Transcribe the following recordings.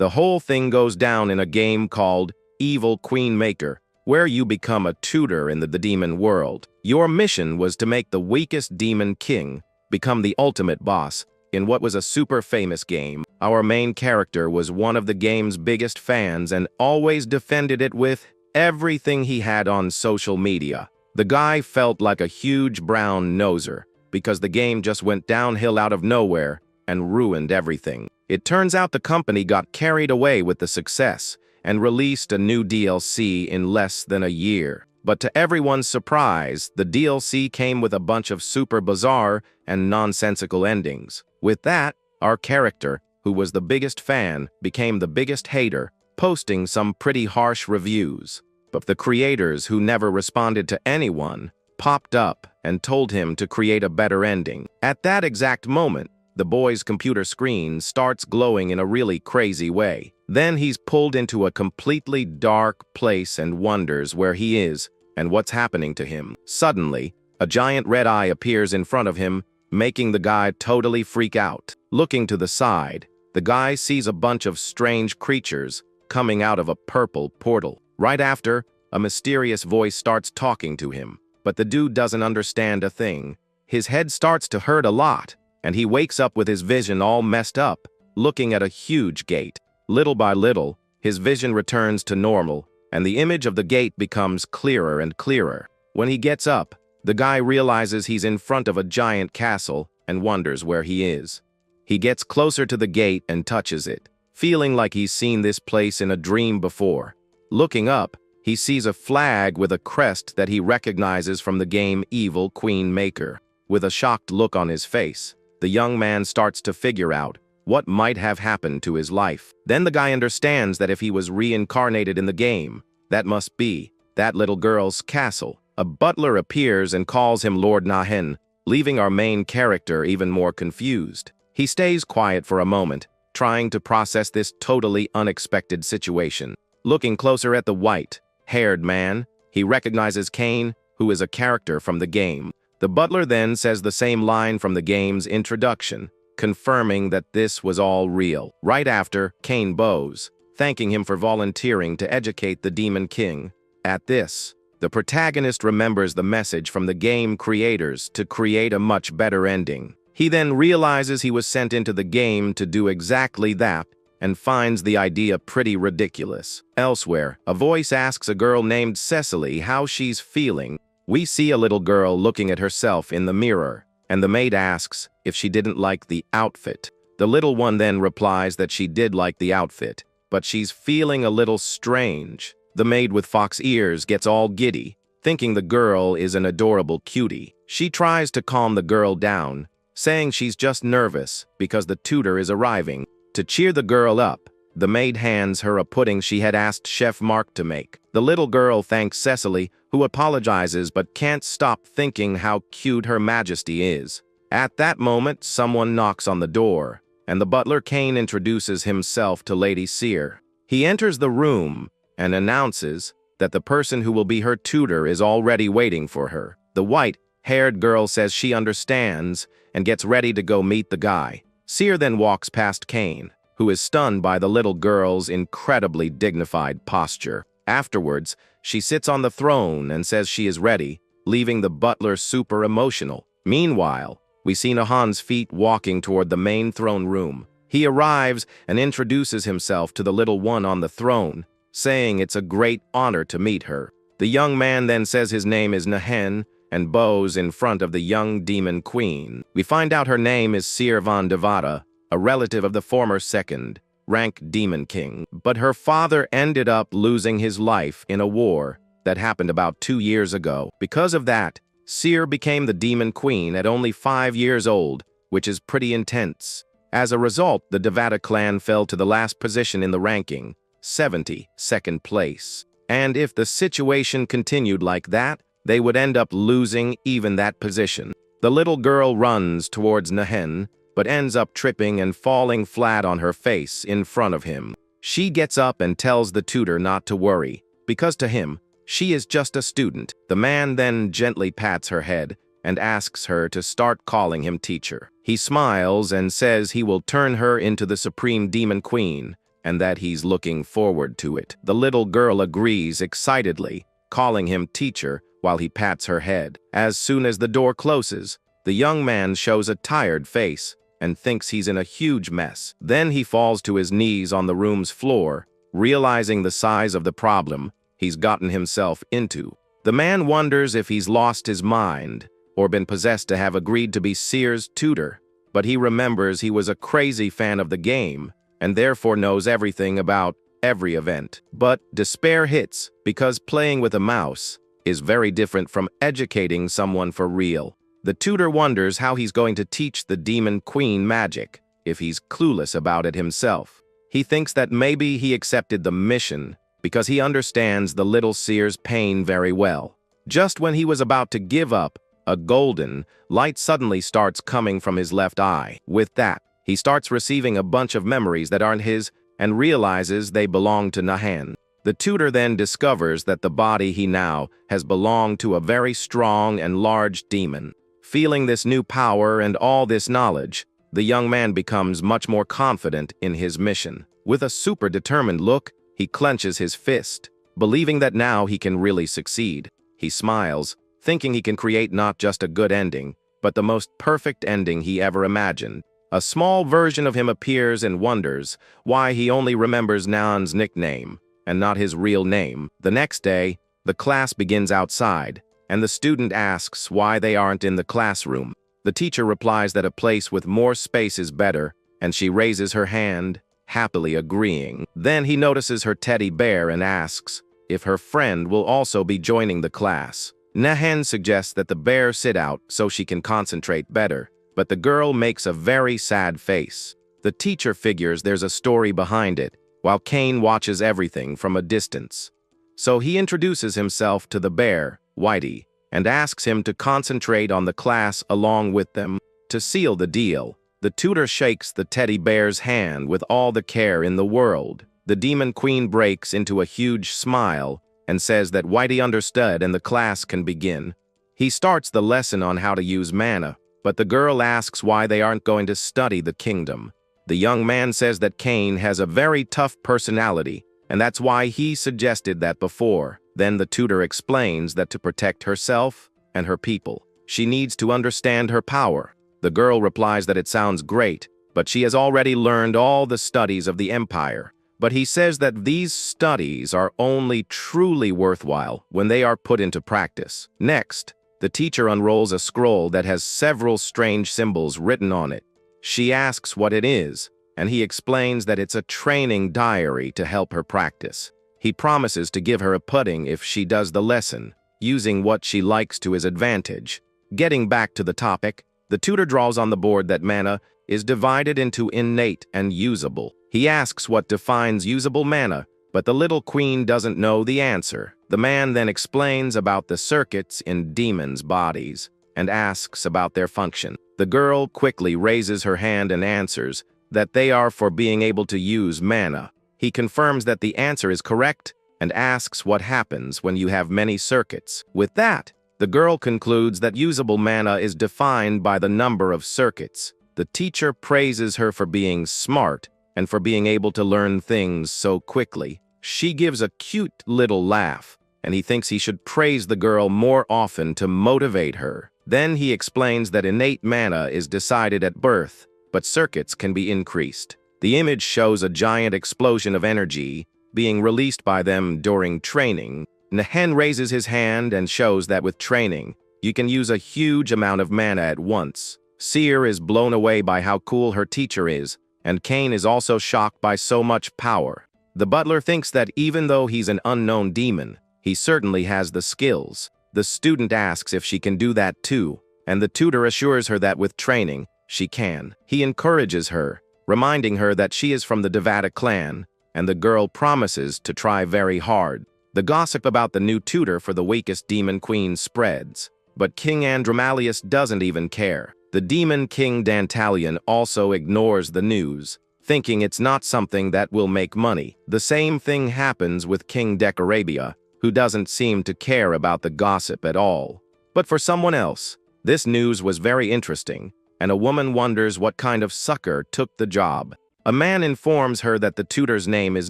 The whole thing goes down in a game called Evil Queen Maker, where you become a tutor in the demon world. Your mission was to make the weakest demon king become the ultimate boss in what was a super famous game. Our main character was one of the game's biggest fans and always defended it with everything he had on social media. The guy felt like a huge brown noser because the game just went downhill out of nowhere and ruined everything. It turns out the company got carried away with the success and released a new DLC in less than a year. But to everyone's surprise, the DLC came with a bunch of super bizarre and nonsensical endings. With that, our character, who was the biggest fan, became the biggest hater, posting some pretty harsh reviews. But the creators, who never responded to anyone, popped up and told him to create a better ending. At that exact moment, the boy's computer screen starts glowing in a really crazy way. Then he's pulled into a completely dark place and wonders where he is and what's happening to him. Suddenly, a giant red eye appears in front of him, making the guy totally freak out. Looking to the side, the guy sees a bunch of strange creatures coming out of a purple portal. Right after, a mysterious voice starts talking to him, but the dude doesn't understand a thing. His head starts to hurt a lot, and he wakes up with his vision all messed up, looking at a huge gate. Little by little, his vision returns to normal, and the image of the gate becomes clearer and clearer. When he gets up, the guy realizes he's in front of a giant castle and wonders where he is. He gets closer to the gate and touches it, feeling like he's seen this place in a dream before. Looking up, he sees a flag with a crest that he recognizes from the game Evil Queen Maker. With a shocked look on his face, the young man starts to figure out what might have happened to his life. Then the guy understands that if he was reincarnated in the game, that must be that little girl's castle. A butler appears and calls him Lord Nahen, leaving our main character even more confused. He stays quiet for a moment, trying to process this totally unexpected situation. Looking closer at the white-haired man, he recognizes Kane, who is a character from the game. The butler then says the same line from the game's introduction, confirming that this was all real. Right after, Kane bows, thanking him for volunteering to educate the Demon King. At this, the protagonist remembers the message from the game creators to create a much better ending. He then realizes he was sent into the game to do exactly that and finds the idea pretty ridiculous. Elsewhere, a voice asks a girl named Cecily how she's feeling. We see a little girl looking at herself in the mirror, and the maid asks if she didn't like the outfit. The little one then replies that she did like the outfit, but she's feeling a little strange. The maid with fox ears gets all giddy, thinking the girl is an adorable cutie. She tries to calm the girl down, saying she's just nervous because the tutor is arriving. To cheer the girl up, the maid hands her a pudding she had asked Chef Mark to make. The little girl thanks Cecily, who apologizes but can't stop thinking how cute Her Majesty is. At that moment, someone knocks on the door, and the butler Kane introduces himself to Lady Seer. He enters the room and announces that the person who will be her tutor is already waiting for her. The white-haired girl says she understands and gets ready to go meet the guy. Seer then walks past Kane, who is stunned by the little girl's incredibly dignified posture. Afterwards, she sits on the throne and says she is ready, leaving the butler super emotional. Meanwhile, we see Nahan's feet walking toward the main throne room. He arrives and introduces himself to the little one on the throne, saying it's a great honor to meet her. The young man then says his name is Nahen and bows in front of the young demon queen. We find out her name is Seer von Devada, a relative of the former second-rank demon king. But her father ended up losing his life in a war that happened about 2 years ago. Because of that, Seer became the demon queen at only 5 years old, which is pretty intense. As a result, the Devada clan fell to the last position in the ranking, 72nd place. And if the situation continued like that, they would end up losing even that position. The little girl runs towards Nahen, but ends up tripping and falling flat on her face in front of him. She gets up and tells the tutor not to worry, because to him, she is just a student. The man then gently pats her head and asks her to start calling him teacher. He smiles and says he will turn her into the supreme demon queen and that he's looking forward to it. The little girl agrees excitedly, calling him teacher while he pats her head. As soon as the door closes, the young man shows a tired face and thinks he's in a huge mess. Then he falls to his knees on the room's floor, realizing the size of the problem he's gotten himself into. The man wonders if he's lost his mind or been possessed to have agreed to be Seer's tutor, but he remembers he was a crazy fan of the game and therefore knows everything about every event. But despair hits because playing with a mouse is very different from educating someone for real. The tutor wonders how he's going to teach the demon queen magic if he's clueless about it himself. He thinks that maybe he accepted the mission because he understands the little seer's pain very well. Just when he was about to give up, a golden light suddenly starts coming from his left eye. With that, he starts receiving a bunch of memories that aren't his and realizes they belong to Nahan. The tutor then discovers that the body he now has belonged to a very strong and large demon. Feeling this new power and all this knowledge, the young man becomes much more confident in his mission. With a super determined look, he clenches his fist, believing that now he can really succeed. He smiles, thinking he can create not just a good ending, but the most perfect ending he ever imagined. A small version of him appears and wonders why he only remembers Nan's nickname and not his real name. The next day, the class begins outside, and the student asks why they aren't in the classroom. The teacher replies that a place with more space is better, and she raises her hand, happily agreeing. Then he notices her teddy bear and asks if her friend will also be joining the class. Nahan suggests that the bear sit out so she can concentrate better, but the girl makes a very sad face. The teacher figures there's a story behind it, while Kane watches everything from a distance. So he introduces himself to the bear, Whitey, and asks him to concentrate on the class along with them. To seal the deal, the tutor shakes the teddy bear's hand with all the care in the world. The demon queen breaks into a huge smile and says that Whitey understood and the class can begin. He starts the lesson on how to use mana, but the girl asks why they aren't going to study the kingdom. The young man says that Kane has a very tough personality, and that's why he suggested that before. Then the tutor explains that to protect herself and her people, she needs to understand her power. The girl replies that it sounds great, but she has already learned all the studies of the empire. But he says that these studies are only truly worthwhile when they are put into practice. Next, the teacher unrolls a scroll that has several strange symbols written on it. She asks what it is, and he explains that it's a training diary to help her practice. He promises to give her a pudding if she does the lesson, using what she likes to his advantage. Getting back to the topic, the tutor draws on the board that mana is divided into innate and usable. He asks what defines usable mana, but the little queen doesn't know the answer. The man then explains about the circuits in demons' bodies and asks about their function. The girl quickly raises her hand and answers that they are for being able to use mana. He confirms that the answer is correct and asks what happens when you have many circuits. With that, the girl concludes that usable mana is defined by the number of circuits. The teacher praises her for being smart and for being able to learn things so quickly. She gives a cute little laugh, and he thinks he should praise the girl more often to motivate her. Then he explains that innate mana is decided at birth, but circuits can be increased. The image shows a giant explosion of energy being released by them during training. Nahan raises his hand and shows that with training, you can use a huge amount of mana at once. Seer is blown away by how cool her teacher is, and Kane is also shocked by so much power. The butler thinks that even though he's an unknown demon, he certainly has the skills. The student asks if she can do that too, and the tutor assures her that with training, she can. He encourages her, reminding her that she is from the Devata clan, and the girl promises to try very hard. The gossip about the new tutor for the weakest demon queen spreads, but King Andromalius doesn't even care. The demon king Dantalion also ignores the news, thinking it's not something that will make money. The same thing happens with King Decorabia, who doesn't seem to care about the gossip at all. But for someone else, this news was very interesting, and a woman wonders what kind of sucker took the job. A man informs her that the tutor's name is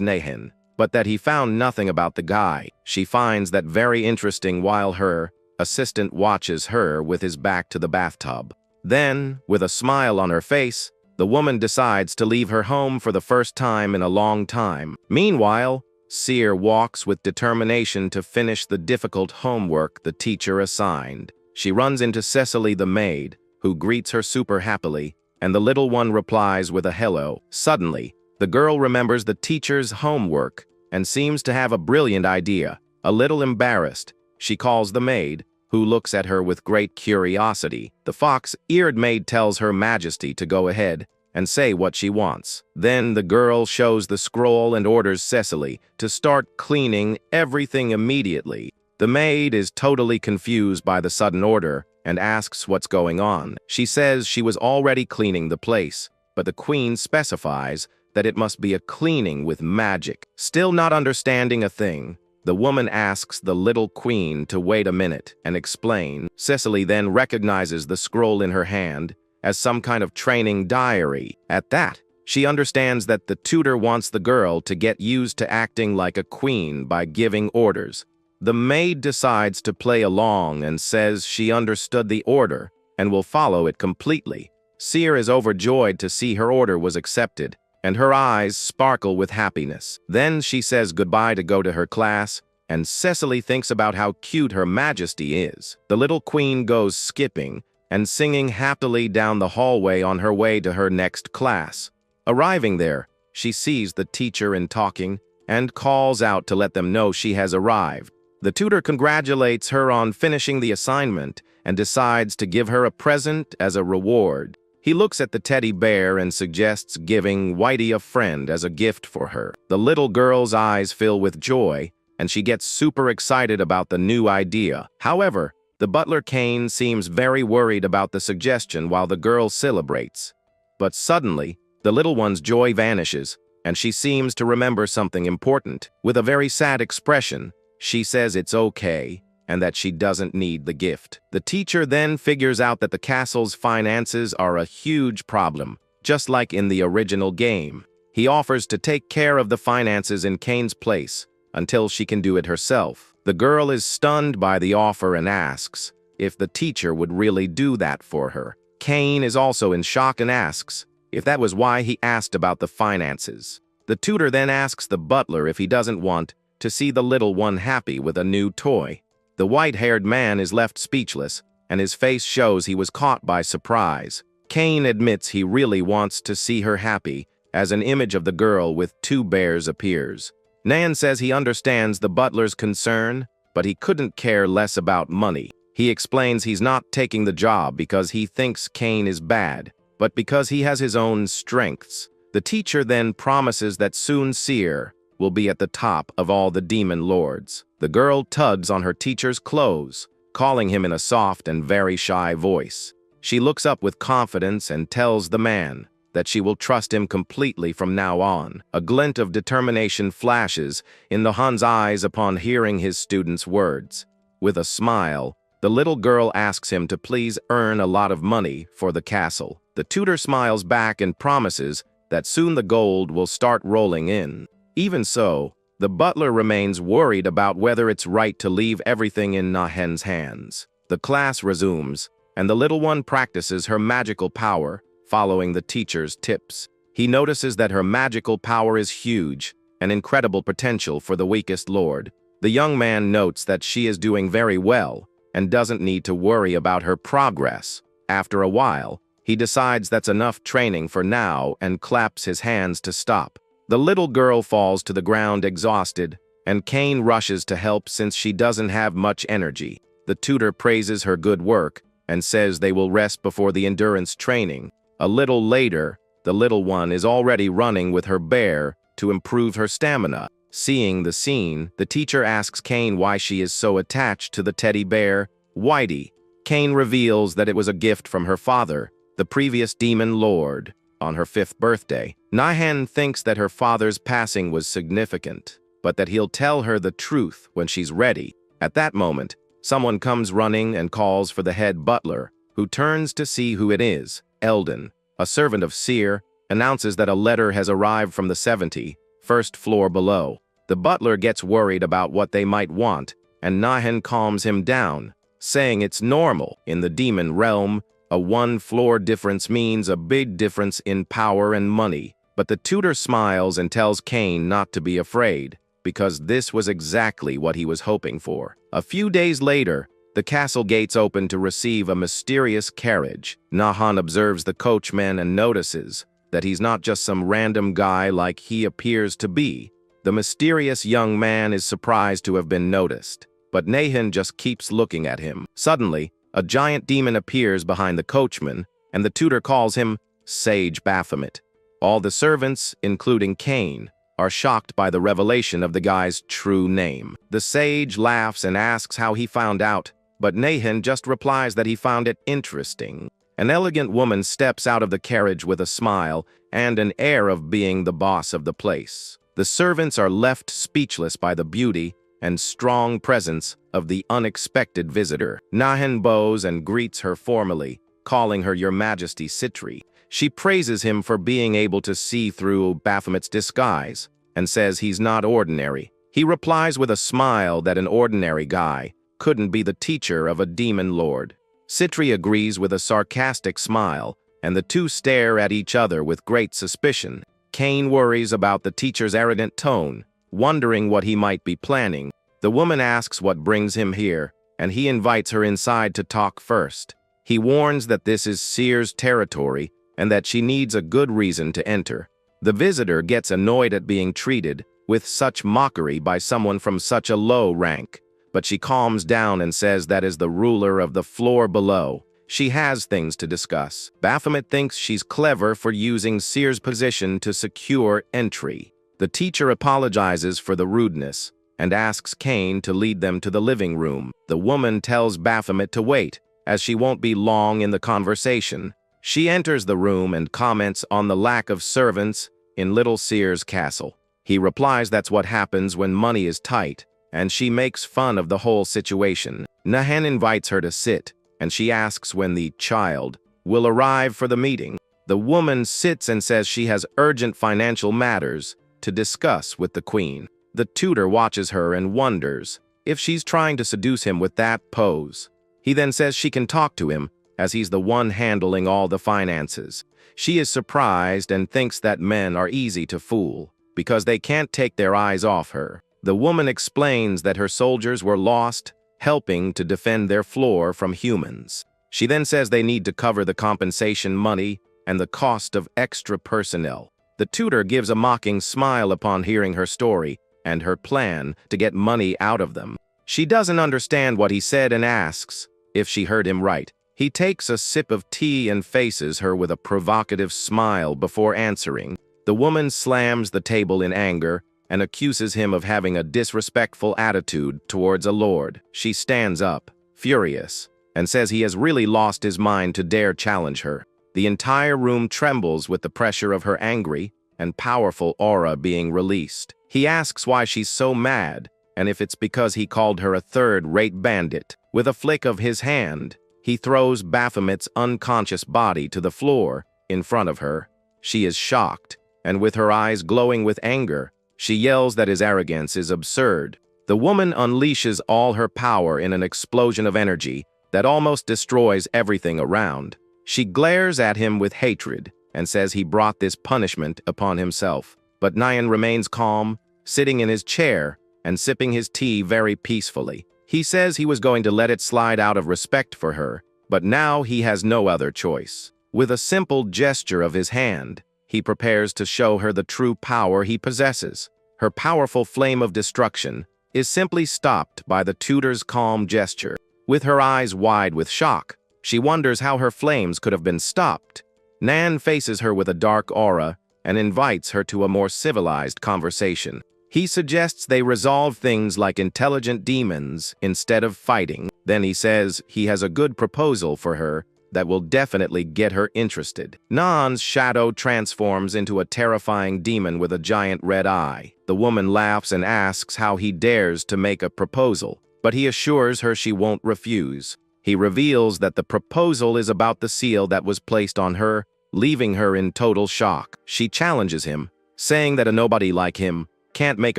Nahin, but that he found nothing about the guy. She finds that very interesting while her assistant watches her with his back to the bathtub. Then, with a smile on her face, the woman decides to leave her home for the first time in a long time. Meanwhile, Seer walks with determination to finish the difficult homework the teacher assigned. She runs into Cecily the maid, who greets her super happily, and the little one replies with a hello. Suddenly, the girl remembers the teacher's homework and seems to have a brilliant idea. A little embarrassed, she calls the maid, who looks at her with great curiosity. The fox-eared maid tells Her Majesty to go ahead and say what she wants. Then the girl shows the scroll and orders Cecily to start cleaning everything immediately. The maid is totally confused by the sudden order and asks what's going on. She says she was already cleaning the place, but the queen specifies that it must be a cleaning with magic. Still not understanding a thing, the woman asks the little queen to wait a minute and explain. Cecily then recognizes the scroll in her hand as some kind of training diary. At that, she understands that the tutor wants the girl to get used to acting like a queen by giving orders. The maid decides to play along and says she understood the order and will follow it completely. Seer is overjoyed to see her order was accepted, and her eyes sparkle with happiness. Then she says goodbye to go to her class, and Cecily thinks about how cute Her Majesty is. The little queen goes skipping and singing happily down the hallway on her way to her next class. Arriving there, she sees the teacher in talking and calls out to let them know she has arrived. The tutor congratulates her on finishing the assignment and decides to give her a present as a reward. He looks at the teddy bear and suggests giving Whitey a friend as a gift for her. The little girl's eyes fill with joy, and she gets super excited about the new idea. However, the butler Kane seems very worried about the suggestion while the girl celebrates. But suddenly, the little one's joy vanishes, and she seems to remember something important. With a very sad expression, she says it's okay and that she doesn't need the gift. The teacher then figures out that the castle's finances are a huge problem, just like in the original game. He offers to take care of the finances in Kane's place until she can do it herself. The girl is stunned by the offer and asks if the teacher would really do that for her. Kane is also in shock and asks if that was why he asked about the finances. The tutor then asks the butler if he doesn't want to see the little one happy with a new toy. The white-haired man is left speechless, and his face shows he was caught by surprise. Kane admits he really wants to see her happy, as an image of the girl with two bears appears. Nan says he understands the butler's concern, but he couldn't care less about money. He explains he's not taking the job because he thinks Kane is bad, but because he has his own strengths. The teacher then promises that soon Seer will be at the top of all the demon lords. The girl tugs on her teacher's clothes, calling him in a soft and very shy voice. She looks up with confidence and tells the man that she will trust him completely from now on. A glint of determination flashes in the Han's eyes upon hearing his student's words. With a smile, the little girl asks him to please earn a lot of money for the castle. The tutor smiles back and promises that soon the gold will start rolling in. Even so, the butler remains worried about whether it's right to leave everything in Nahen's hands. The class resumes, and the little one practices her magical power, following the teacher's tips. He notices that her magical power is huge, an incredible potential for the weakest lord. The young man notes that she is doing very well and doesn't need to worry about her progress. After a while, he decides that's enough training for now and claps his hands to stop. The little girl falls to the ground exhausted, and Kane rushes to help since she doesn't have much energy. The tutor praises her good work and says they will rest before the endurance training. A little later, the little one is already running with her bear to improve her stamina. Seeing the scene, the teacher asks Kane why she is so attached to the teddy bear, Whitey. Kane reveals that it was a gift from her father, the previous demon lord, on her 5th birthday. Nahen thinks that her father's passing was significant, but that he'll tell her the truth when she's ready. At that moment, someone comes running and calls for the head butler, who turns to see who it is, Eldon, a servant of Seer announces that a letter has arrived from the 71st floor below. The butler gets worried about what they might want, and Nahan calms him down, saying it's normal. In the demon realm, a one-floor difference means a big difference in power and money. But the tutor smiles and tells Cain not to be afraid, because this was exactly what he was hoping for. A few days later, the castle gates open to receive a mysterious carriage. Nahan observes the coachman and notices that he's not just some random guy like he appears to be. The mysterious young man is surprised to have been noticed, but Nahan just keeps looking at him. Suddenly, a giant demon appears behind the coachman, and the tutor calls him Sage Baphomet. All the servants, including Cain, are shocked by the revelation of the guy's true name. The sage laughs and asks how he found out, but Nahan just replies that he found it interesting. An elegant woman steps out of the carriage with a smile and an air of being the boss of the place. The servants are left speechless by the beauty and strong presence of the unexpected visitor. Nahan bows and greets her formally, calling her Your Majesty Citri. She praises him for being able to see through Baphomet's disguise and says he's not ordinary. He replies with a smile that an ordinary guy couldn't be the teacher of a demon lord. Citri agrees with a sarcastic smile, and the two stare at each other with great suspicion. Cain worries about the teacher's arrogant tone, wondering what he might be planning. The woman asks what brings him here, and he invites her inside to talk first. He warns that this is Seer's territory and that she needs a good reason to enter. The visitor gets annoyed at being treated with such mockery by someone from such a low rank, but she calms down and says that is the ruler of the floor below. She has things to discuss. Baphomet thinks she's clever for using Seer's position to secure entry. The teacher apologizes for the rudeness and asks Cain to lead them to the living room. The woman tells Baphomet to wait, as she won't be long in the conversation. She enters the room and comments on the lack of servants in Little Seer's castle. He replies that's what happens when money is tight, and she makes fun of the whole situation. Nahan invites her to sit, and she asks when the child will arrive for the meeting. The woman sits and says she has urgent financial matters to discuss with the queen. The tutor watches her and wonders if she's trying to seduce him with that pose. He then says she can talk to him, as he's the one handling all the finances. She is surprised and thinks that men are easy to fool, because they can't take their eyes off her. The woman explains that her soldiers were lost, helping to defend their floor from humans. She then says they need to cover the compensation money and the cost of extra personnel. The tutor gives a mocking smile upon hearing her story and her plan to get money out of them. She doesn't understand what he said and asks if she heard him right. He takes a sip of tea and faces her with a provocative smile before answering. The woman slams the table in anger and accuses him of having a disrespectful attitude towards a lord. She stands up, furious, and says he has really lost his mind to dare challenge her. The entire room trembles with the pressure of her angry and powerful aura being released. He asks why she's so mad, and if it's because he called her a third-rate bandit. With a flick of his hand, he throws Baphomet's unconscious body to the floor in front of her. She is shocked, and with her eyes glowing with anger, she yells that his arrogance is absurd. The woman unleashes all her power in an explosion of energy that almost destroys everything around. She glares at him with hatred and says he brought this punishment upon himself. But Nahan remains calm, sitting in his chair and sipping his tea very peacefully. He says he was going to let it slide out of respect for her, but now he has no other choice. With a simple gesture of his hand, he prepares to show her the true power he possesses. Her powerful flame of destruction is simply stopped by the tutor's calm gesture. With her eyes wide with shock, she wonders how her flames could have been stopped. Nan faces her with a dark aura and invites her to a more civilized conversation. He suggests they resolve things like intelligent demons instead of fighting. Then he says he has a good proposal for her that will definitely get her interested. Nan's shadow transforms into a terrifying demon with a giant red eye. The woman laughs and asks how he dares to make a proposal, but he assures her she won't refuse. He reveals that the proposal is about the seal that was placed on her leaving her in total shock. She challenges him, saying that a nobody like him can't make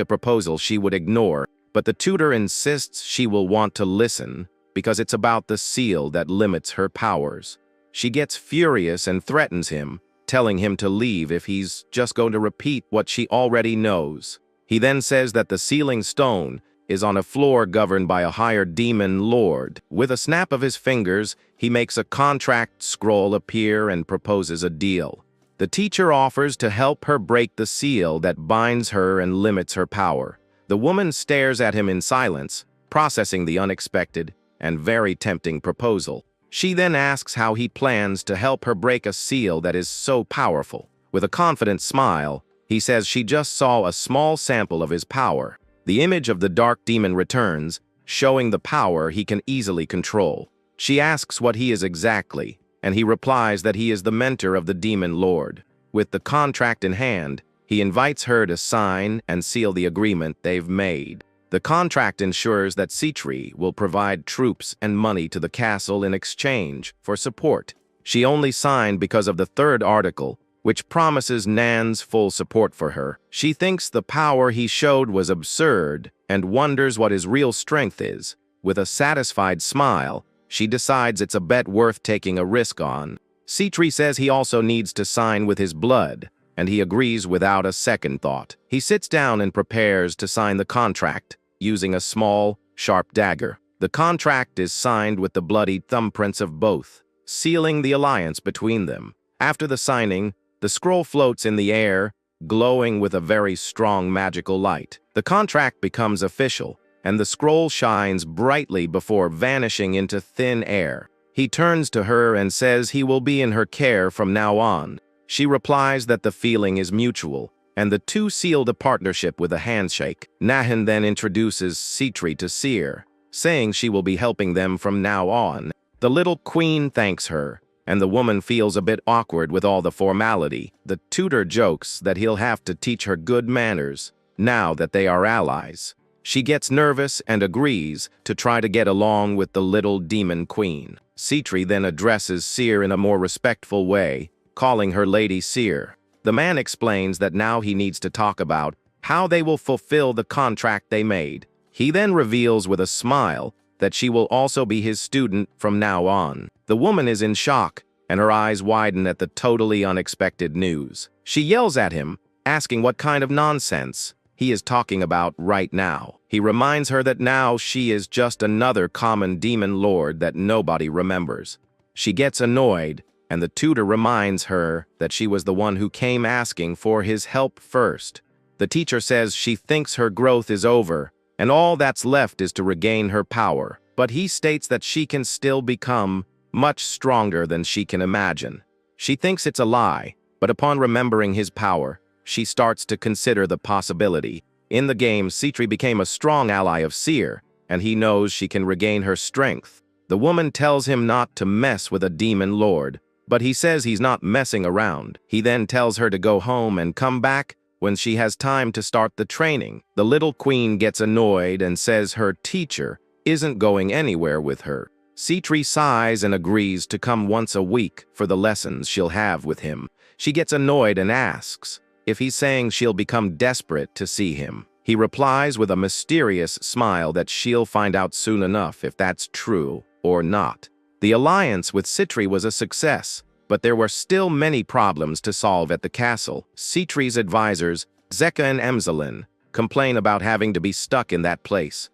a proposal she would ignore, but the tutor insists she will want to listen because it's about the seal that limits her powers. She gets furious and threatens him, telling him to leave if he's just going to repeat what she already knows. He then says that the sealing stone is on a floor governed by a higher demon lord. With a snap of his fingers, he makes a contract scroll appear and proposes a deal. The teacher offers to help her break the seal that binds her and limits her power. The woman stares at him in silence, processing the unexpected and very tempting proposal. She then asks how he plans to help her break a seal that is so powerful. With a confident smile, he says she just saw a small sample of his power. The image of the dark demon returns, showing the power he can easily control. She asks what he is exactly, and he replies that he is the mentor of the demon lord. With the contract in hand, he invites her to sign and seal the agreement they've made. The contract ensures that Sitri will provide troops and money to the castle in exchange for support. She only signed because of the third article, which promises Nan's full support for her. She thinks the power he showed was absurd and wonders what his real strength is. With a satisfied smile, she decides it's a bet worth taking a risk on. Sitri says he also needs to sign with his blood, and he agrees without a second thought. He sits down and prepares to sign the contract, using a small, sharp dagger. The contract is signed with the bloodied thumbprints of both, sealing the alliance between them. After the signing, the scroll floats in the air, glowing with a very strong magical light. The contract becomes official, and the scroll shines brightly before vanishing into thin air. He turns to her and says he will be in her care from now on. She replies that the feeling is mutual, and the two sealed a partnership with a handshake. Nahan then introduces Sitri to Seer, saying she will be helping them from now on. The little queen thanks her, and the woman feels a bit awkward with all the formality. The tutor jokes that he'll have to teach her good manners, now that they are allies. She gets nervous and agrees to try to get along with the little demon queen. Sitri then addresses Seer in a more respectful way, calling her Lady Seer. The man explains that now he needs to talk about how they will fulfill the contract they made. He then reveals with a smile that she will also be his student from now on. The woman is in shock, and her eyes widen at the totally unexpected news. She yells at him, asking what kind of nonsense he is talking about right now. He reminds her that now she is just another common demon lord that nobody remembers. She gets annoyed, and the tutor reminds her that she was the one who came asking for his help first. The teacher says she thinks her growth is over, and all that's left is to regain her power. But he states that she can still become much stronger than she can imagine. She thinks it's a lie, but upon remembering his power, she starts to consider the possibility. In the game, Sitri became a strong ally of Seer, and he knows she can regain her strength. The woman tells him not to mess with a demon lord, but he says he's not messing around. He then tells her to go home and come back when she has time to start the training. The little queen gets annoyed and says her teacher isn't going anywhere with her. Sitri sighs and agrees to come once a week for the lessons she'll have with him. She gets annoyed and asks if he's saying she'll become desperate to see him. He replies with a mysterious smile that she'll find out soon enough if that's true or not. The alliance with Sitri was a success, but there were still many problems to solve at the castle. Sitri's advisors, Zeka and Emselin, complain about having to be stuck in that place.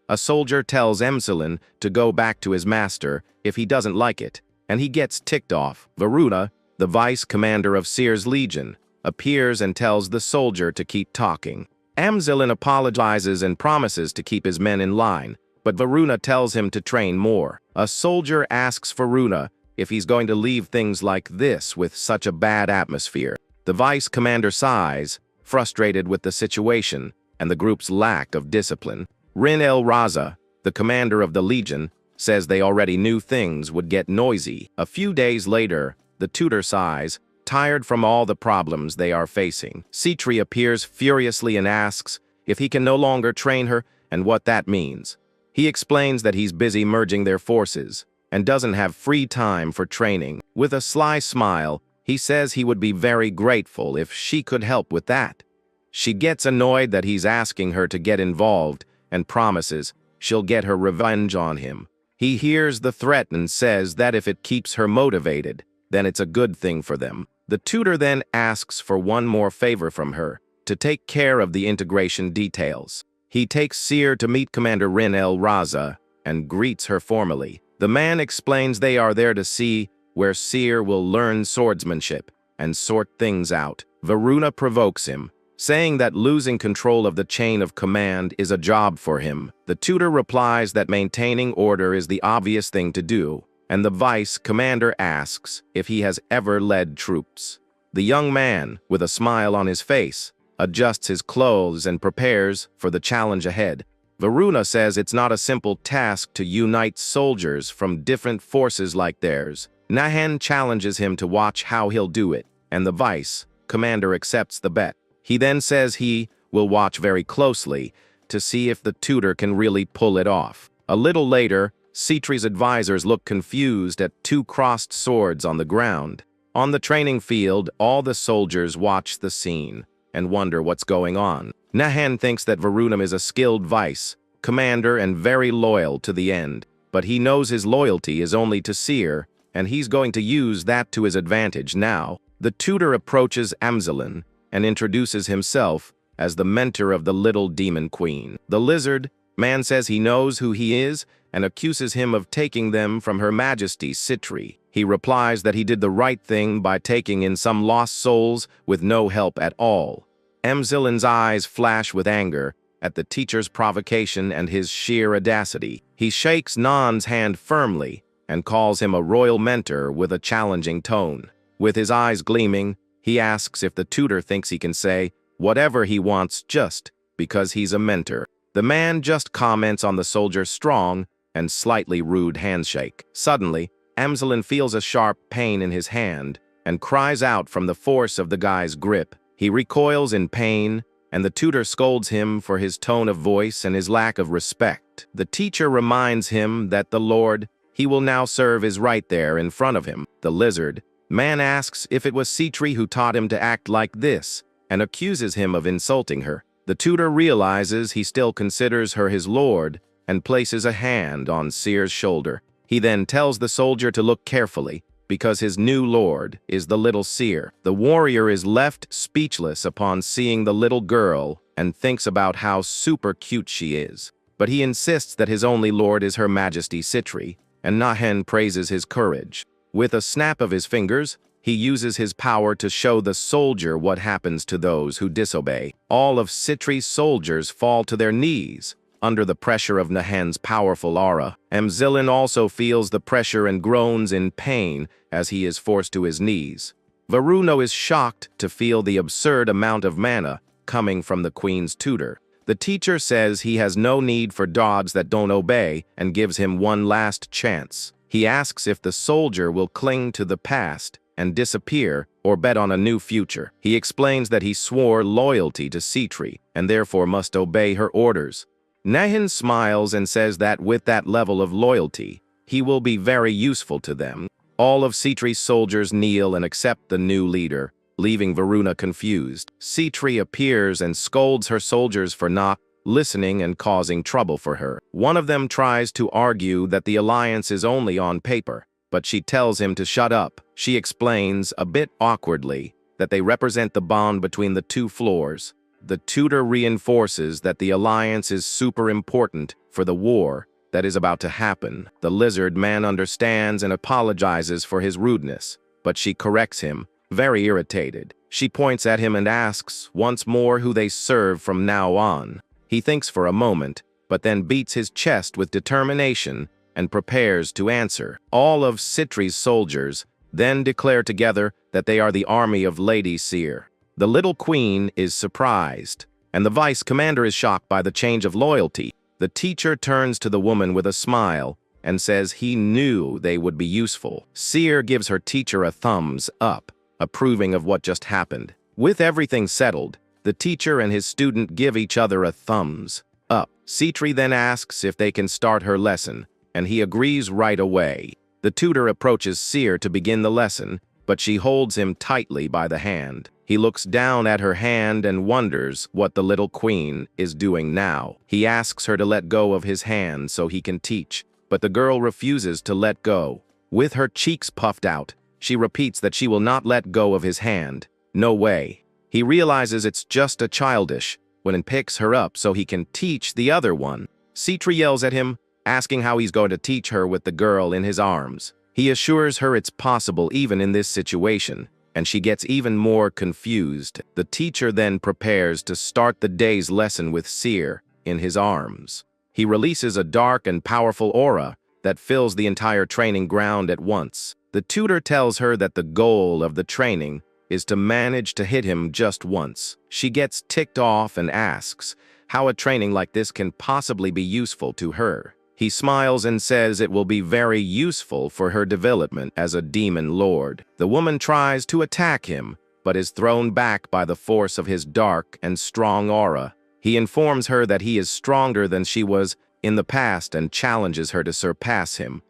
A soldier tells Emselin to go back to his master if he doesn't like it, and he gets ticked off. Varuna, the vice commander of Seer's legion, appears and tells the soldier to keep talking. Emselin apologizes and promises to keep his men in line, but Varuna tells him to train more. A soldier asks Varuna if he's going to leave things like this with such a bad atmosphere. The vice commander sighs, frustrated with the situation and the group's lack of discipline. Rin El Raza, the commander of the legion, says they already knew things would get noisy. A few days later, the tutor sighs, tired from all the problems they are facing. Sitri appears furiously and asks if he can no longer train her and what that means. He explains that he's busy merging their forces and doesn't have free time for training. With a sly smile, He says he would be very grateful if she could help with that. She gets annoyed that he's asking her to get involved and promises she'll get her revenge on him. He hears the threat and says that if it keeps her motivated, then it's a good thing for them. The tutor then asks for one more favor from her, to take care of the integration details. He takes Seer to meet Commander Rin El Raza and greets her formally. The man explains they are there to see where Seer will learn swordsmanship and sort things out. Varuna provokes him, saying that losing control of the chain of command is a job for him. The tutor replies that maintaining order is the obvious thing to do, and the vice commander asks if he has ever led troops. The young man, with a smile on his face, adjusts his clothes and prepares for the challenge ahead. Varuna says it's not a simple task to unite soldiers from different forces like theirs. Nahan challenges him to watch how he'll do it, and the vice commander accepts the bet. He then says he will watch very closely to see if the tutor can really pull it off. A little later, Citri's advisors look confused at two crossed swords on the ground. On the training field, all the soldiers watch the scene and wonder what's going on. Nahan thinks that Varuna is a skilled vice commander and very loyal to the end, but he knows his loyalty is only to Seer, and he's going to use that to his advantage now. The tutor approaches Amzelin and introduces himself as the mentor of the little demon queen. The lizard man says he knows who he is and accuses him of taking them from Her Majesty Citri. He replies that he did the right thing by taking in some lost souls with no help at all. Amzelin's eyes flash with anger at the teacher's provocation and his sheer audacity. He shakes Nan's hand firmly and calls him a royal mentor with a challenging tone. With his eyes gleaming, he asks if the tutor thinks he can say whatever he wants just because he's a mentor. The man just comments on the soldier's strong and slightly rude handshake. Suddenly, Amzelin feels a sharp pain in his hand and cries out from the force of the guy's grip. He recoils in pain, and the tutor scolds him for his tone of voice and his lack of respect. The teacher reminds him that the Lord he will now serve is right there in front of him. The lizard man asks if it was Citri who taught him to act like this and accuses him of insulting her. The tutor realizes he still considers her his lord and places a hand on Seer's shoulder. He then tells the soldier to look carefully because his new lord is the little Seer. The warrior is left speechless upon seeing the little girl and thinks about how super cute she is. But he insists that his only lord is Her Majesty Citri, and Nahen praises his courage. With a snap of his fingers, he uses his power to show the soldier what happens to those who disobey. All of Citri's soldiers fall to their knees under the pressure of Nahen's powerful aura. Amzelin also feels the pressure and groans in pain as he is forced to his knees. Varuna is shocked to feel the absurd amount of mana coming from the queen's tutor. The teacher says he has no need for dogs that don't obey and gives him one last chance. He asks if the soldier will cling to the past and disappear or bet on a new future. He explains that he swore loyalty to Citri and therefore must obey her orders. Nahen smiles and says that with that level of loyalty, he will be very useful to them. All of Citri's soldiers kneel and accept the new leader, leaving Varuna confused. Citri appears and scolds her soldiers for not listening and causing trouble for her. One of them tries to argue that the alliance is only on paper, but she tells him to shut up. She explains, a bit awkwardly, that they represent the bond between the two floors. The tutor reinforces that the alliance is super important for the war that is about to happen. The lizard man understands and apologizes for his rudeness, but she corrects him, very irritated. She points at him and asks once more who they serve from now on. He thinks for a moment, but then beats his chest with determination and prepares to answer. All of Citri's soldiers then declare together that they are the army of Lady Seer. The little queen is surprised, and the vice commander is shocked by the change of loyalty. The teacher turns to the woman with a smile and says he knew they would be useful. Seer gives her teacher a thumbs up, approving of what just happened. With everything settled, the teacher and his student give each other a thumbs up. Citri then asks if they can start her lesson, and he agrees right away. The tutor approaches Seer to begin the lesson but she holds him tightly by the hand. He looks down at her hand and wonders what the little queen is doing now. He asks her to let go of his hand so he can teach, but the girl refuses to let go. With her cheeks puffed out, she repeats that she will not let go of his hand. No way. He realizes it's just a childish when he picks her up so he can teach the other one. Citri yells at him, asking how he's going to teach her with the girl in his arms. He assures her it's possible even in this situation, and she gets even more confused. The teacher then prepares to start the day's lesson with Seer in his arms. He releases a dark and powerful aura that fills the entire training ground at once. The tutor tells her that the goal of the training is to manage to hit him just once. She gets ticked off and asks how a training like this can possibly be useful to her. He smiles and says it will be very useful for her development as a demon lord. The woman tries to attack him, but is thrown back by the force of his dark and strong aura. He informs her that he is stronger than she was in the past and challenges her to surpass him.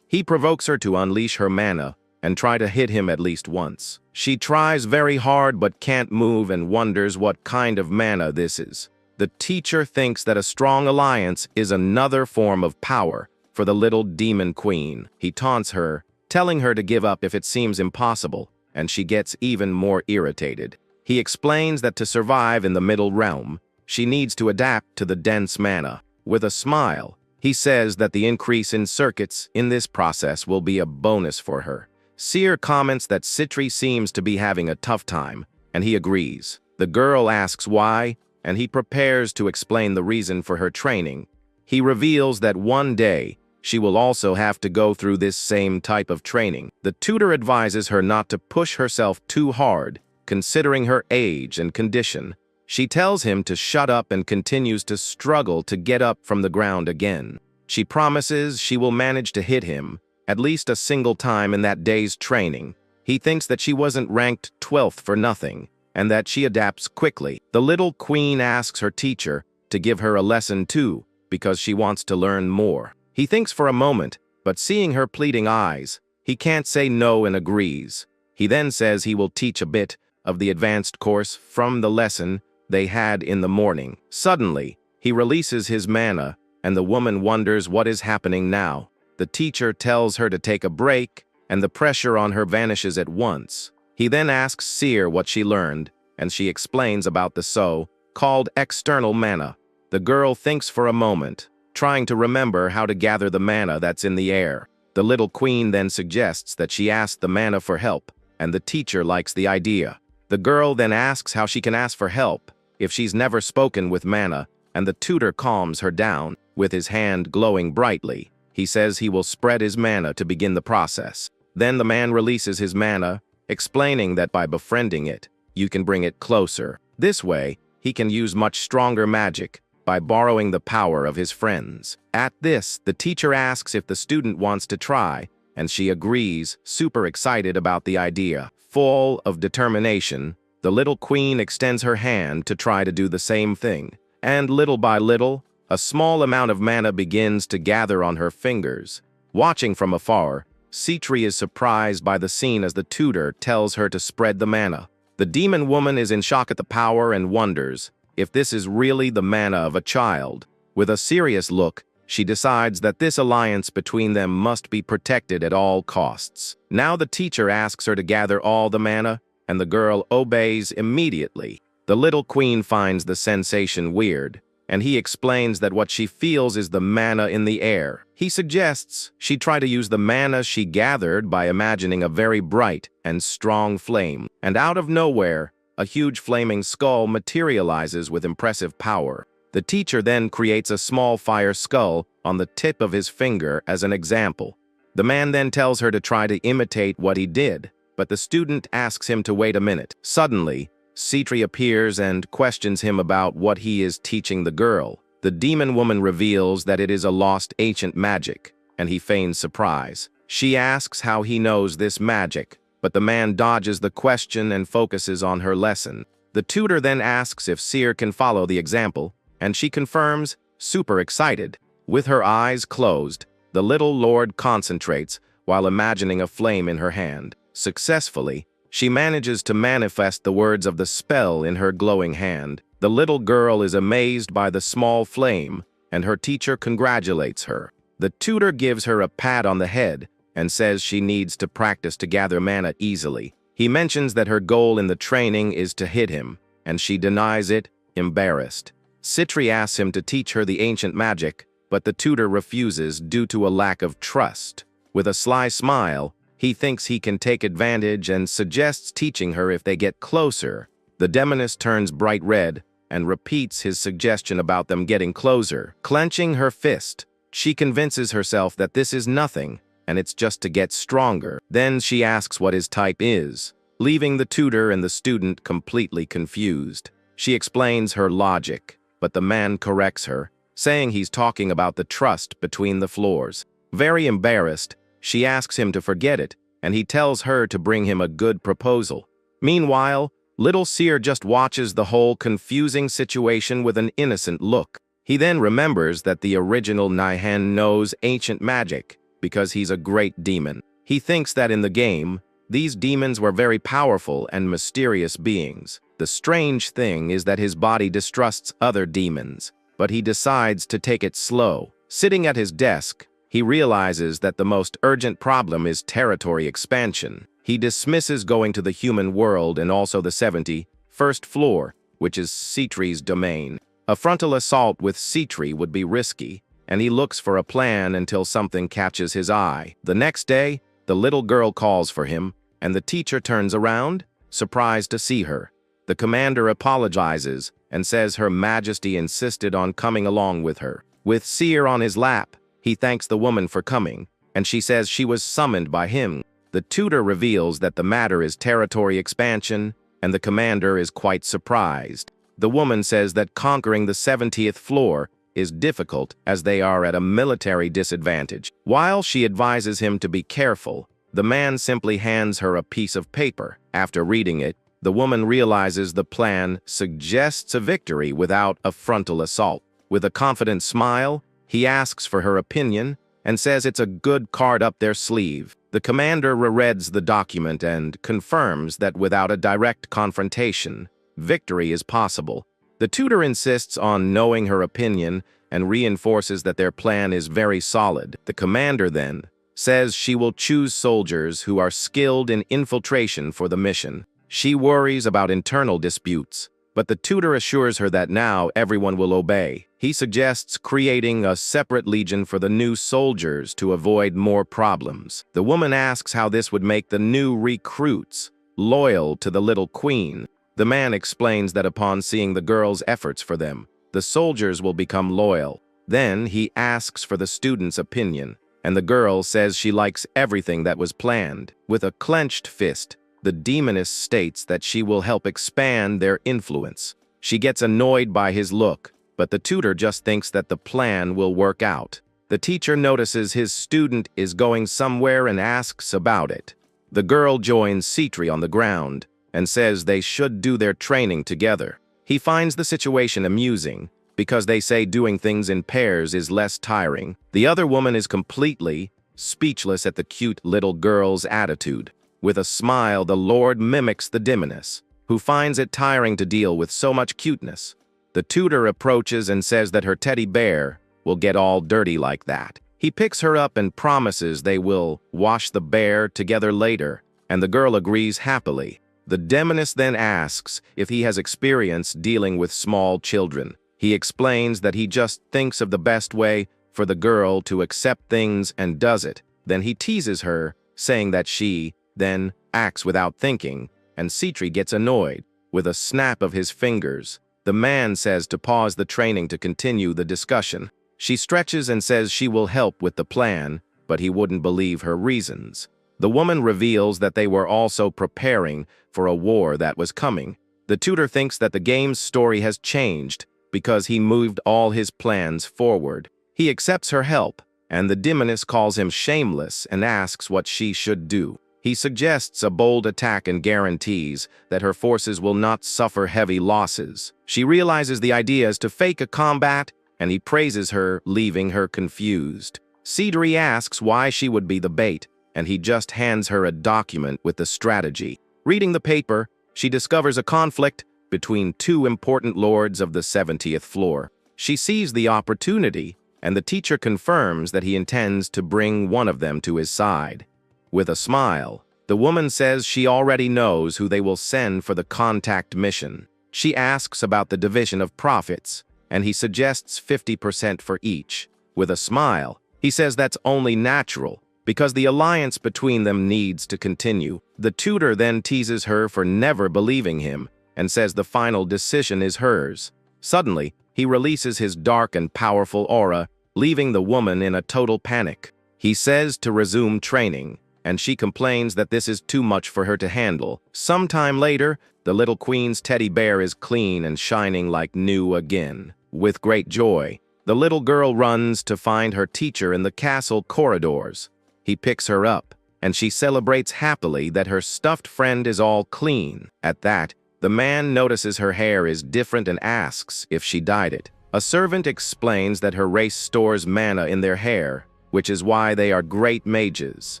He provokes her to unleash her mana and try to hit him at least once. She tries very hard but can't move and wonders what kind of mana this is. The teacher thinks that a strong alliance is another form of power for the little demon queen. He taunts her, telling her to give up if it seems impossible, and she gets even more irritated. He explains that to survive in the middle realm, she needs to adapt to the dense mana. With a smile, he says that the increase in circuits in this process will be a bonus for her. Seer comments that Citri seems to be having a tough time, and he agrees. The girl asks why, and he prepares to explain the reason for her training. He reveals that one day, she will also have to go through this same type of training. The tutor advises her not to push herself too hard, considering her age and condition. She tells him to shut up and continues to struggle to get up from the ground again. She promises she will manage to hit him at least a single time in that day's training. He thinks that she wasn't ranked 12th for nothing, and that she adapts quickly. The little queen asks her teacher to give her a lesson too, because she wants to learn more. He thinks for a moment, but seeing her pleading eyes, he can't say no and agrees. He then says he will teach a bit of the advanced course from the lesson they had in the morning. Suddenly, he releases his mana, and the woman wonders what is happening now. The teacher tells her to take a break, and the pressure on her vanishes at once. He then asks Seer what she learned, and she explains about the so-called external mana. The girl thinks for a moment, trying to remember how to gather the mana that's in the air. The little queen then suggests that she ask the mana for help, and the teacher likes the idea. The girl then asks how she can ask for help if she's never spoken with mana, and the tutor calms her down with his hand glowing brightly. He says he will spread his mana to begin the process. Then the man releases his mana, explaining that by befriending it, you can bring it closer. This way, he can use much stronger magic by borrowing the power of his friends. At this, the teacher asks if the student wants to try, and she agrees, super excited about the idea. Full of determination, the little queen extends her hand to try to do the same thing. And little by little, a small amount of mana begins to gather on her fingers. Watching from afar, Citri is surprised by the scene as the tutor tells her to spread the mana. The demon woman is in shock at the power and wonders if this is really the mana of a child. With a serious look, she decides that this alliance between them must be protected at all costs. Now the teacher asks her to gather all the mana, and the girl obeys immediately. The little queen finds the sensation weird, and he explains that what she feels is the mana in the air. He suggests she try to use the mana she gathered by imagining a very bright and strong flame. And out of nowhere, a huge flaming skull materializes with impressive power. The teacher then creates a small fire skull on the tip of his finger as an example. The man then tells her to try to imitate what he did, but the student asks him to wait a minute. Suddenly, Citri appears and questions him about what he is teaching the girl. The demon woman reveals that it is a lost ancient magic, and he feigns surprise. She asks how he knows this magic, but the man dodges the question and focuses on her lesson. The tutor then asks if Seer can follow the example, and she confirms, super excited. With her eyes closed, the little lord concentrates while imagining a flame in her hand. Successfully, she manages to manifest the words of the spell in her glowing hand. The little girl is amazed by the small flame, and her teacher congratulates her. The tutor gives her a pat on the head and says she needs to practice to gather mana easily. He mentions that her goal in the training is to hit him, and she denies it, embarrassed. Citri asks him to teach her the ancient magic, but the tutor refuses due to a lack of trust. With a sly smile, he thinks he can take advantage and suggests teaching her if they get closer. The demoness turns bright red and repeats his suggestion about them getting closer. Clenching her fist, she convinces herself that this is nothing, and it's just to get stronger. Then she asks what his type is, leaving the tutor and the student completely confused. She explains her logic, but the man corrects her, saying he's talking about the trust between the floors. Very embarrassed, she asks him to forget it, and he tells her to bring him a good proposal. Meanwhile, little Seer just watches the whole confusing situation with an innocent look. He then remembers that the original Naihan knows ancient magic because he's a great demon. He thinks that in the game, these demons were very powerful and mysterious beings. The strange thing is that his body distrusts other demons, but he decides to take it slow. Sitting at his desk, he realizes that the most urgent problem is territory expansion. He dismisses going to the human world and also the 71st floor, which is Citri's domain. A frontal assault with Citri would be risky, and he looks for a plan until something catches his eye. The next day, the little girl calls for him, and the teacher turns around, surprised to see her. The commander apologizes and says Her Majesty insisted on coming along with her. With Seer on his lap, he thanks the woman for coming, and she says she was summoned by him. The tutor reveals that the matter is territory expansion, and the commander is quite surprised. The woman says that conquering the 70th floor is difficult as they are at a military disadvantage. While she advises him to be careful, the man simply hands her a piece of paper. After reading it, the woman realizes the plan suggests a victory without a frontal assault. With a confident smile, he asks for her opinion and says it's a good card up their sleeve. The commander rereads the document and confirms that without a direct confrontation, victory is possible. The tutor insists on knowing her opinion and reinforces that their plan is very solid. The commander then says she will choose soldiers who are skilled in infiltration for the mission. She worries about internal disputes, but the tutor assures her that now everyone will obey. He suggests creating a separate legion for the new soldiers to avoid more problems. The woman asks how this would make the new recruits loyal to the little queen. The man explains that upon seeing the girl's efforts for them, the soldiers will become loyal. Then he asks for the student's opinion, and the girl says she likes everything that was planned. With a clenched fist, the demoness states that she will help expand their influence. She gets annoyed by his look, but the tutor just thinks that the plan will work out. The teacher notices his student is going somewhere and asks about it. The girl joins Citri on the ground and says they should do their training together. He finds the situation amusing because they say doing things in pairs is less tiring. The other woman is completely speechless at the cute little girl's attitude. With a smile, the Lord mimics the demoness, who finds it tiring to deal with so much cuteness. The tutor approaches and says that her teddy bear will get all dirty like that. He picks her up and promises they will wash the bear together later, and the girl agrees happily. The demoness then asks if he has experience dealing with small children. He explains that he just thinks of the best way for the girl to accept things and does it. Then he teases her, saying that she then acts without thinking, and Citri gets annoyed. With a snap of his fingers, the man says to pause the training to continue the discussion. She stretches and says she will help with the plan, but he wouldn't believe her reasons. The woman reveals that they were also preparing for a war that was coming. The tutor thinks that the game's story has changed because he moved all his plans forward. He accepts her help, and the demoness calls him shameless and asks what she should do. He suggests a bold attack and guarantees that her forces will not suffer heavy losses. She realizes the idea is to fake a combat, and he praises her, leaving her confused. Citri asks why she would be the bait, and he just hands her a document with the strategy. Reading the paper, she discovers a conflict between two important lords of the 70th floor. She sees the opportunity, and the teacher confirms that he intends to bring one of them to his side. With a smile, the woman says she already knows who they will send for the contact mission. She asks about the division of profits, and he suggests 50% for each. With a smile, he says that's only natural, because the alliance between them needs to continue. The tutor then teases her for never believing him, and says the final decision is hers. Suddenly, he releases his dark and powerful aura, leaving the woman in a total panic. He says to resume training, and she complains that this is too much for her to handle. Sometime later, the little queen's teddy bear is clean and shining like new again. With great joy, the little girl runs to find her teacher in the castle corridors. He picks her up, and she celebrates happily that her stuffed friend is all clean. At that, the man notices her hair is different and asks if she dyed it. A servant explains that her race stores mana in their hair, which is why they are great mages.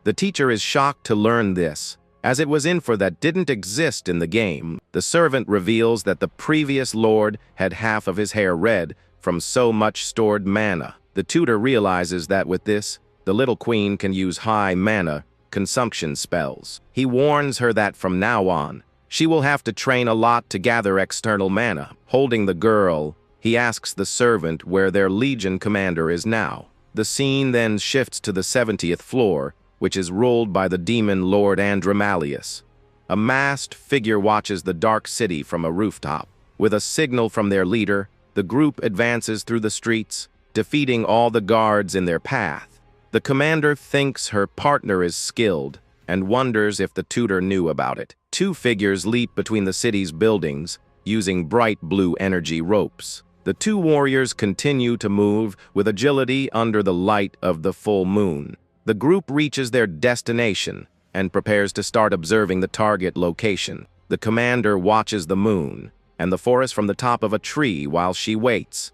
The teacher is shocked to learn this, as it was info that didn't exist in the game. The servant reveals that the previous lord had half of his hair red from so much stored mana. The tutor realizes that with this, the little queen can use high mana consumption spells. He warns her that from now on, she will have to train a lot to gather external mana. Holding the girl, he asks the servant where their legion commander is now. The scene then shifts to the 70th floor, which is ruled by the demon Lord Andromalius. A masked figure watches the dark city from a rooftop. With a signal from their leader, the group advances through the streets, defeating all the guards in their path. The commander thinks her partner is skilled and wonders if the tutor knew about it. Two figures leap between the city's buildings, using bright blue energy ropes. The two warriors continue to move with agility under the light of the full moon. The group reaches their destination and prepares to start observing the target location. The commander watches the moon and the forest from the top of a tree while she waits.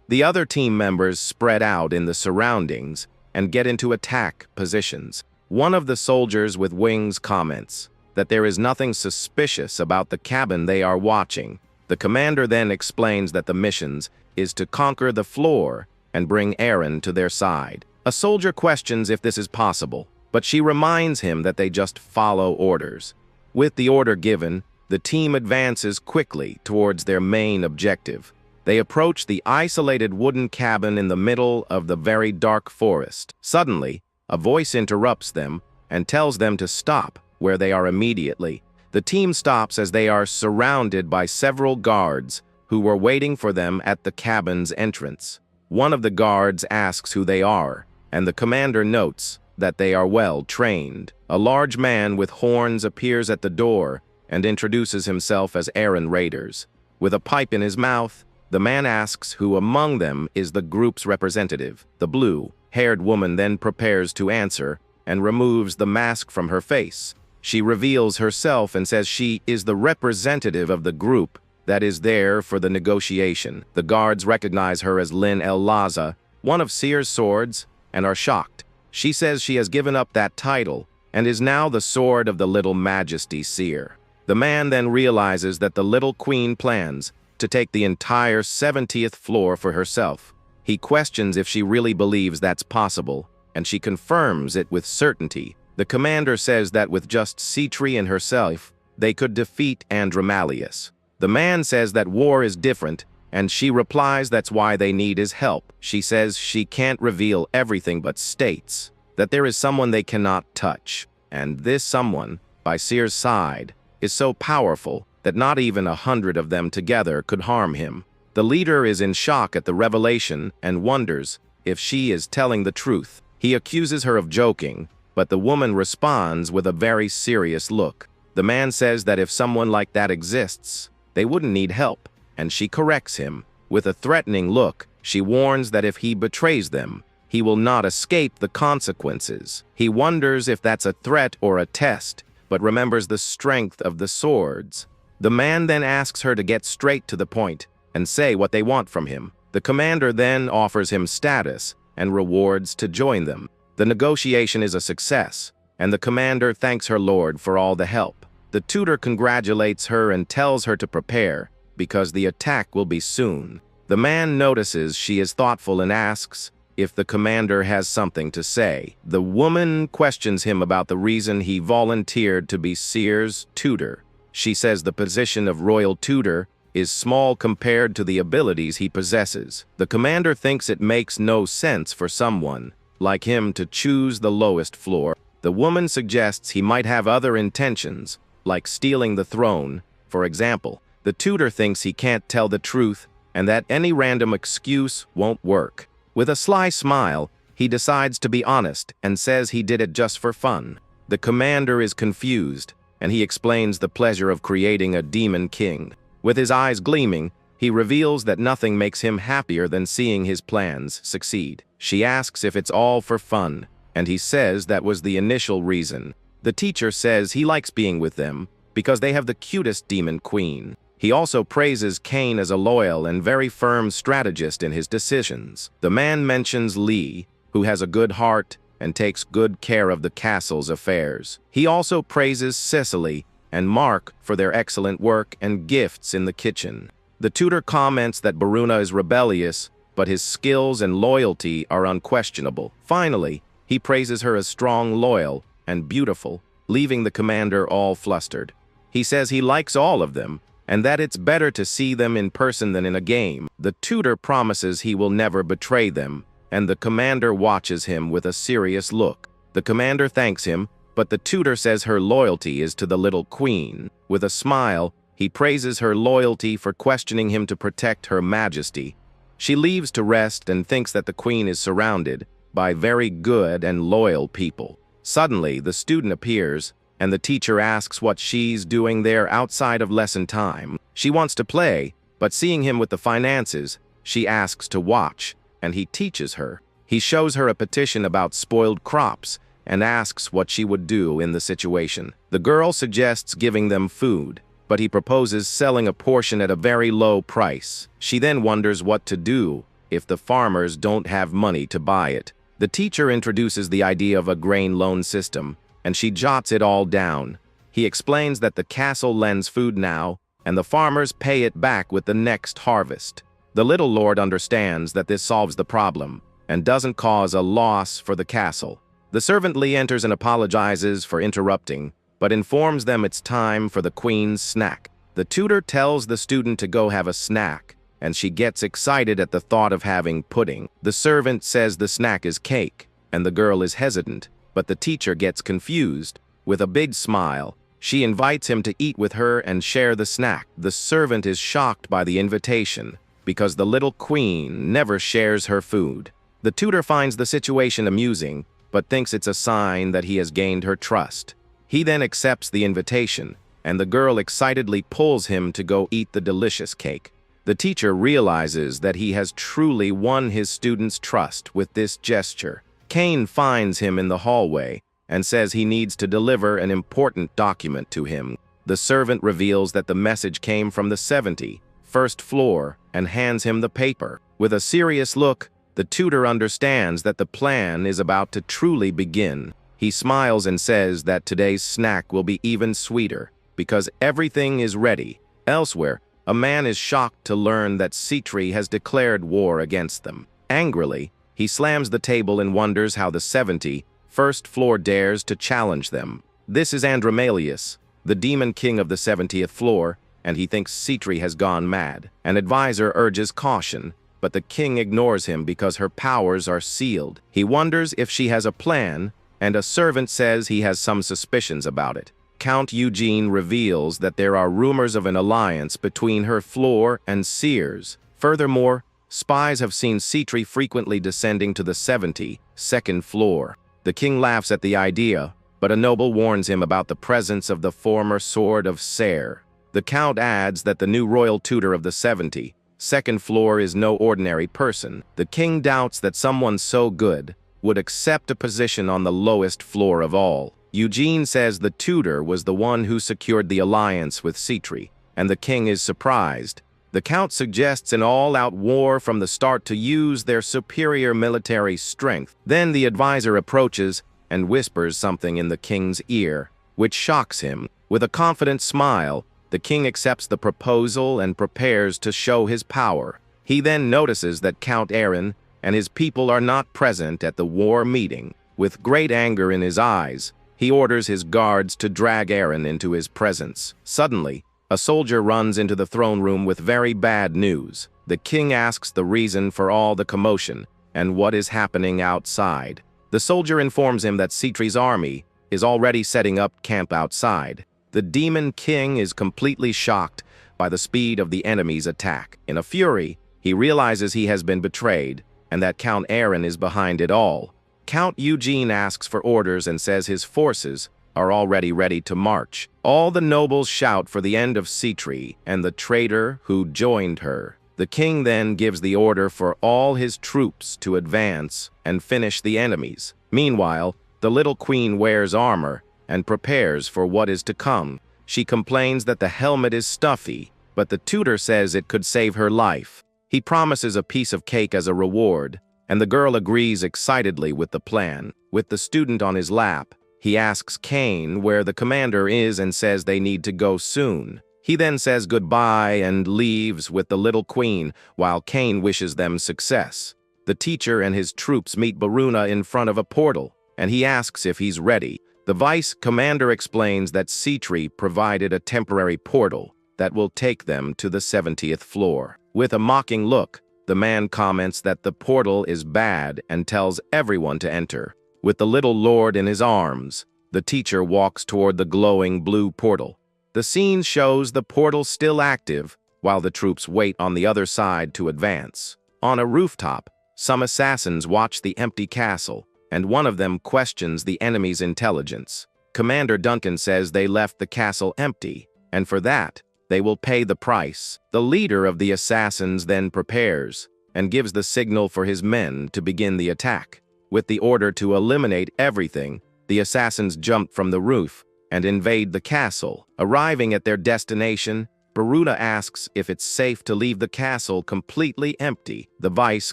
The other team members spread out in the surroundings and get into attack positions. One of the soldiers with wings comments that there is nothing suspicious about the cabin they are watching. The commander then explains that the missions is to conquer the floor and bring Aaron to their side. A soldier questions if this is possible, but she reminds him that they just follow orders. With the order given, the team advances quickly towards their main objective. They approach the isolated wooden cabin in the middle of the very dark forest. Suddenly, a voice interrupts them and tells them to stop where they are immediately. The team stops as they are surrounded by several guards who were waiting for them at the cabin's entrance. One of the guards asks who they are, and the commander notes that they are well trained. A large man with horns appears at the door and introduces himself as Aaron Raiders. With a pipe in his mouth, the man asks who among them is the group's representative. The blue-haired woman then prepares to answer and removes the mask from her face. She reveals herself and says she is the representative of the group that is there for the negotiation. The guards recognize her as Lin El Laza, one of Seer's swords, and are shocked. She says she has given up that title and is now the sword of the Little Majesty Seer. The man then realizes that the little queen plans to take the entire 70th floor for herself. He questions if she really believes that's possible, and she confirms it with certainty. The commander says that with just Citri and herself, they could defeat Andromalius. The man says that war is different, and she replies that's why they need his help. She says she can't reveal everything but states that there is someone they cannot touch, and this someone, by Seer's side, is so powerful that not even 100 of them together could harm him. The leader is in shock at the revelation and wonders if she is telling the truth. He accuses her of joking, but the woman responds with a very serious look. The man says that if someone like that exists, they wouldn't need help, and she corrects him. With a threatening look, she warns that if he betrays them, he will not escape the consequences. He wonders if that's a threat or a test, but remembers the strength of the swords. The man then asks her to get straight to the point and say what they want from him. The commander then offers him status and rewards to join them. The negotiation is a success, and the commander thanks her lord for all the help. The tutor congratulates her and tells her to prepare, because the attack will be soon. The man notices she is thoughtful and asks if the commander has something to say. The woman questions him about the reason he volunteered to be Seer's tutor. She says the position of royal tutor is small compared to the abilities he possesses. The commander thinks it makes no sense for someone like him to choose the lowest floor. The woman suggests he might have other intentions, like stealing the throne, for example. The tutor thinks he can't tell the truth and that any random excuse won't work. With a sly smile, he decides to be honest and says he did it just for fun. The commander is confused, and he explains the pleasure of creating a demon king. With his eyes gleaming, he reveals that nothing makes him happier than seeing his plans succeed. She asks if it's all for fun, and he says that was the initial reason. The teacher says he likes being with them because they have the cutest demon queen. He also praises Cain as a loyal and very firm strategist in his decisions. The man mentions Lee, who has a good heart and takes good care of the castle's affairs. He also praises Cecily and Mark for their excellent work and gifts in the kitchen. The tutor comments that Baruna is rebellious, but his skills and loyalty are unquestionable. Finally, he praises her as strong, loyal, and beautiful, leaving the commander all flustered. He says he likes all of them, and that it's better to see them in person than in a game. The tutor promises he will never betray them, and the commander watches him with a serious look. The commander thanks him, but the tutor says her loyalty is to the little queen. With a smile, he praises her loyalty for questioning him to protect her majesty. She leaves to rest and thinks that the queen is surrounded by very good and loyal people. Suddenly, the student appears, and the teacher asks what she's doing there outside of lesson time. She wants to play, but seeing him with the finances, she asks to watch, and he teaches her. He shows her a petition about spoiled crops and asks what she would do in the situation. The girl suggests giving them food, but he proposes selling a portion at a very low price. She then wonders what to do if the farmers don't have money to buy it. The teacher introduces the idea of a grain loan system, and she jots it all down. He explains that the castle lends food now, and the farmers pay it back with the next harvest. The little lord understands that this solves the problem, and doesn't cause a loss for the castle. The servant Lee enters and apologizes for interrupting, but informs them it's time for the queen's snack. The tutor tells the student to go have a snack, and she gets excited at the thought of having pudding. The servant says the snack is cake, and the girl is hesitant. But the teacher gets confused. With a big smile, she invites him to eat with her and share the snack. The servant is shocked by the invitation, because the little queen never shares her food. The tutor finds the situation amusing, but thinks it's a sign that he has gained her trust. He then accepts the invitation, and the girl excitedly pulls him to go eat the delicious cake. The teacher realizes that he has truly won his student's trust with this gesture. Cain finds him in the hallway and says he needs to deliver an important document to him. The servant reveals that the message came from the 71st floor and hands him the paper. With a serious look, the tutor understands that the plan is about to truly begin. He smiles and says that today's snack will be even sweeter because everything is ready. Elsewhere, a man is shocked to learn that Citri has declared war against them. Angrily, he slams the table and wonders how the 71st floor dares to challenge them. This is Andromalius, the demon king of the 70th floor, and he thinks Citri has gone mad. An advisor urges caution, but the king ignores him because her powers are sealed. He wonders if she has a plan, and a servant says he has some suspicions about it. Count Eugene reveals that there are rumors of an alliance between her floor and Seer's. Furthermore, spies have seen Citri frequently descending to the 72nd floor. The king laughs at the idea, but a noble warns him about the presence of the former Sword of Ser. The count adds that the new royal tutor of the 72nd floor is no ordinary person. The king doubts that someone so good would accept a position on the lowest floor of all. Eugene says the tutor was the one who secured the alliance with Citri, and the king is surprised. The count suggests an all-out war from the start to use their superior military strength. Then the advisor approaches and whispers something in the king's ear, which shocks him. With a confident smile, the king accepts the proposal and prepares to show his power. He then notices that Count Aaron and his people are not present at the war meeting. With great anger in his eyes, he orders his guards to drag Aaron into his presence. Suddenly, a soldier runs into the throne room with very bad news. The king asks the reason for all the commotion and what is happening outside. The soldier informs him that Sitri's army is already setting up camp outside. The demon king is completely shocked by the speed of the enemy's attack. In a fury, he realizes he has been betrayed and that Count Aaron is behind it all. Count Eugene asks for orders and says his forces are already ready to march. All the nobles shout for the end of Sitri and the traitor who joined her. The king then gives the order for all his troops to advance and finish the enemies. Meanwhile, the little queen wears armor and prepares for what is to come. She complains that the helmet is stuffy, but the tutor says it could save her life. He promises a piece of cake as a reward, and the girl agrees excitedly with the plan. With the student on his lap, he asks Kane where the commander is and says they need to go soon. He then says goodbye and leaves with the little queen while Kane wishes them success. The teacher and his troops meet Baruna in front of a portal, and he asks if he's ready. The vice commander explains that Sitri provided a temporary portal that will take them to the 70th floor. With a mocking look, the man comments that the portal is bad and tells everyone to enter. With the little lord in his arms, the teacher walks toward the glowing blue portal. The scene shows the portal still active while the troops wait on the other side to advance. On a rooftop, some assassins watch the empty castle, and one of them questions the enemy's intelligence. Commander Duncan says they left the castle empty, and for that, they will pay the price. The leader of the assassins then prepares and gives the signal for his men to begin the attack. With the order to eliminate everything, the assassins jump from the roof and invade the castle. Arriving at their destination, Baruna asks if it's safe to leave the castle completely empty. The vice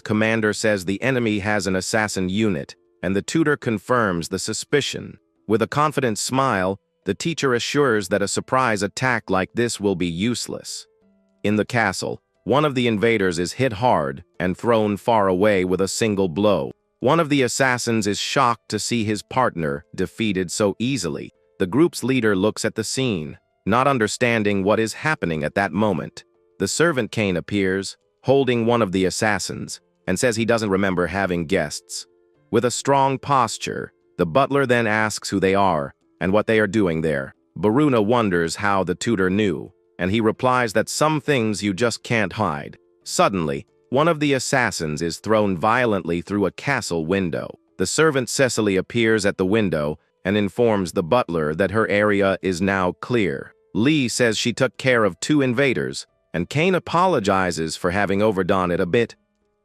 commander says the enemy has an assassin unit, and the tutor confirms the suspicion. With a confident smile, the teacher assures that a surprise attack like this will be useless. In the castle, one of the invaders is hit hard and thrown far away with a single blow. One of the assassins is shocked to see his partner defeated so easily. The group's leader looks at the scene, not understanding what is happening at that moment. The servant Kane appears, holding one of the assassins, and says he doesn't remember having guests. With a strong posture, the butler then asks who they are and what they are doing there. Baruna wonders how the tutor knew, and he replies that some things you just can't hide. Suddenly, one of the assassins is thrown violently through a castle window. The servant Cecily appears at the window and informs the butler that her area is now clear. Lee says she took care of 2 invaders, and Kane apologizes for having overdone it a bit.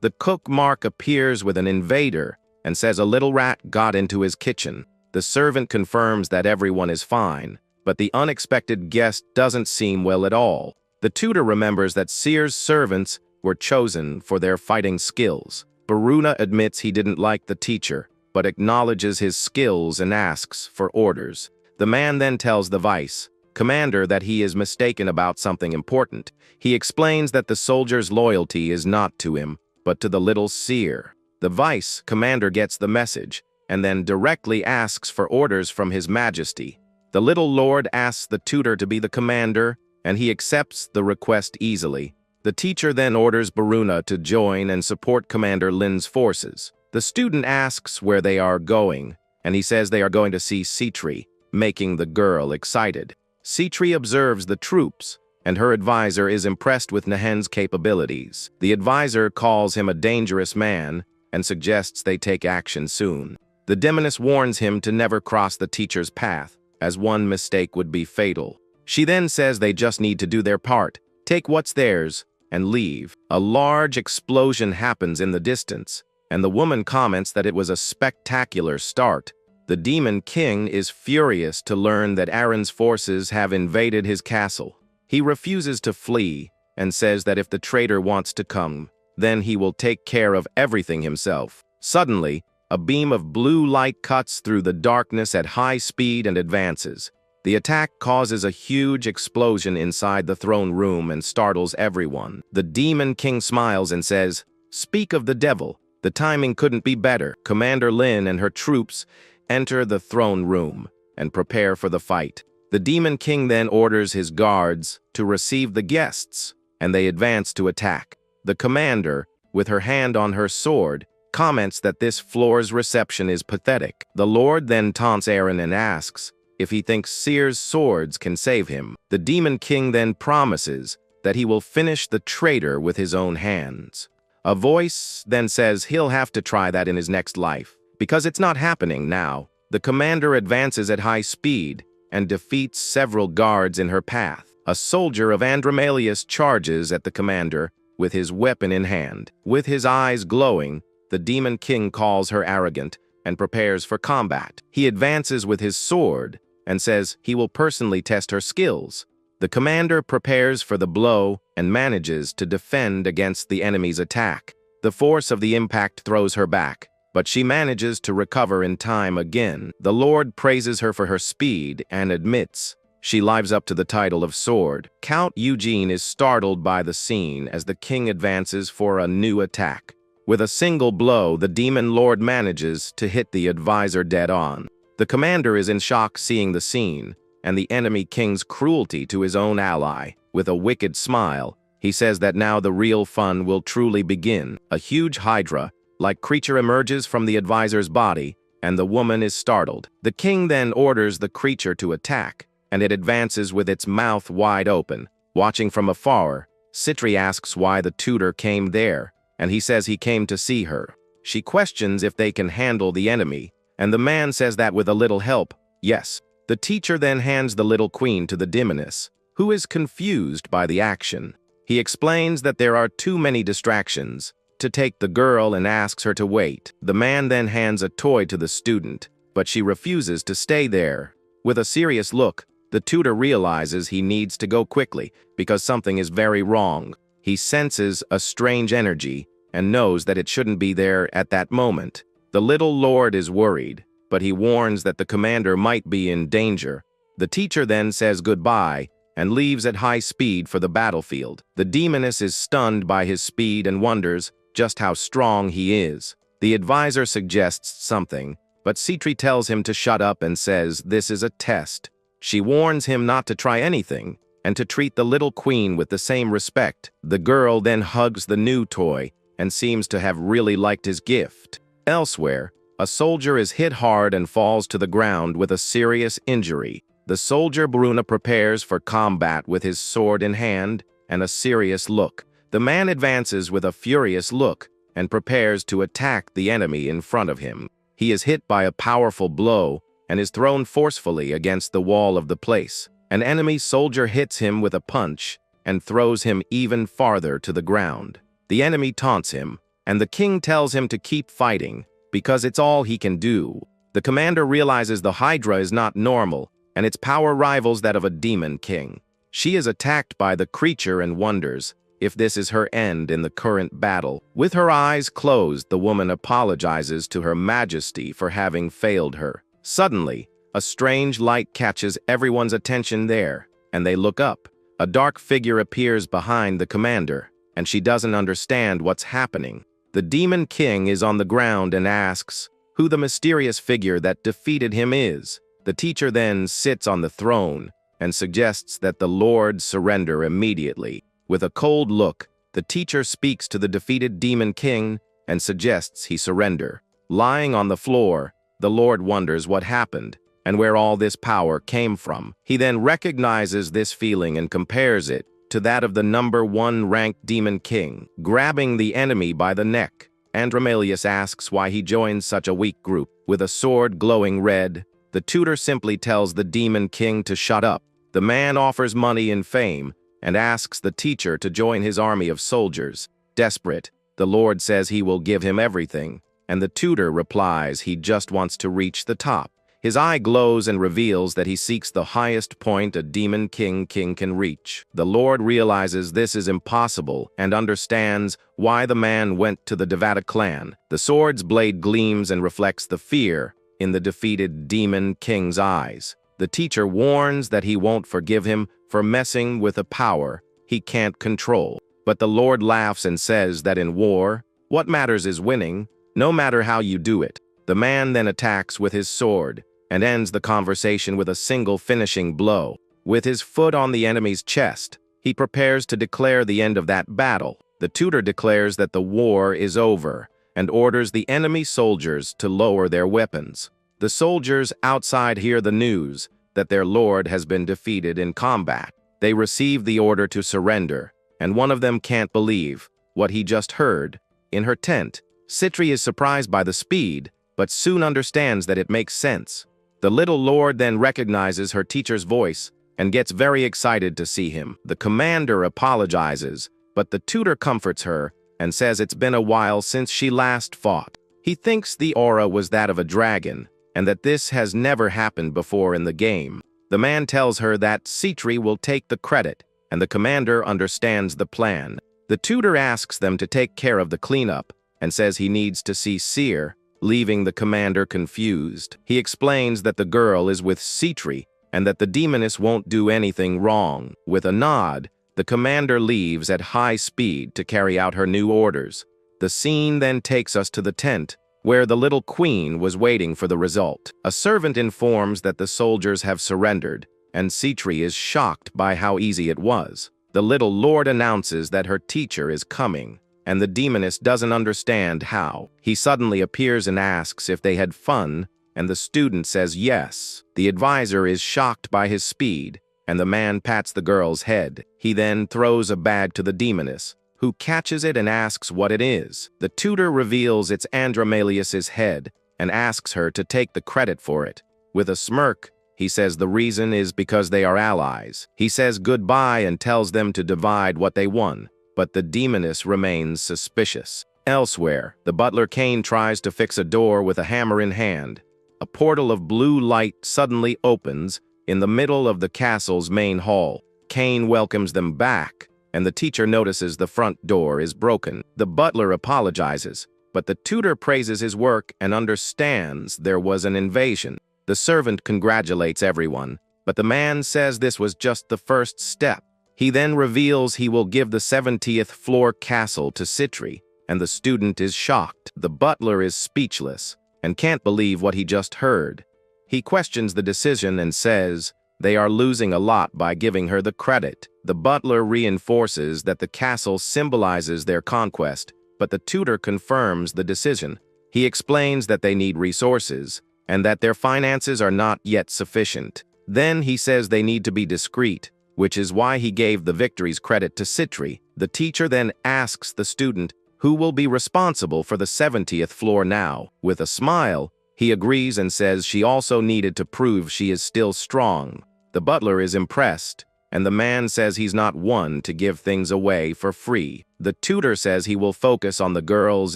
The cook Mark appears with an invader and says a little rat got into his kitchen. The servant confirms that everyone is fine, but the unexpected guest doesn't seem well at all. The tutor remembers that Seer's servants were chosen for their fighting skills. Baruna admits he didn't like the teacher, but acknowledges his skills and asks for orders. The man then tells the vice commander that he is mistaken about something important. He explains that the soldier's loyalty is not to him, but to the little seer. The vice commander gets the message and then directly asks for orders from His Majesty. The little lord asks the tutor to be the commander, and he accepts the request easily. The teacher then orders Baruna to join and support Commander Lin's forces. The student asks where they are going, and he says they are going to see Sitri, making the girl excited. Sitri observes the troops, and her advisor is impressed with Nahen's capabilities. The advisor calls him a dangerous man and suggests they take action soon. The demoness warns him to never cross the teacher's path, as one mistake would be fatal. She then says they just need to do their part, take what's theirs, and leave. A large explosion happens in the distance, and the woman comments that it was a spectacular start. The Demon King is furious to learn that Aaron's forces have invaded his castle. He refuses to flee and says that if the traitor wants to come, then he will take care of everything himself. Suddenly, A beam of blue light cuts through the darkness at high speed and advances. The attack causes a huge explosion inside the throne room and startles everyone. The Demon King smiles and says, "Speak of the devil. The timing couldn't be better." Commander Lin and her troops enter the throne room and prepare for the fight. The Demon King then orders his guards to receive the guests, and they advance to attack. The commander, with her hand on her sword, comments that this floor's reception is pathetic. The Lord then taunts Aaron and asks if he thinks Seer's swords can save him. The Demon King then promises that he will finish the traitor with his own hands. A voice then says he'll have to try that in his next life, because it's not happening now. The commander advances at high speed and defeats several guards in her path. A soldier of Andromalius charges at the commander with his weapon in hand. With his eyes glowing, the Demon King calls her arrogant and prepares for combat. He advances with his sword and says he will personally test her skills. The commander prepares for the blow and manages to defend against the enemy's attack. The force of the impact throws her back, but she manages to recover in time again. The Lord praises her for her speed and admits she lives up to the title of sword. Count Eugene is startled by the scene as the king advances for a new attack. With a single blow, the Demon Lord manages to hit the advisor dead on. The commander is in shock seeing the scene and the enemy king's cruelty to his own ally. With a wicked smile, he says that now the real fun will truly begin. A huge hydra-like creature emerges from the advisor's body, and the woman is startled. The king then orders the creature to attack, and it advances with its mouth wide open. Watching from afar, Citri asks why the tutor came there, and he says he came to see her. She questions if they can handle the enemy, and the man says that with a little help, yes. The teacher then hands the little queen to the demoness, who is confused by the action. He explains that there are too many distractions to take the girl and asks her to wait. The man then hands a toy to the student, but she refuses to stay there. With a serious look, the tutor realizes he needs to go quickly because something is very wrong. He senses a strange energy and knows that it shouldn't be there at that moment. The little lord is worried, but he warns that the commander might be in danger. The teacher then says goodbye and leaves at high speed for the battlefield. The demoness is stunned by his speed and wonders just how strong he is. The advisor suggests something, but Citri tells him to shut up and says this is a test. She warns him not to try anything and to treat the little queen with the same respect. The girl then hugs the new toy and seems to have really liked his gift. Elsewhere, a soldier is hit hard and falls to the ground with a serious injury. The soldier Bruna prepares for combat with his sword in hand and a serious look. The man advances with a furious look and prepares to attack the enemy in front of him. He is hit by a powerful blow and is thrown forcefully against the wall of the place. An enemy soldier hits him with a punch and throws him even farther to the ground. The enemy taunts him, and the king tells him to keep fighting because it's all he can do. The commander realizes the Hydra is not normal, and its power rivals that of a demon king. She is attacked by the creature and wonders if this is her end in the current battle. With her eyes closed, the woman apologizes to her majesty for having failed her. Suddenly, a strange light catches everyone's attention there, and they look up. A dark figure appears behind the commander, and she doesn't understand what's happening. The Demon King is on the ground and asks who the mysterious figure that defeated him is. The teacher then sits on the throne and suggests that the Lord surrender immediately. With a cold look, the teacher speaks to the defeated Demon King and suggests he surrender. Lying on the floor, the Lord wonders what happened and where all this power came from. He then recognizes this feeling and compares it to that of the #1 ranked Demon King. Grabbing the enemy by the neck, Andromalius asks why he joins such a weak group. With a sword glowing red, the tutor simply tells the Demon King to shut up. The man offers money and fame and asks the teacher to join his army of soldiers. Desperate, the Lord says he will give him everything, and the tutor replies he just wants to reach the top. His eye glows and reveals that he seeks the highest point a demon king can reach. The Lord realizes this is impossible and understands why the man went to the Devata clan. The sword's blade gleams and reflects the fear in the defeated demon king's eyes. The teacher warns that he won't forgive him for messing with a power he can't control. But the Lord laughs and says that in war, what matters is winning, no matter how you do it. The man then attacks with his sword and ends the conversation with a single finishing blow. With his foot on the enemy's chest, he prepares to declare the end of that battle. The tutor declares that the war is over and orders the enemy soldiers to lower their weapons. The soldiers outside hear the news that their lord has been defeated in combat. They receive the order to surrender, and one of them can't believe what he just heard. In her tent, Citri is surprised by the speed, but soon understands that it makes sense. The little lord then recognizes her teacher's voice and gets very excited to see him. The commander apologizes, but the tutor comforts her and says it's been a while since she last fought. He thinks the aura was that of a dragon, and that this has never happened before in the game. The man tells her that Citri will take the credit, and the commander understands the plan. The tutor asks them to take care of the cleanup and says he needs to see Seer, leaving the commander confused. He explains that the girl is with Citri and that the demoness won't do anything wrong. With a nod, the commander leaves at high speed to carry out her new orders. The scene then takes us to the tent, where the little queen was waiting for the result. A servant informs that the soldiers have surrendered, and Citri is shocked by how easy it was. The little lord announces that her teacher is coming, and the demoness doesn't understand how. He suddenly appears and asks if they had fun, and the student says yes. The advisor is shocked by his speed, and the man pats the girl's head. He then throws a bag to the demoness, who catches it and asks what it is. The tutor reveals it's Andromalius's head and asks her to take the credit for it. With a smirk, he says the reason is because they are allies. He says goodbye and tells them to divide what they won, but the demoness remains suspicious. Elsewhere, the butler Kane tries to fix a door with a hammer in hand. A portal of blue light suddenly opens in the middle of the castle's main hall. Kane welcomes them back, and the teacher notices the front door is broken. The butler apologizes, but the tutor praises his work and understands there was an invasion. The servant congratulates everyone, but the man says this was just the first step. He then reveals he will give the 70th floor castle to Citri, and the student is shocked. The butler is speechless and can't believe what he just heard. He questions the decision and says they are losing a lot by giving her the credit. The butler reinforces that the castle symbolizes their conquest, but the tutor confirms the decision. He explains that they need resources and that their finances are not yet sufficient. Then he says they need to be discreet, which is why he gave the victory's credit to Citri. The teacher then asks the student who will be responsible for the 70th floor now. With a smile, he agrees and says she also needed to prove she is still strong. The butler is impressed, and the man says he's not one to give things away for free. The tutor says he will focus on the girl's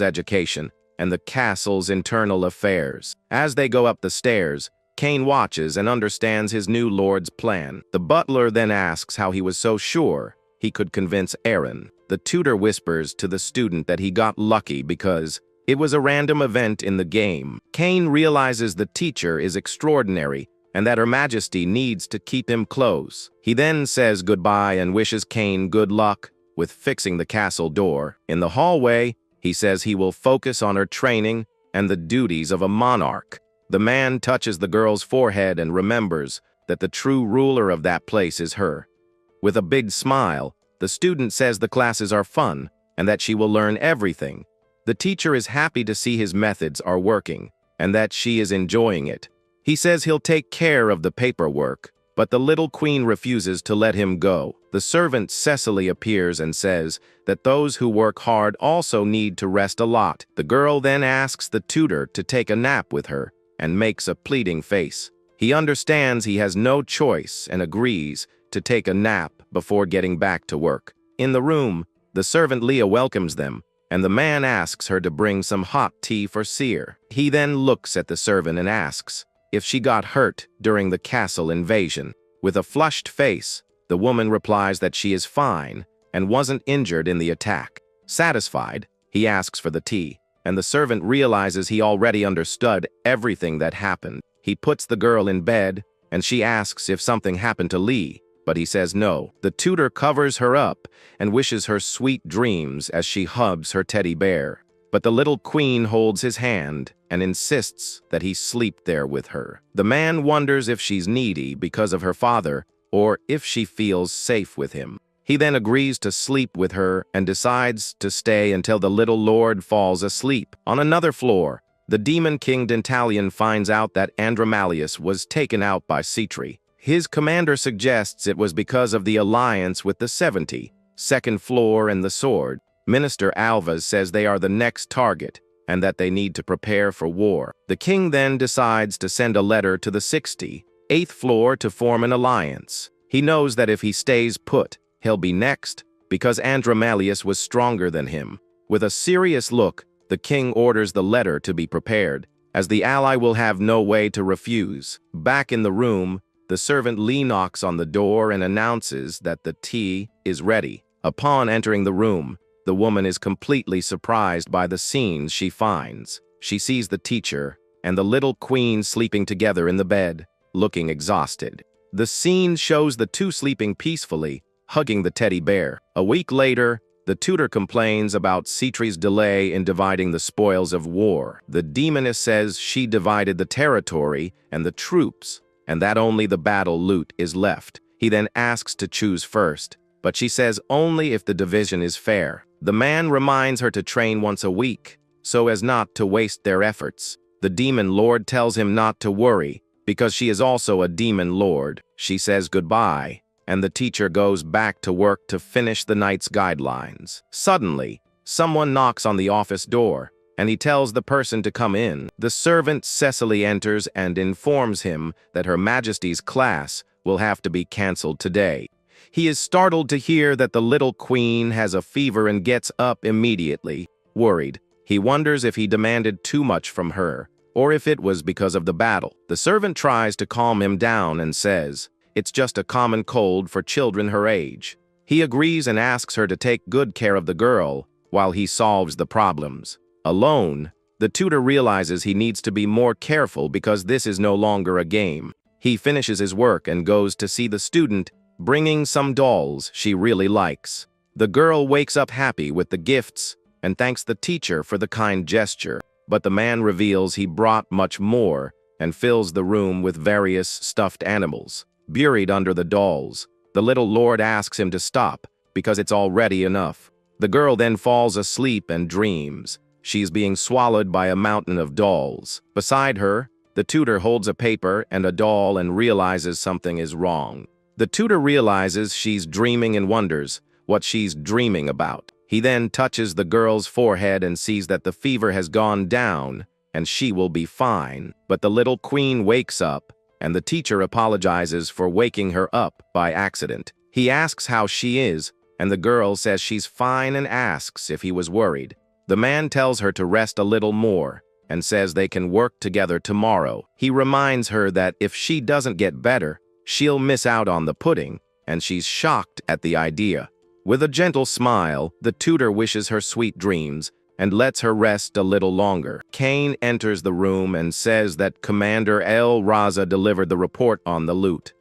education and the castle's internal affairs. As they go up the stairs, Kane watches and understands his new lord's plan. The butler then asks how he was so sure he could convince Aaron. The tutor whispers to the student that he got lucky because it was a random event in the game. Kane realizes the teacher is extraordinary and that Her Majesty needs to keep him close. He then says goodbye and wishes Kane good luck with fixing the castle door. In the hallway, he says he will focus on her training and the duties of a monarch. The man touches the girl's forehead and remembers that the true ruler of that place is her. With a big smile, the student says the classes are fun and that she will learn everything. The teacher is happy to see his methods are working and that she is enjoying it. He says he'll take care of the paperwork, but the little queen refuses to let him go. The servant Cecily appears and says that those who work hard also need to rest a lot. The girl then asks the tutor to take a nap with her and makes a pleading face. He understands he has no choice and agrees to take a nap before getting back to work. In the room, the servant Leah welcomes them, and the man asks her to bring some hot tea for Seer. He then looks at the servant and asks if she got hurt during the castle invasion. With a flushed face, the woman replies that she is fine and wasn't injured in the attack. Satisfied, he asks for the tea, and the servant realizes he already understood everything that happened. He puts the girl in bed, and she asks if something happened to Lee, but he says no. The tutor covers her up and wishes her sweet dreams as she hugs her teddy bear. But the little queen holds his hand and insists that he sleep there with her. The man wonders if she's needy because of her father or if she feels safe with him. He then agrees to sleep with her and decides to stay until the little lord falls asleep. On another floor, the demon king Dentalion finds out that Andromalius was taken out by Citri. His commander suggests it was because of the alliance with the 70, second floor and the sword. Minister Alvas says they are the next target and that they need to prepare for war. The king then decides to send a letter to the 60, 8th floor to form an alliance. He knows that if he stays put, he'll be next because Andromalius was stronger than him. With a serious look, the king orders the letter to be prepared, as the ally will have no way to refuse. Back in the room, the servant Lee knocks on the door and announces that the tea is ready. Upon entering the room, the woman is completely surprised by the scenes she finds. She sees the teacher and the little queen sleeping together in the bed, looking exhausted. The scene shows the two sleeping peacefully, hugging the teddy bear. A week later, the tutor complains about Citri's delay in dividing the spoils of war. The demoness says she divided the territory and the troops, and that only the battle loot is left. He then asks to choose first, but she says only if the division is fair. The man reminds her to train once a week, so as not to waste their efforts. The demon lord tells him not to worry, because she is also a demon lord. She says goodbye, and the teacher goes back to work to finish the night's guidelines. Suddenly, someone knocks on the office door, and he tells the person to come in. The servant Cecily enters and informs him that Her Majesty's class will have to be cancelled today. He is startled to hear that the little queen has a fever and gets up immediately. Worried, he wonders if he demanded too much from her, or if it was because of the battle. The servant tries to calm him down and says, it's just a common cold for children her age. He agrees and asks her to take good care of the girl while he solves the problems. Alone, the tutor realizes he needs to be more careful because this is no longer a game. He finishes his work and goes to see the student, bringing some dolls she really likes. The girl wakes up happy with the gifts and thanks the teacher for the kind gesture, but the man reveals he brought much more and fills the room with various stuffed animals. Buried under the dolls, the little lord asks him to stop because it's already enough. The girl then falls asleep and dreams. She's being swallowed by a mountain of dolls. Beside her, the tutor holds a paper and a doll and realizes something is wrong. The tutor realizes she's dreaming and wonders what she's dreaming about. He then touches the girl's forehead and sees that the fever has gone down and she will be fine. But the little queen wakes up and the teacher apologizes for waking her up by accident. He asks how she is, and the girl says she's fine and asks if he was worried. The man tells her to rest a little more and says they can work together tomorrow. He reminds her that if she doesn't get better, she'll miss out on the pudding, and she's shocked at the idea. With a gentle smile, the tutor wishes her sweet dreams and lets her rest a little longer. Kane enters the room and says that Commander El Raza delivered the report on the loot.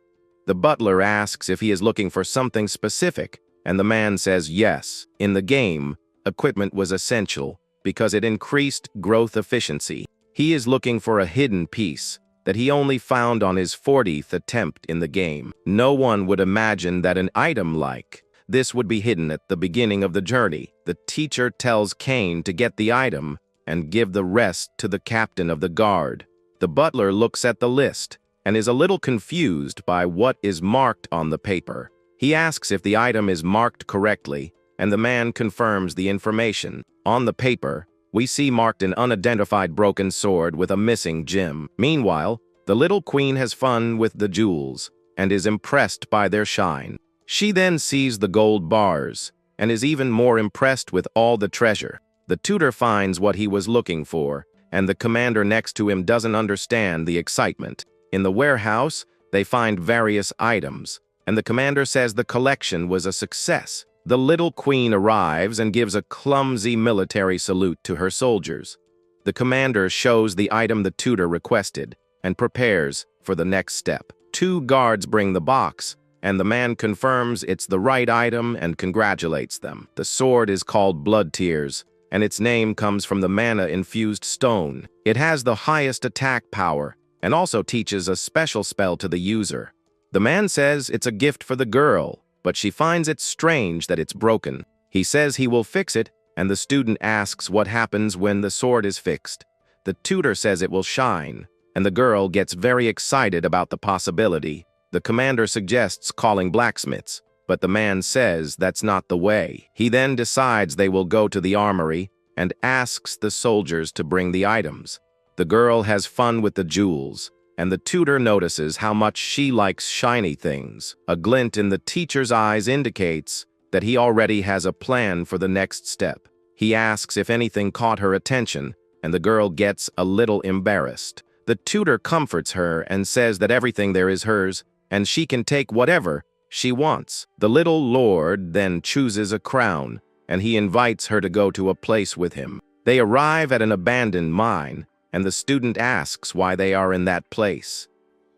The butler asks if he is looking for something specific, and the man says yes. In the game, equipment was essential because it increased growth efficiency. He is looking for a hidden piece that he only found on his 40th attempt in the game. No one would imagine that an item like this would be hidden at the beginning of the journey. The teacher tells Kane to get the item and give the rest to the captain of the guard. The butler looks at the list and is a little confused by what is marked on the paper. He asks if the item is marked correctly, and the man confirms the information. On the paper, we see marked an unidentified broken sword with a missing gem. Meanwhile, the little queen has fun with the jewels and is impressed by their shine. She then sees the gold bars and is even more impressed with all the treasure. The tutor finds what he was looking for, and the commander next to him doesn't understand the excitement. In the warehouse, they find various items, and the commander says the collection was a success. The little queen arrives and gives a clumsy military salute to her soldiers. The commander shows the item the tutor requested and prepares for the next step. 2 guards bring the box, and the man confirms it's the right item and congratulates them. The sword is called Blood Tears, and its name comes from the mana-infused stone. It has the highest attack power and also teaches a special spell to the user. The man says it's a gift for the girl, but she finds it strange that it's broken. He says he will fix it, and the student asks what happens when the sword is fixed. The tutor says it will shine, and the girl gets very excited about the possibility. The commander suggests calling blacksmiths, but the man says that's not the way. He then decides they will go to the armory and asks the soldiers to bring the items. The girl has fun with the jewels, and the tutor notices how much she likes shiny things. A glint in the teacher's eyes indicates that he already has a plan for the next step. He asks if anything caught her attention, and the girl gets a little embarrassed. The tutor comforts her and says that everything there is hers, and she can take whatever she wants. The little lord then chooses a crown, and he invites her to go to a place with him. They arrive at an abandoned mine, and the student asks why they are in that place.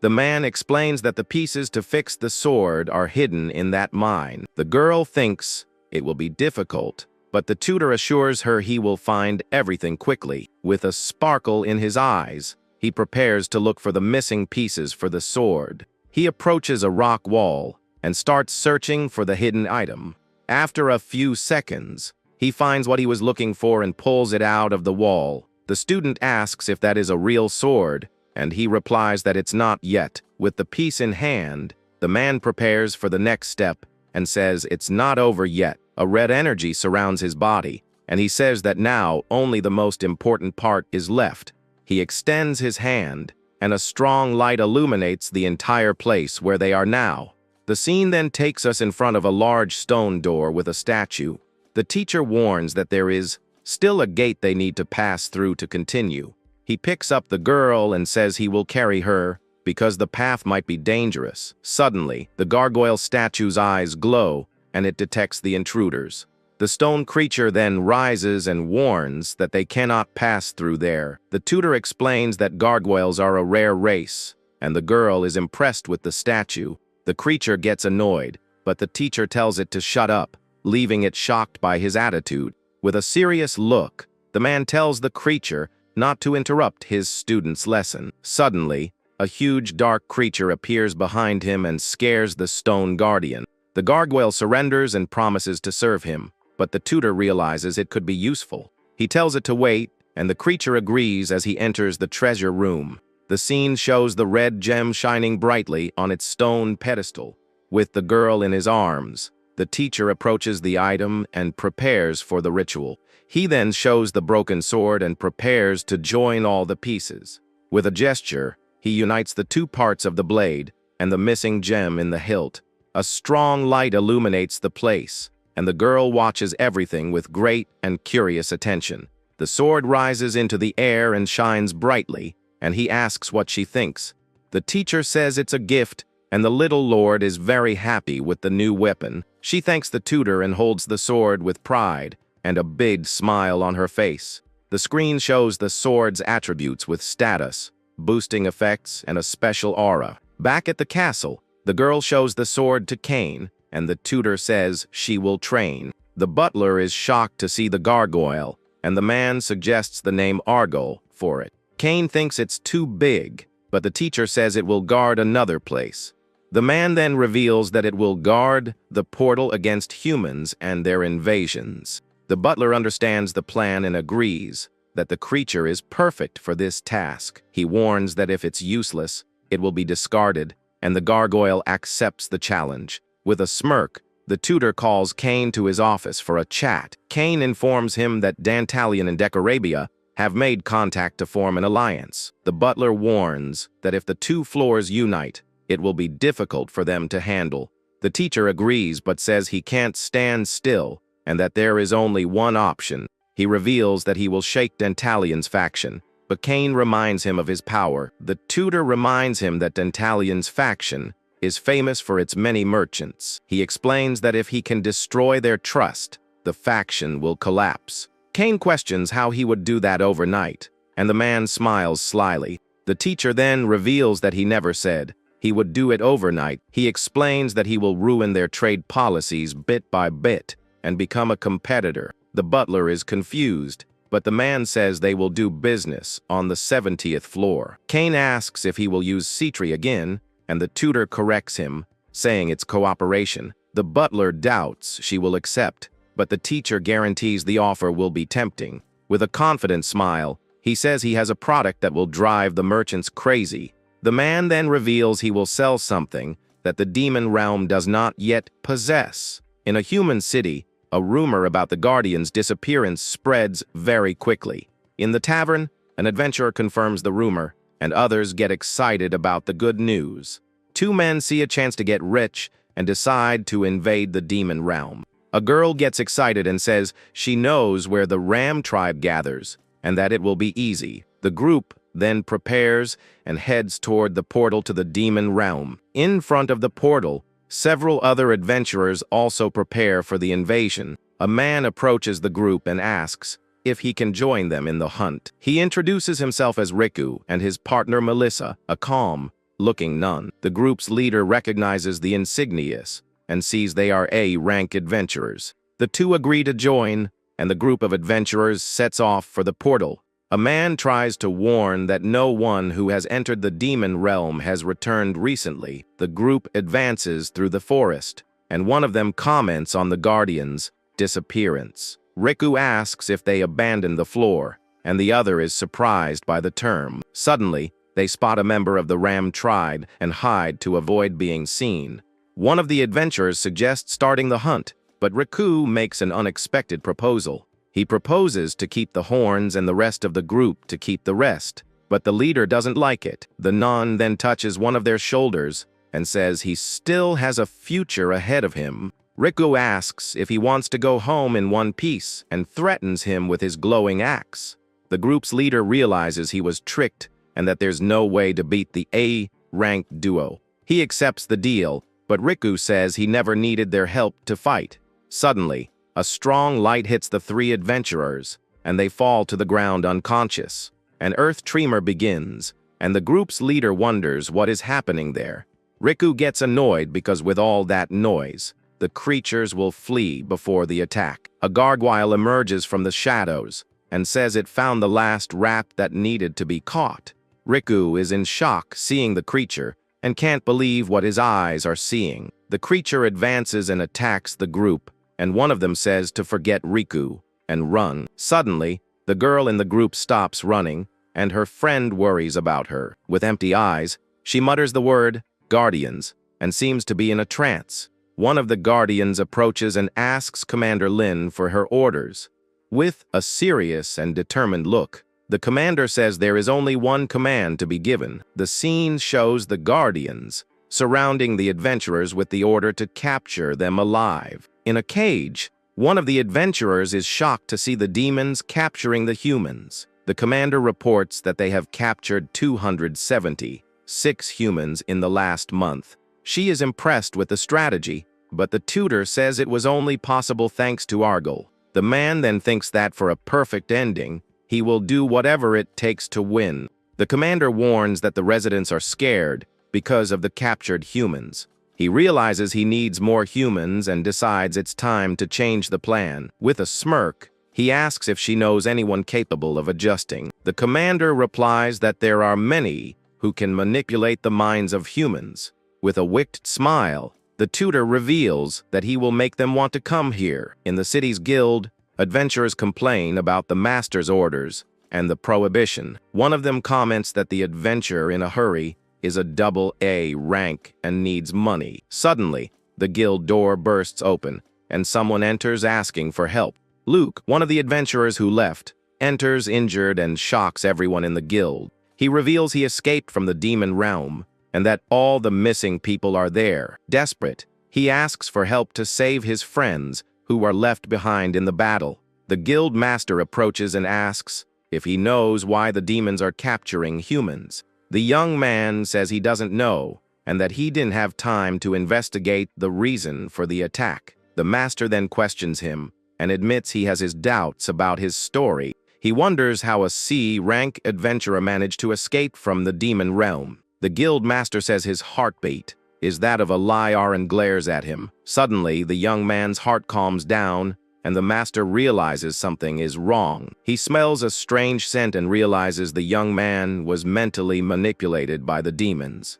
The man explains that the pieces to fix the sword are hidden in that mine. The girl thinks it will be difficult, but the tutor assures her he will find everything quickly. With a sparkle in his eyes, he prepares to look for the missing pieces for the sword. He approaches a rock wall and starts searching for the hidden item. After a few seconds, he finds what he was looking for and pulls it out of the wall. The student asks if that is a real sword, and he replies that it's not yet. With the piece in hand, the man prepares for the next step and says it's not over yet. A red energy surrounds his body, and he says that now only the most important part is left. He extends his hand, and a strong light illuminates the entire place where they are now. The scene then takes us in front of a large stone door with a statue. The teacher warns that there is still a gate they need to pass through to continue. He picks up the girl and says he will carry her because the path might be dangerous. Suddenly, the gargoyle statue's eyes glow, and it detects the intruders. The stone creature then rises and warns that they cannot pass through there. The tutor explains that gargoyles are a rare race, and the girl is impressed with the statue. The creature gets annoyed, but the teacher tells it to shut up, leaving it shocked by his attitude. With a serious look, the man tells the creature not to interrupt his student's lesson. Suddenly, a huge dark creature appears behind him and scares the stone guardian. The gargoyle surrenders and promises to serve him, but the tutor realizes it could be useful. He tells it to wait, and the creature agrees as he enters the treasure room. The scene shows the red gem shining brightly on its stone pedestal. With the girl in his arms, the teacher approaches the item and prepares for the ritual. He then shows the broken sword and prepares to join all the pieces. With a gesture, he unites the 2 parts of the blade and the missing gem in the hilt. A strong light illuminates the place, and the girl watches everything with great and curious attention. The sword rises into the air and shines brightly, and he asks what she thinks. The teacher says it's a gift, and the little lord is very happy with the new weapon. She thanks the tutor and holds the sword with pride and a big smile on her face. The screen shows the sword's attributes with status, boosting effects, and a special aura. Back at the castle, the girl shows the sword to Kane, and the tutor says she will train. The butler is shocked to see the gargoyle, and the man suggests the name Argol for it. Kane thinks it's too big, but the teacher says it will guard another place. The man then reveals that it will guard the portal against humans and their invasions. The butler understands the plan and agrees that the creature is perfect for this task. He warns that if it's useless, it will be discarded, and the gargoyle accepts the challenge. With a smirk, the tutor calls Kane to his office for a chat. Kane informs him that Dantalion and Decorabia have made contact to form an alliance. The butler warns that if the 2 floors unite, it will be difficult for them to handle. The teacher agrees but says he can't stand still and that there is only one option. He reveals that he will shake Dantalion's faction, but Kane reminds him of his power. The tutor reminds him that Dentalion's faction is famous for its many merchants. He explains that if he can destroy their trust, the faction will collapse. Kane questions how he would do that overnight, and the man smiles slyly. The teacher then reveals that he never said he would do it overnight. He explains that he will ruin their trade policies bit by bit and become a competitor. The butler is confused, but the man says they will do business on the 70th floor. Kane asks if he will use Citri again, and the tutor corrects him, saying it's cooperation. The butler doubts she will accept, but the teacher guarantees the offer will be tempting. With a confident smile, he says he has a product that will drive the merchants crazy. The man then reveals he will sell something that the demon realm does not yet possess. In a human city, a rumor about the Guardian's disappearance spreads very quickly. In the tavern, an adventurer confirms the rumor, and others get excited about the good news. Two men see a chance to get rich and decide to invade the demon realm. A girl gets excited and says she knows where the Ram tribe gathers, and that it will be easy. The group then prepares and heads toward the portal to the demon realm. In front of the portal, several other adventurers also prepare for the invasion. A man approaches the group and asks if he can join them in the hunt. He introduces himself as Riku and his partner Melissa, a calm-looking nun. The group's leader recognizes the insignias and sees they are A-rank adventurers. The two agree to join, and the group of adventurers sets off for the portal. A man tries to warn that no one who has entered the demon realm has returned recently. The group advances through the forest, and one of them comments on the Guardian's disappearance. Riku asks if they abandoned the floor, and the other is surprised by the term. Suddenly, they spot a member of the Ram tribe and hide to avoid being seen. One of the adventurers suggests starting the hunt, but Riku makes an unexpected proposal. He proposes to keep the horns and the rest of the group to keep the rest, but the leader doesn't like it. The nun then touches one of their shoulders and says he still has a future ahead of him. Riku asks if he wants to go home in one piece and threatens him with his glowing axe. The group's leader realizes he was tricked and that there's no way to beat the A-rank duo. He accepts the deal, but Riku says he never needed their help to fight. Suddenly, a strong light hits the three adventurers, and they fall to the ground unconscious. An earth tremor begins, and the group's leader wonders what is happening there. Riku gets annoyed because with all that noise, the creatures will flee before the attack. A gargoyle emerges from the shadows and says it found the last rat that needed to be caught. Riku is in shock seeing the creature and can't believe what his eyes are seeing. The creature advances and attacks the group, and one of them says to forget Riku and run. Suddenly, the girl in the group stops running, and her friend worries about her. With empty eyes, she mutters the word, "Guardians," and seems to be in a trance. One of the Guardians approaches and asks Commander Lin for her orders. With a serious and determined look, the commander says there is only one command to be given. The scene shows the Guardians surrounding the adventurers with the order to capture them alive. In a cage, one of the adventurers is shocked to see the demons capturing the humans. The commander reports that they have captured 276 humans in the last month. She is impressed with the strategy, but the tutor says it was only possible thanks to Argyle. The man then thinks that for a perfect ending, he will do whatever it takes to win. The commander warns that the residents are scared because of the captured humans. He realizes he needs more humans and decides it's time to change the plan. With a smirk, he asks if she knows anyone capable of adjusting. The commander replies that there are many who can manipulate the minds of humans. With a wicked smile, the tutor reveals that he will make them want to come here. In the city's guild, adventurers complain about the master's orders and the prohibition. One of them comments that the adventure in a hurry is a double A rank and needs money. Suddenly, the guild door bursts open, and someone enters asking for help. Luke, one of the adventurers who left, enters injured and shocks everyone in the guild. He reveals he escaped from the demon realm, and that all the missing people are there. Desperate, he asks for help to save his friends who are left behind in the battle. The guild master approaches and asks if he knows why the demons are capturing humans. The young man says he doesn't know, and that he didn't have time to investigate the reason for the attack. The master then questions him and admits he has his doubts about his story. He wonders how a C-rank adventurer managed to escape from the demon realm. The guild master says his heartbeat is that of a liar and glares at him. Suddenly, the young man's heart calms down, and the master realizes something is wrong. He smells a strange scent and realizes the young man was mentally manipulated by the demons.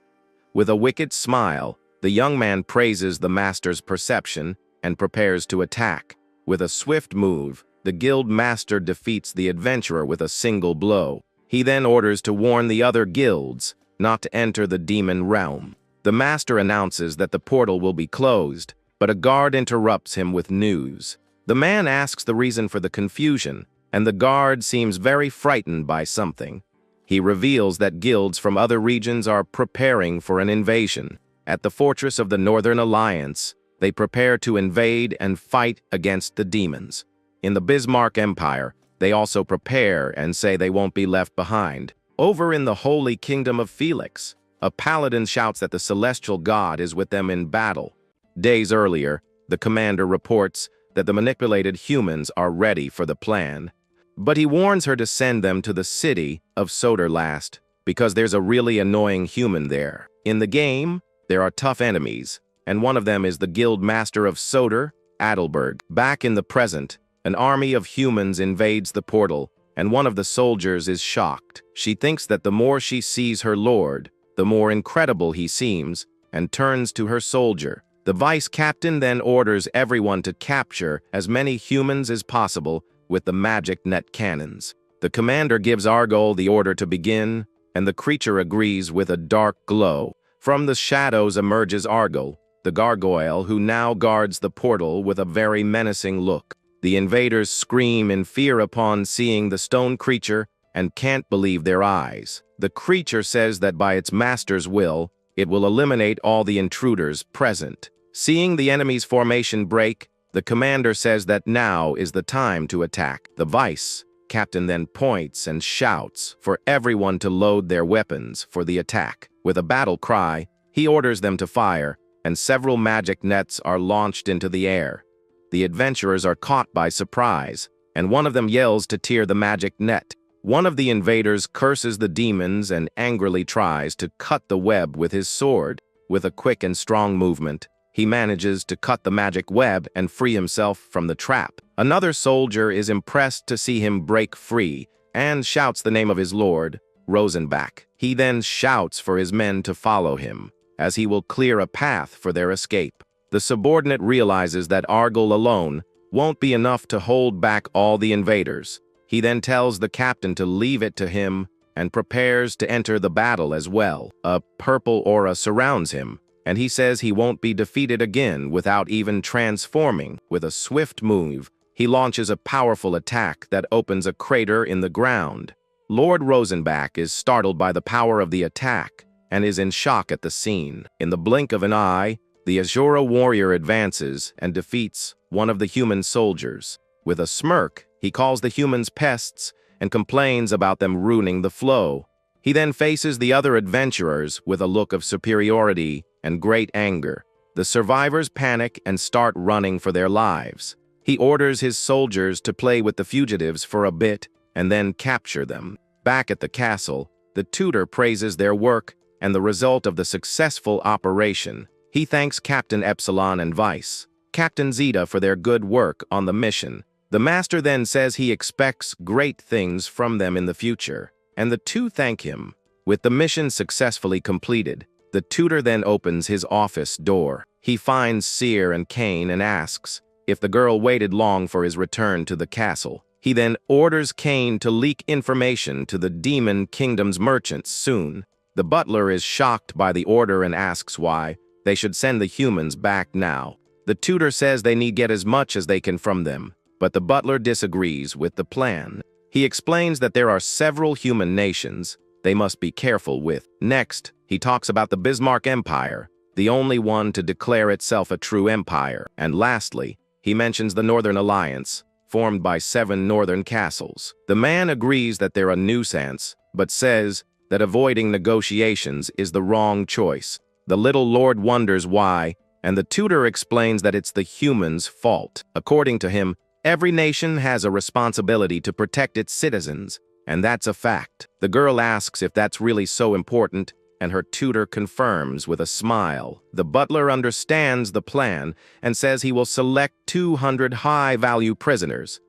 With a wicked smile, the young man praises the master's perception and prepares to attack. With a swift move, the guild master defeats the adventurer with a single blow. He then orders to warn the other guilds not to enter the demon realm. The master announces that the portal will be closed, but a guard interrupts him with news. The man asks the reason for the confusion, and the guard seems very frightened by something. He reveals that guilds from other regions are preparing for an invasion. At the fortress of the Northern Alliance, they prepare to invade and fight against the demons. In the Bismarck Empire, they also prepare and say they won't be left behind. Over in the Holy Kingdom of Felix, a paladin shouts that the celestial god is with them in battle. Days earlier, the commander reports that the manipulated humans are ready for the plan, but he warns her to send them to the city of Soderlast because there's a really annoying human there. In the game, there are tough enemies, and one of them is the guild master of Soder, Adelberg. Back in the present, an army of humans invades the portal, and one of the soldiers is shocked. She thinks that the more she sees her lord, the more incredible he seems, and turns to her soldier. The vice captain then orders everyone to capture as many humans as possible with the magic net cannons. The commander gives Argol the order to begin, and the creature agrees with a dark glow. From the shadows emerges Argol, the gargoyle who now guards the portal with a very menacing look. The invaders scream in fear upon seeing the stone creature and can't believe their eyes. The creature says that by its master's will, it will eliminate all the intruders present. Seeing the enemy's formation break, the commander says that now is the time to attack. The vice captain then points and shouts for everyone to load their weapons for the attack. With a battle cry, he orders them to fire, and several magic nets are launched into the air. The adventurers are caught by surprise, and one of them yells to tear the magic net. One of the invaders curses the demons and angrily tries to cut the web with his sword. With a quick and strong movement, he manages to cut the magic web and free himself from the trap. Another soldier is impressed to see him break free and shouts the name of his lord, Rosenbach. He then shouts for his men to follow him, as he will clear a path for their escape. The subordinate realizes that Argol alone won't be enough to hold back all the invaders. He then tells the captain to leave it to him and prepares to enter the battle as well. A purple aura surrounds him, and he says he won't be defeated again without even transforming. With a swift move, he launches a powerful attack that opens a crater in the ground. Lord Rosenbach is startled by the power of the attack and is in shock at the scene. In the blink of an eye, the Azura warrior advances and defeats one of the human soldiers. With a smirk, he calls the humans pests and complains about them ruining the flow. He then faces the other adventurers with a look of superiority and great anger. The survivors panic and start running for their lives. He orders his soldiers to play with the fugitives for a bit and then capture them. Back at the castle, the tutor praises their work and the result of the successful operation. He thanks Captain Epsilon and Vice Captain Zeta for their good work on the mission. The master then says he expects great things from them in the future, and the two thank him. With the mission successfully completed, the tutor then opens his office door. He finds Seer and Kane and asks if the girl waited long for his return to the castle. He then orders Kane to leak information to the Demon Kingdom's merchants soon. The butler is shocked by the order and asks why they should send the humans back now. The tutor says they need get as much as they can from them, but the butler disagrees with the plan. He explains that there are several human nations they must be careful with. Next, he talks about the Bismarck Empire, the only one to declare itself a true empire. And lastly, he mentions the Northern Alliance, formed by 7 northern castles. The man agrees that they're a nuisance, but says that avoiding negotiations is the wrong choice. The little lord wonders why, and the tutor explains that it's the humans' fault. According to him, every nation has a responsibility to protect its citizens, and that's a fact. The girl asks if that's really so important, and her tutor confirms with a smile. The butler understands the plan and says he will select 200 high-value prisoners.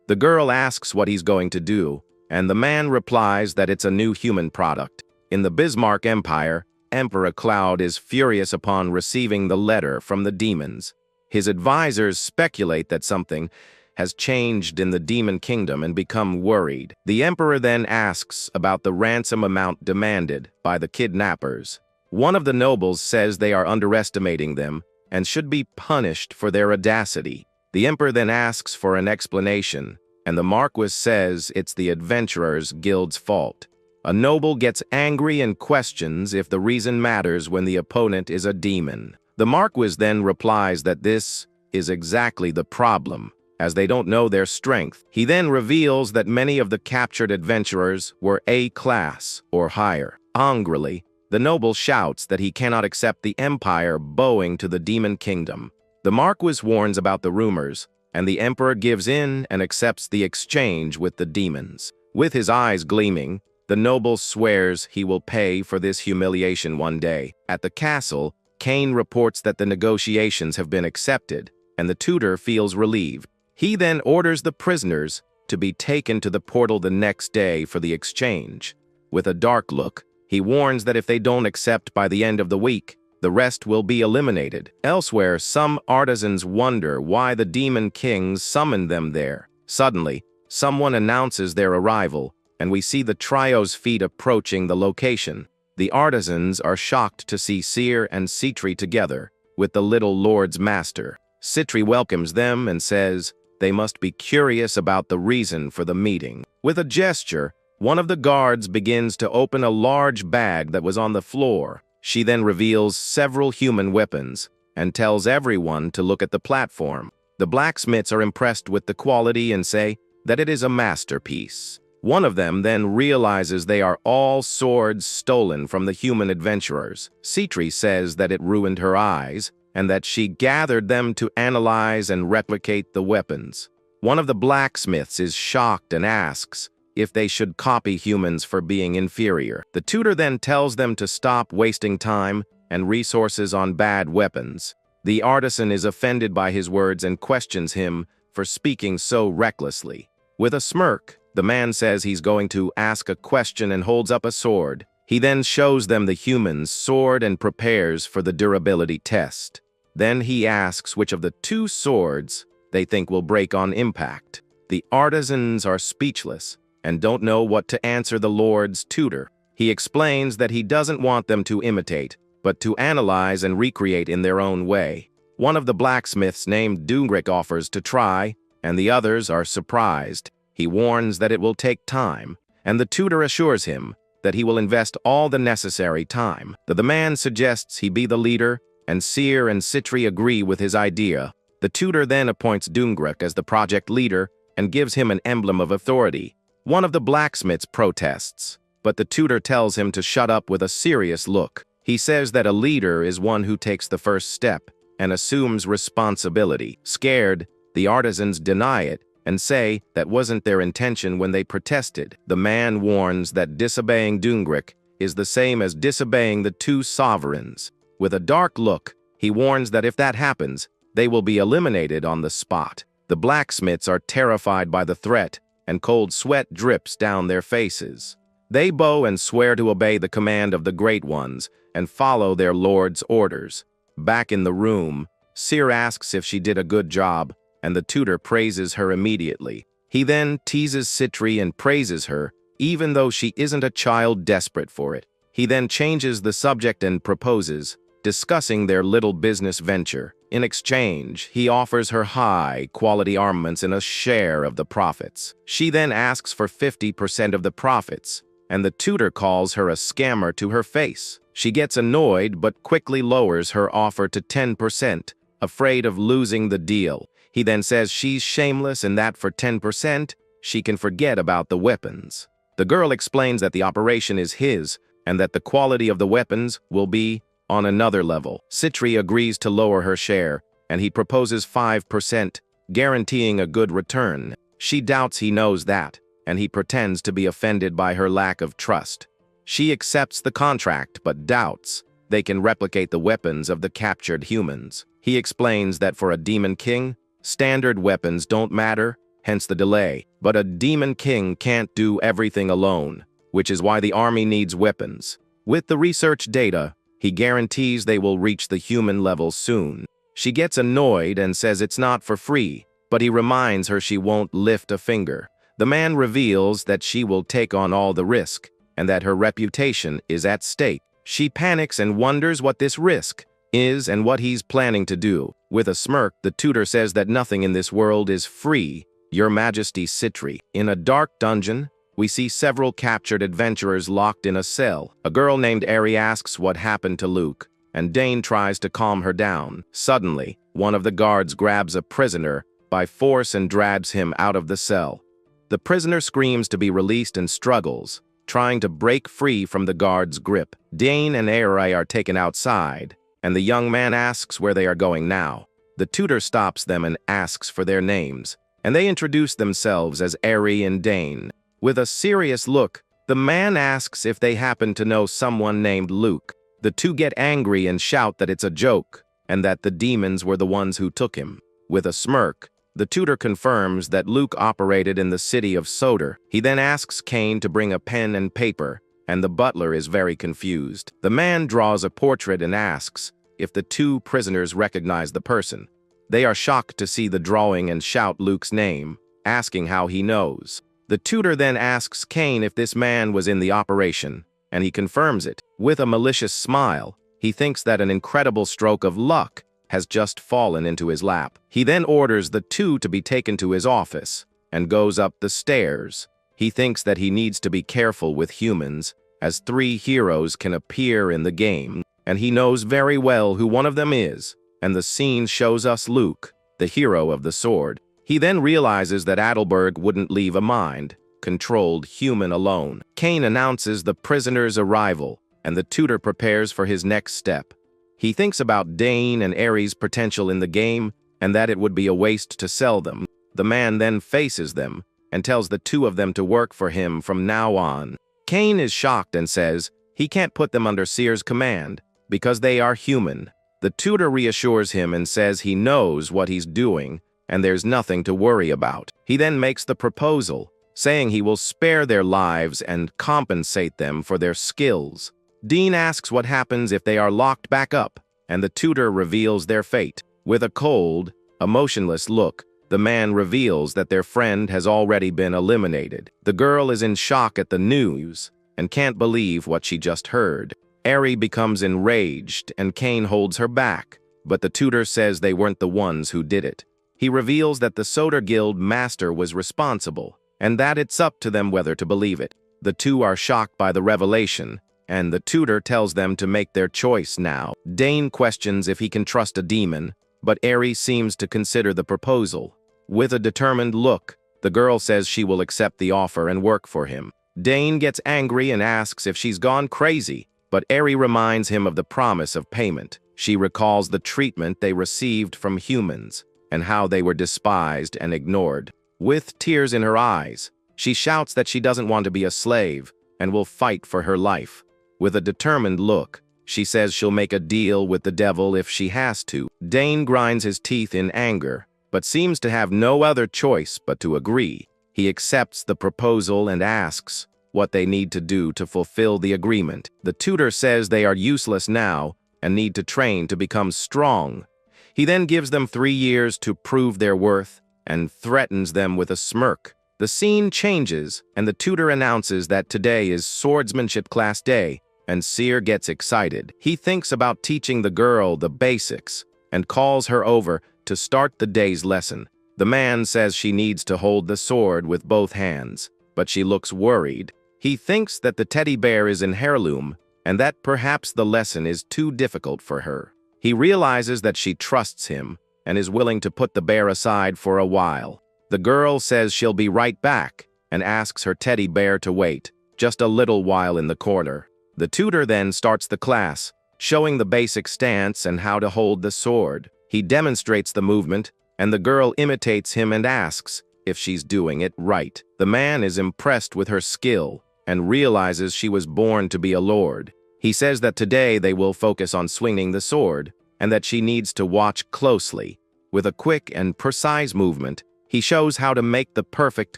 The girl asks what he's going to do, and the man replies that it's a new human product. In the Bismarck Empire, Emperor Cloud is furious upon receiving the letter from the demons. His advisors speculate that something has changed in the demon kingdom and become worried. The emperor then asks about the ransom amount demanded by the kidnappers. One of the nobles says they are underestimating them and should be punished for their audacity. The emperor then asks for an explanation, and the marquis says it's the adventurers' guild's fault. A noble gets angry and questions if the reason matters when the opponent is a demon. The marquis then replies that this is exactly the problem, as they don't know their strength. He then reveals that many of the captured adventurers were A-class or higher. Angrily, the noble shouts that he cannot accept the empire bowing to the demon kingdom. The marquis warns about the rumors, and the emperor gives in and accepts the exchange with the demons. With his eyes gleaming, the noble swears he will pay for this humiliation one day. At the castle, Kane reports that the negotiations have been accepted, and the tutor feels relieved. He then orders the prisoners to be taken to the portal the next day for the exchange. With a dark look, he warns that if they don't accept by the end of the week, the rest will be eliminated. Elsewhere, some artisans wonder why the demon kings summoned them there. Suddenly, someone announces their arrival, and we see the trio's feet approaching the location. The artisans are shocked to see Seer and Citri together with the little lord's master. Citri welcomes them and says they must be curious about the reason for the meeting. With a gesture, one of the guards begins to open a large bag that was on the floor. She then reveals several human weapons and tells everyone to look at the platform. The blacksmiths are impressed with the quality and say that it is a masterpiece. One of them then realizes they are all swords stolen from the human adventurers. Citri says that it ruined her eyes, and that she gathered them to analyze and replicate the weapons. One of the blacksmiths is shocked and asks if they should copy humans for being inferior. The tutor then tells them to stop wasting time and resources on bad weapons. The artisan is offended by his words and questions him for speaking so recklessly. With a smirk, the man says he's going to ask a question and holds up a sword. He then shows them the human's sword and prepares for the durability test. Then he asks which of the 2 swords they think will break on impact. The artisans are speechless and don't know what to answer the Lord's tutor. He explains that he doesn't want them to imitate, but to analyze and recreate in their own way. One of the blacksmiths named Dungrik offers to try, and the others are surprised. He warns that it will take time, and the tutor assures him that he will invest all the necessary time. The man suggests he be the leader, and Seer and Citri agree with his idea. The tutor then appoints Dungrik as the project leader and gives him an emblem of authority. One of the blacksmiths protests, but the tutor tells him to shut up with a serious look. He says that a leader is one who takes the first step and assumes responsibility. Scared, the artisans deny it and say that wasn't their intention when they protested. The man warns that disobeying Dungrik is the same as disobeying the 2 sovereigns. With a dark look, he warns that if that happens, they will be eliminated on the spot. The blacksmiths are terrified by the threat, and cold sweat drips down their faces. They bow and swear to obey the command of the Great Ones and follow their lord's orders. Back in the room, Seer asks if she did a good job, and the tutor praises her immediately. He then teases Citri and praises her, even though she isn't a child desperate for it. He then changes the subject and proposes, discussing their little business venture. In exchange, he offers her high-quality armaments and a share of the profits. She then asks for 50% of the profits, and the tutor calls her a scammer to her face. She gets annoyed but quickly lowers her offer to 10%, afraid of losing the deal. He then says she's shameless and that for 10%, she can forget about the weapons. The girl explains that the operation is his and that the quality of the weapons will be on another level. Citri agrees to lower her share, and he proposes 5%, guaranteeing a good return. She doubts he knows that, and he pretends to be offended by her lack of trust. She accepts the contract but doubts they can replicate the weapons of the captured humans. He explains that for a demon king, standard weapons don't matter, hence the delay. But a demon king can't do everything alone, which is why the army needs weapons. With the research data, he guarantees they will reach the human level soon. She gets annoyed and says it's not for free, but he reminds her she won't lift a finger. The man reveals that she will take on all the risk, and that her reputation is at stake. She panics and wonders what this risk is and what he's planning to do. With a smirk, the tutor says that nothing in this world is free, Your Majesty Citri. In a dark dungeon, we see several captured adventurers locked in a cell. A girl named Eri asks what happened to Luke, and Dane tries to calm her down. Suddenly, one of the guards grabs a prisoner by force and drags him out of the cell. The prisoner screams to be released and struggles, trying to break free from the guard's grip. Dane and Eri are taken outside, and the young man asks where they are going now. The tutor stops them and asks for their names, and they introduce themselves as Eri and Dane. With a serious look, the man asks if they happen to know someone named Luke. The two get angry and shout that it's a joke, and that the demons were the ones who took him. With a smirk, the tutor confirms that Luke operated in the city of Sodor. He then asks Kane to bring a pen and paper, and the butler is very confused. The man draws a portrait and asks if the two prisoners recognize the person. They are shocked to see the drawing and shout Luke's name, asking how he knows. The tutor then asks Kane if this man was in the operation, and he confirms it. With a malicious smile, he thinks that an incredible stroke of luck has just fallen into his lap. He then orders the two to be taken to his office and goes up the stairs. He thinks that he needs to be careful with humans, as 3 heroes can appear in the game, and he knows very well who one of them is, and the scene shows us Luke, the hero of the sword. He then realizes that Adelberg wouldn't leave a mind-controlled human alone. Kane announces the prisoner's arrival, and the tutor prepares for his next step. He thinks about Dane and Eri's potential in the game, and that it would be a waste to sell them. The man then faces them, and tells the two of them to work for him from now on. Kane is shocked and says he can't put them under Seer's command, because they are human. The tutor reassures him and says he knows what he's doing, and there's nothing to worry about. He then makes the proposal, saying he will spare their lives and compensate them for their skills. Dean asks what happens if they are locked back up, and the tutor reveals their fate. With a cold, emotionless look, the man reveals that their friend has already been eliminated. The girl is in shock at the news and can't believe what she just heard. Eri becomes enraged, and Kane holds her back, but the tutor says they weren't the ones who did it. He reveals that the Sodor Guild master was responsible, and that it's up to them whether to believe it. The two are shocked by the revelation, and the tutor tells them to make their choice now. Dane questions if he can trust a demon, but Eri seems to consider the proposal. With a determined look, the girl says she will accept the offer and work for him. Dane gets angry and asks if she's gone crazy, but Eri reminds him of the promise of payment. She recalls the treatment they received from humans, and how they were despised and ignored. With tears in her eyes, she shouts that she doesn't want to be a slave, and will fight for her life. With a determined look, she says she'll make a deal with the devil if she has to. Dane grinds his teeth in anger, but seems to have no other choice but to agree. He accepts the proposal and asks what they need to do to fulfill the agreement. The tutor says they are useless now and need to train to become strong. He then gives them 3 years to prove their worth and threatens them with a smirk. The scene changes, and the tutor announces that today is swordsmanship class day, and Seer gets excited. He thinks about teaching the girl the basics and calls her over to start the day's lesson. The man says she needs to hold the sword with both hands, but she looks worried. He thinks that the teddy bear is in heirloom and that perhaps the lesson is too difficult for her. He realizes that she trusts him, and is willing to put the bear aside for a while. The girl says she'll be right back and asks her teddy bear to wait just a little while in the corner. The tutor then starts the class, showing the basic stance and how to hold the sword. He demonstrates the movement, and the girl imitates him and asks if she's doing it right. The man is impressed with her skill and realizes she was born to be a lord. He says that today they will focus on swinging the sword and that she needs to watch closely. With a quick and precise movement, he shows how to make the perfect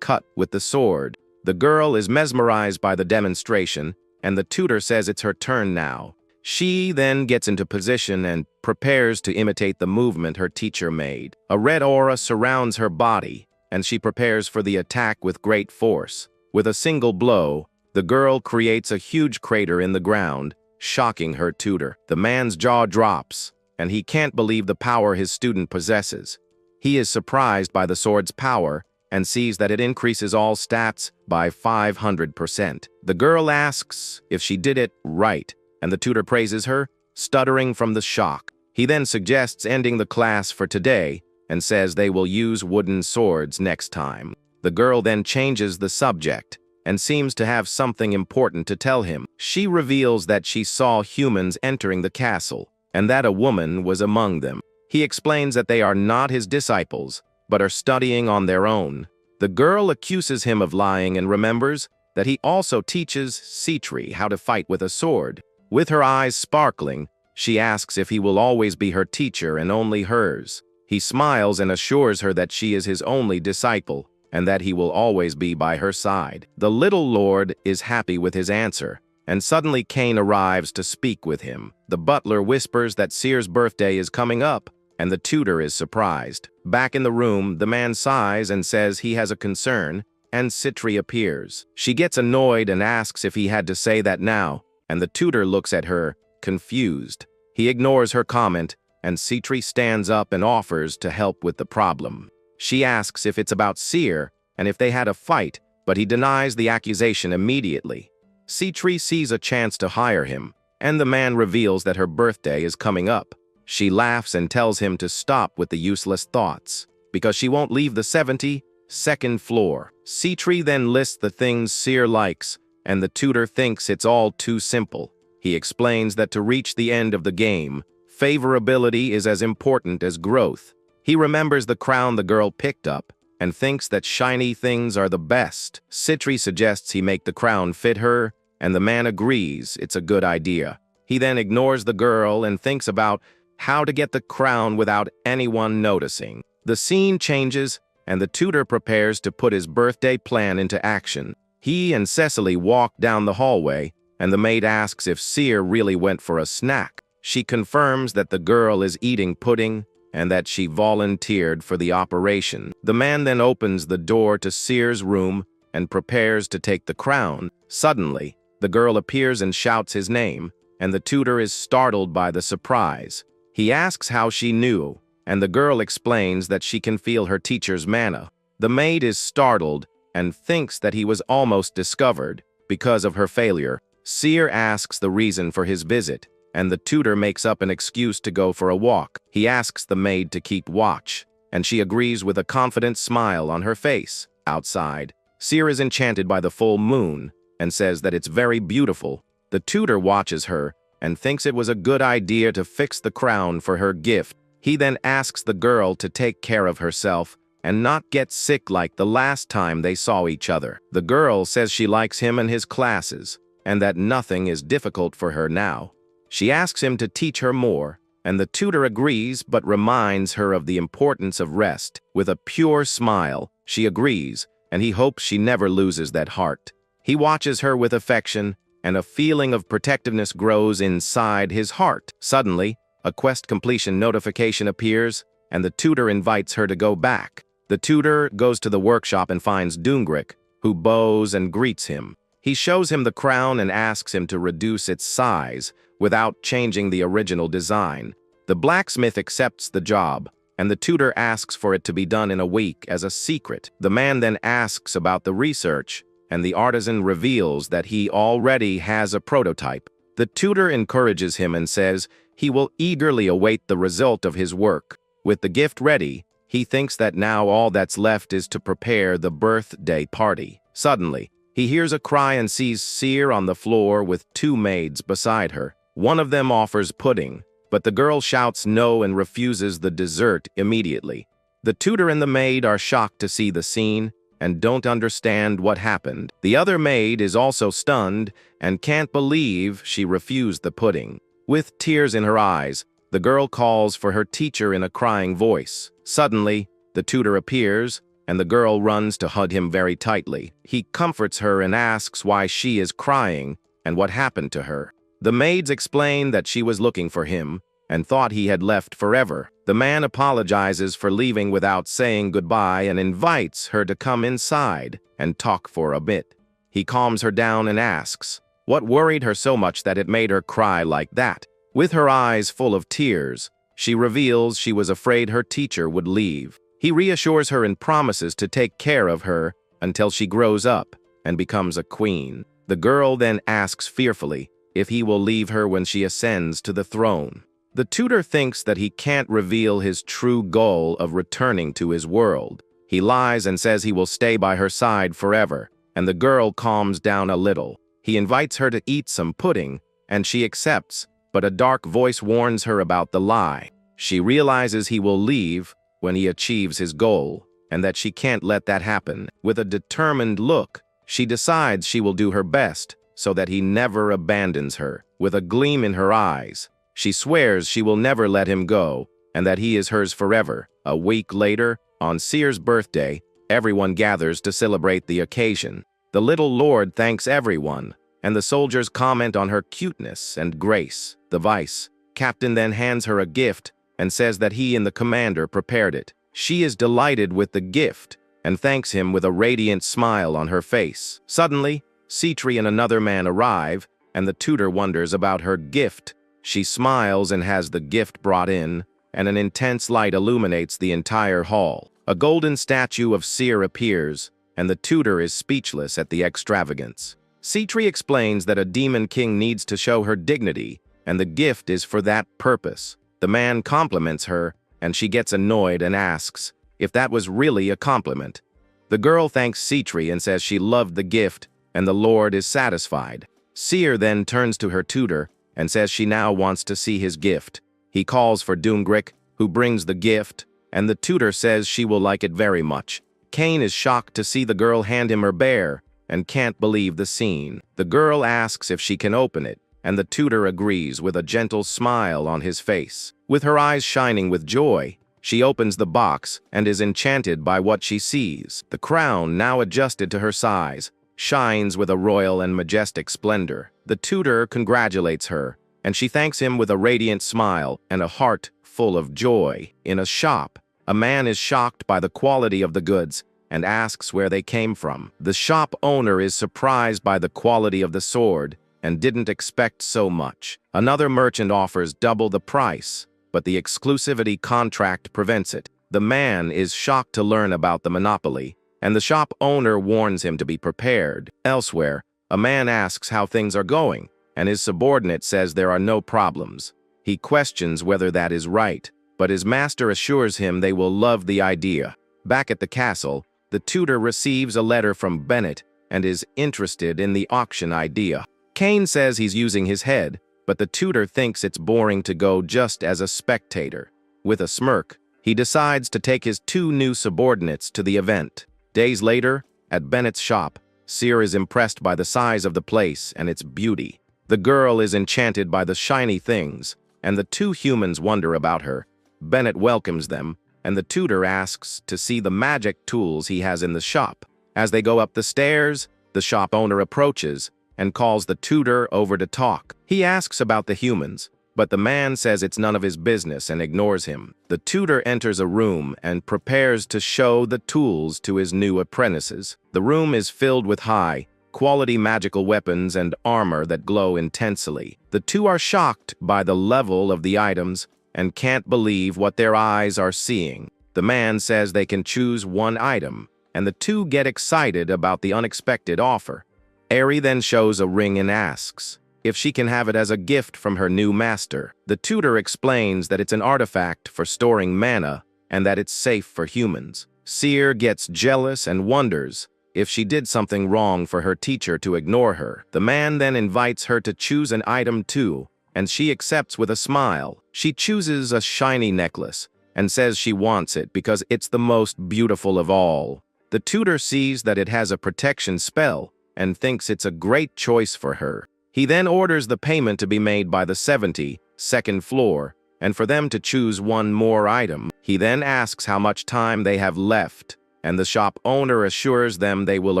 cut with the sword. The girl is mesmerized by the demonstration, and the tutor says it's her turn now. She then gets into position and prepares to imitate the movement her teacher made. A red aura surrounds her body, and she prepares for the attack with great force. With a single blow, the girl creates a huge crater in the ground, shocking her tutor. The man's jaw drops, and he can't believe the power his student possesses. He is surprised by the sword's power and sees that it increases all stats by 500%. The girl asks if she did it right, and the tutor praises her, stuttering from the shock. He then suggests ending the class for today and says they will use wooden swords next time. The girl then changes the subject and seems to have something important to tell him. She reveals that she saw humans entering the castle and that a woman was among them. He explains that they are not his disciples, but are studying on their own. The girl accuses him of lying and remembers that he also teaches Citri how to fight with a sword. With her eyes sparkling, she asks if he will always be her teacher and only hers. He smiles and assures her that she is his only disciple and that he will always be by her side. The little lord is happy with his answer, and suddenly Cain arrives to speak with him. The butler whispers that Seer's birthday is coming up, and the tutor is surprised. Back in the room, the man sighs and says he has a concern, and Citri appears. She gets annoyed and asks if he had to say that now, and the tutor looks at her, confused. He ignores her comment, and Citri stands up and offers to help with the problem. She asks if it's about Seer and if they had a fight, but he denies the accusation immediately. Citri sees a chance to hire him, and the man reveals that her birthday is coming up. She laughs and tells him to stop with the useless thoughts, because she won't leave the 72nd floor. Citri then lists the things Seer likes, and the tutor thinks it's all too simple. He explains that to reach the end of the game, favorability is as important as growth. He remembers the crown the girl picked up and thinks that shiny things are the best. Citri suggests he make the crown fit her, and the man agrees it's a good idea. He then ignores the girl and thinks about how to get the crown without anyone noticing. The scene changes, and the tutor prepares to put his birthday plan into action. He and Cecily walk down the hallway, and the maid asks if Seer really went for a snack. She confirms that the girl is eating pudding and that she volunteered for the operation. The man then opens the door to Seer's room and prepares to take the crown. Suddenly, the girl appears and shouts his name, and the tutor is startled by the surprise. He asks how she knew, and the girl explains that she can feel her teacher's mana. The maid is startled and thinks that he was almost discovered because of her failure. Seer asks the reason for his visit, and the tutor makes up an excuse to go for a walk. He asks the maid to keep watch, and she agrees with a confident smile on her face. Outside, Seer is enchanted by the full moon and says that it's very beautiful. The tutor watches her and thinks it was a good idea to fix the crown for her gift. He then asks the girl to take care of herself and not get sick like the last time they saw each other. The girl says she likes him and his classes, and that nothing is difficult for her now. She asks him to teach her more, and the tutor agrees but reminds her of the importance of rest. With a pure smile, she agrees, and he hopes she never loses that heart. He watches her with affection, and a feeling of protectiveness grows inside his heart. Suddenly, a quest completion notification appears, and the tutor invites her to go back. The tutor goes to the workshop and finds Dungrik, who bows and greets him. He shows him the crown and asks him to reduce its size without changing the original design. The blacksmith accepts the job, and the tutor asks for it to be done in a week as a secret. The man then asks about the research, and the artisan reveals that he already has a prototype. The tutor encourages him and says he will eagerly await the result of his work. With the gift ready, he thinks that now all that's left is to prepare the birthday party. Suddenly, he hears a cry and sees Seer on the floor with two maids beside her. One of them offers pudding, but the girl shouts no and refuses the dessert immediately. The tutor and the maid are shocked to see the scene and don't understand what happened. The other maid is also stunned and can't believe she refused the pudding. With tears in her eyes, the girl calls for her teacher in a crying voice. Suddenly, the tutor appears, and the girl runs to hug him very tightly. He comforts her and asks why she is crying and what happened to her. The maids explain that she was looking for him and thought he had left forever. The man apologizes for leaving without saying goodbye and invites her to come inside and talk for a bit. He calms her down and asks what worried her so much that it made her cry like that. With her eyes full of tears, she reveals she was afraid her teacher would leave. He reassures her and promises to take care of her until she grows up and becomes a queen. The girl then asks fearfully if he will leave her when she ascends to the throne. The tutor thinks that he can't reveal his true goal of returning to his world. He lies and says he will stay by her side forever, and the girl calms down a little. He invites her to eat some pudding, and she accepts, but a dark voice warns her about the lie. She realizes he will leave when he achieves his goal, and that she can't let that happen. With a determined look, she decides she will do her best so that he never abandons her. With a gleam in her eyes, she swears she will never let him go and that he is hers forever. A week later, on Seer's birthday, everyone gathers to celebrate the occasion. The little lord thanks everyone, and the soldiers comment on her cuteness and grace. The vice captain then hands her a gift and says that he and the commander prepared it. She is delighted with the gift and thanks him with a radiant smile on her face. Suddenly, Citri and another man arrive, and the tutor wonders about her gift. She smiles and has the gift brought in, and an intense light illuminates the entire hall. A golden statue of Seer appears, and the tutor is speechless at the extravagance. Citri explains that a demon king needs to show her dignity, and the gift is for that purpose. The man compliments her, and she gets annoyed and asks if that was really a compliment. The girl thanks Citri and says she loved the gift, and the lord is satisfied. Seer then turns to her tutor and says she now wants to see his gift. He calls for Doomgrick, who brings the gift, and the tutor says she will like it very much. Kane is shocked to see the girl hand him her bear and can't believe the scene. The girl asks if she can open it, and the tutor agrees with a gentle smile on his face. With her eyes shining with joy, she opens the box and is enchanted by what she sees. The crown, now adjusted to her size, shines with a royal and majestic splendor. The tutor congratulates her, and she thanks him with a radiant smile and a heart full of joy. In a shop, a man is shocked by the quality of the goods and asks where they came from. The shop owner is surprised by the quality of the sword and didn't expect so much. Another merchant offers double the price, but the exclusivity contract prevents it. The man is shocked to learn about the monopoly, and the shop owner warns him to be prepared. Elsewhere, a man asks how things are going, and his subordinate says there are no problems. He questions whether that is right, but his master assures him they will love the idea. Back at the castle, the tutor receives a letter from Bennett and is interested in the auction idea. Kane says he's using his head, but the tutor thinks it's boring to go just as a spectator. With a smirk, he decides to take his two new subordinates to the event. Days later, at Bennett's shop, Seer is impressed by the size of the place and its beauty. The girl is enchanted by the shiny things, and the two humans wonder about her. Bennett welcomes them, and the tutor asks to see the magic tools he has in the shop. As they go up the stairs, the shop owner approaches and calls the tutor over to talk. He asks about the humans, but the man says it's none of his business and ignores him. The tutor enters a room and prepares to show the tools to his new apprentices. The room is filled with high-quality magical weapons and armor that glow intensely. The two are shocked by the level of the items and can't believe what their eyes are seeing. The man says they can choose one item, and the two get excited about the unexpected offer. Eri then shows a ring and asks if she can have it as a gift from her new master. The tutor explains that it's an artifact for storing mana and that it's safe for humans. Seer gets jealous and wonders if she did something wrong for her teacher to ignore her. The man then invites her to choose an item too, and she accepts with a smile. She chooses a shiny necklace and says she wants it because it's the most beautiful of all. The tutor sees that it has a protection spell and thinks it's a great choice for her. He then orders the payment to be made by the 72nd floor and for them to choose one more item. He then asks how much time they have left, and the shop owner assures them they will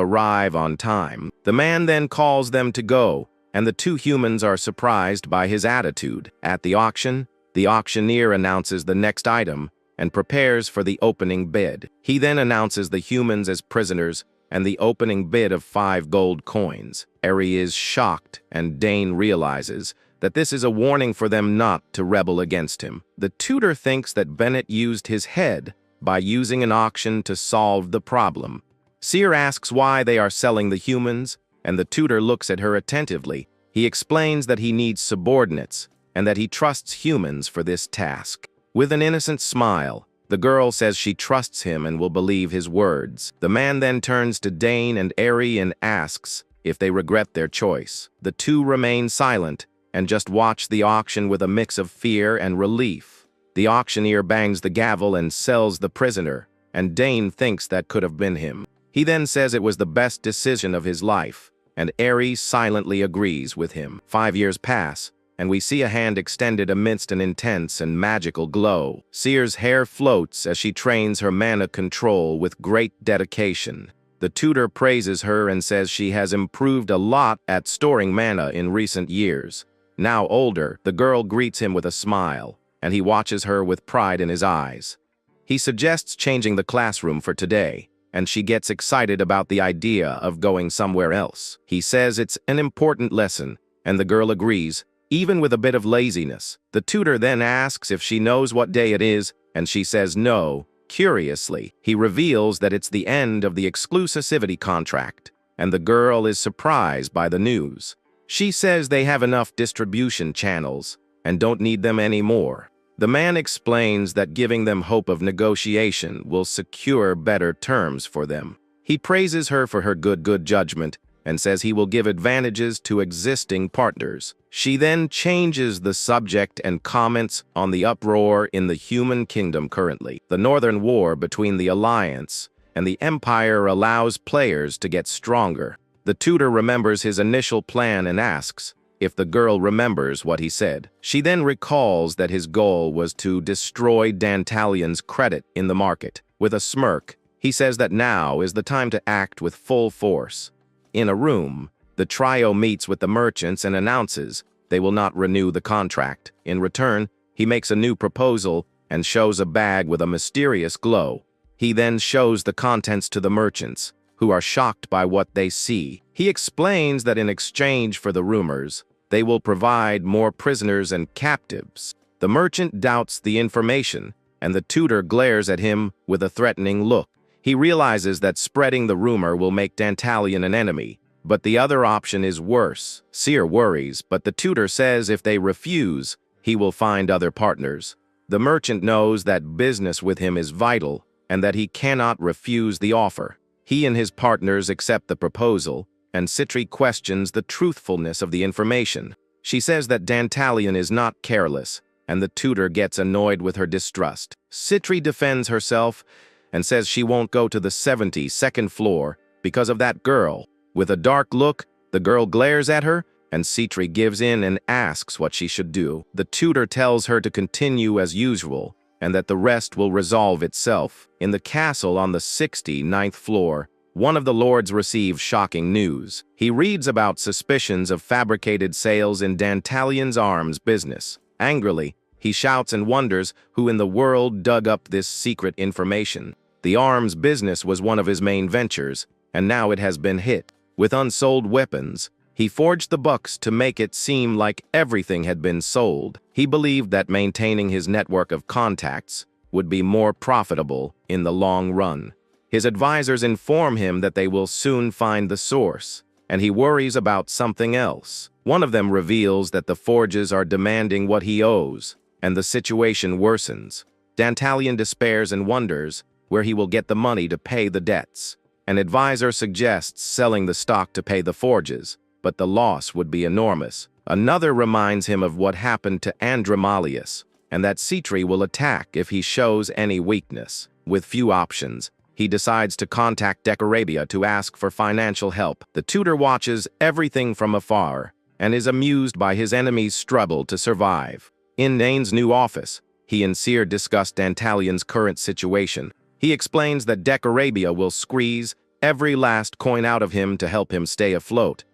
arrive on time. The man then calls them to go, and the two humans are surprised by his attitude. At the auction, the auctioneer announces the next item and prepares for the opening bid. He then announces the humans as prisoners and the opening bid of 5 gold coins. Eri is shocked, and Dane realizes that this is a warning for them not to rebel against him. The tutor thinks that Bennett used his head by using an auction to solve the problem. Seer asks why they are selling the humans, and the tutor looks at her attentively. He explains that he needs subordinates and that he trusts humans for this task. With an innocent smile, the girl says she trusts him and will believe his words. The man then turns to Dane and Eri and asks if they regret their choice. The two remain silent and just watch the auction with a mix of fear and relief. The auctioneer bangs the gavel and sells the prisoner, and Dane thinks that could have been him. He then says it was the best decision of his life, and Eri silently agrees with him. 5 years pass, and we see a hand extended amidst an intense and magical glow. Seer's hair floats as she trains her mana control with great dedication. The tutor praises her and says she has improved a lot at storing mana in recent years. Now older, the girl greets him with a smile, and he watches her with pride in his eyes. He suggests changing the classroom for today, and she gets excited about the idea of going somewhere else. He says it's an important lesson, and the girl agrees, even with a bit of laziness. The tutor then asks if she knows what day it is, and she says no. Curiously, he reveals that it's the end of the exclusivity contract, and the girl is surprised by the news. She says they have enough distribution channels and don't need them anymore. The man explains that giving them hope of negotiation will secure better terms for them. He praises her for her good judgment and says he will give advantages to existing partners. She then changes the subject and comments on the uproar in the human kingdom currently. The Northern War between the Alliance and the Empire allows players to get stronger. The tutor remembers his initial plan and asks if the girl remembers what he said. She then recalls that his goal was to destroy Dantalion's credit in the market. With a smirk, he says that now is the time to act with full force. In a room, the trio meets with the merchants and announces they will not renew the contract. In return, he makes a new proposal and shows a bag with a mysterious glow. He then shows the contents to the merchants, who are shocked by what they see. He explains that in exchange for the rumors, they will provide more prisoners and captives. The merchant doubts the information, and the tutor glares at him with a threatening look. He realizes that spreading the rumor will make Dantalion an enemy, but the other option is worse. Seer worries, but the tutor says if they refuse, he will find other partners. The merchant knows that business with him is vital and that he cannot refuse the offer. He and his partners accept the proposal, and Citri questions the truthfulness of the information. She says that Dantalion is not careless, and the tutor gets annoyed with her distrust. Citri defends herself and says she won't go to the 72nd floor because of that girl. With a dark look, the girl glares at her, and Citri gives in and asks what she should do. The tutor tells her to continue as usual, and that the rest will resolve itself. In the castle on the 69th floor, one of the lords receives shocking news. He reads about suspicions of fabricated sales in Dantalion's arms business. Angrily, he shouts and wonders who in the world dug up this secret information. The arms business was one of his main ventures, and now it has been hit. With unsold weapons, he forged the books to make it seem like everything had been sold. He believed that maintaining his network of contacts would be more profitable in the long run. His advisors inform him that they will soon find the source, and he worries about something else. One of them reveals that the forges are demanding what he owes, and the situation worsens. Dantalion despairs and wonders where he will get the money to pay the debts. An advisor suggests selling the stock to pay the forges, but the loss would be enormous. Another reminds him of what happened to Andromalius, and that Citri will attack if he shows any weakness. With few options, he decides to contact Decorabia to ask for financial help. The tutor watches everything from afar and is amused by his enemy's struggle to survive. In Nain's new office, he and Seer discuss Dantalion's current situation. He explains that Decorabia will squeeze every last coin out of him to help him stay afloat.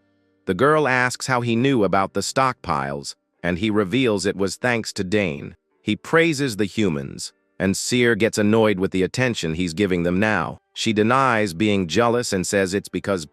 The girl asks how he knew about the stockpiles, and he reveals it was thanks to Dane. He praises the humans, and Seer gets annoyed with the attention he's giving them now. She denies being jealous and says it's because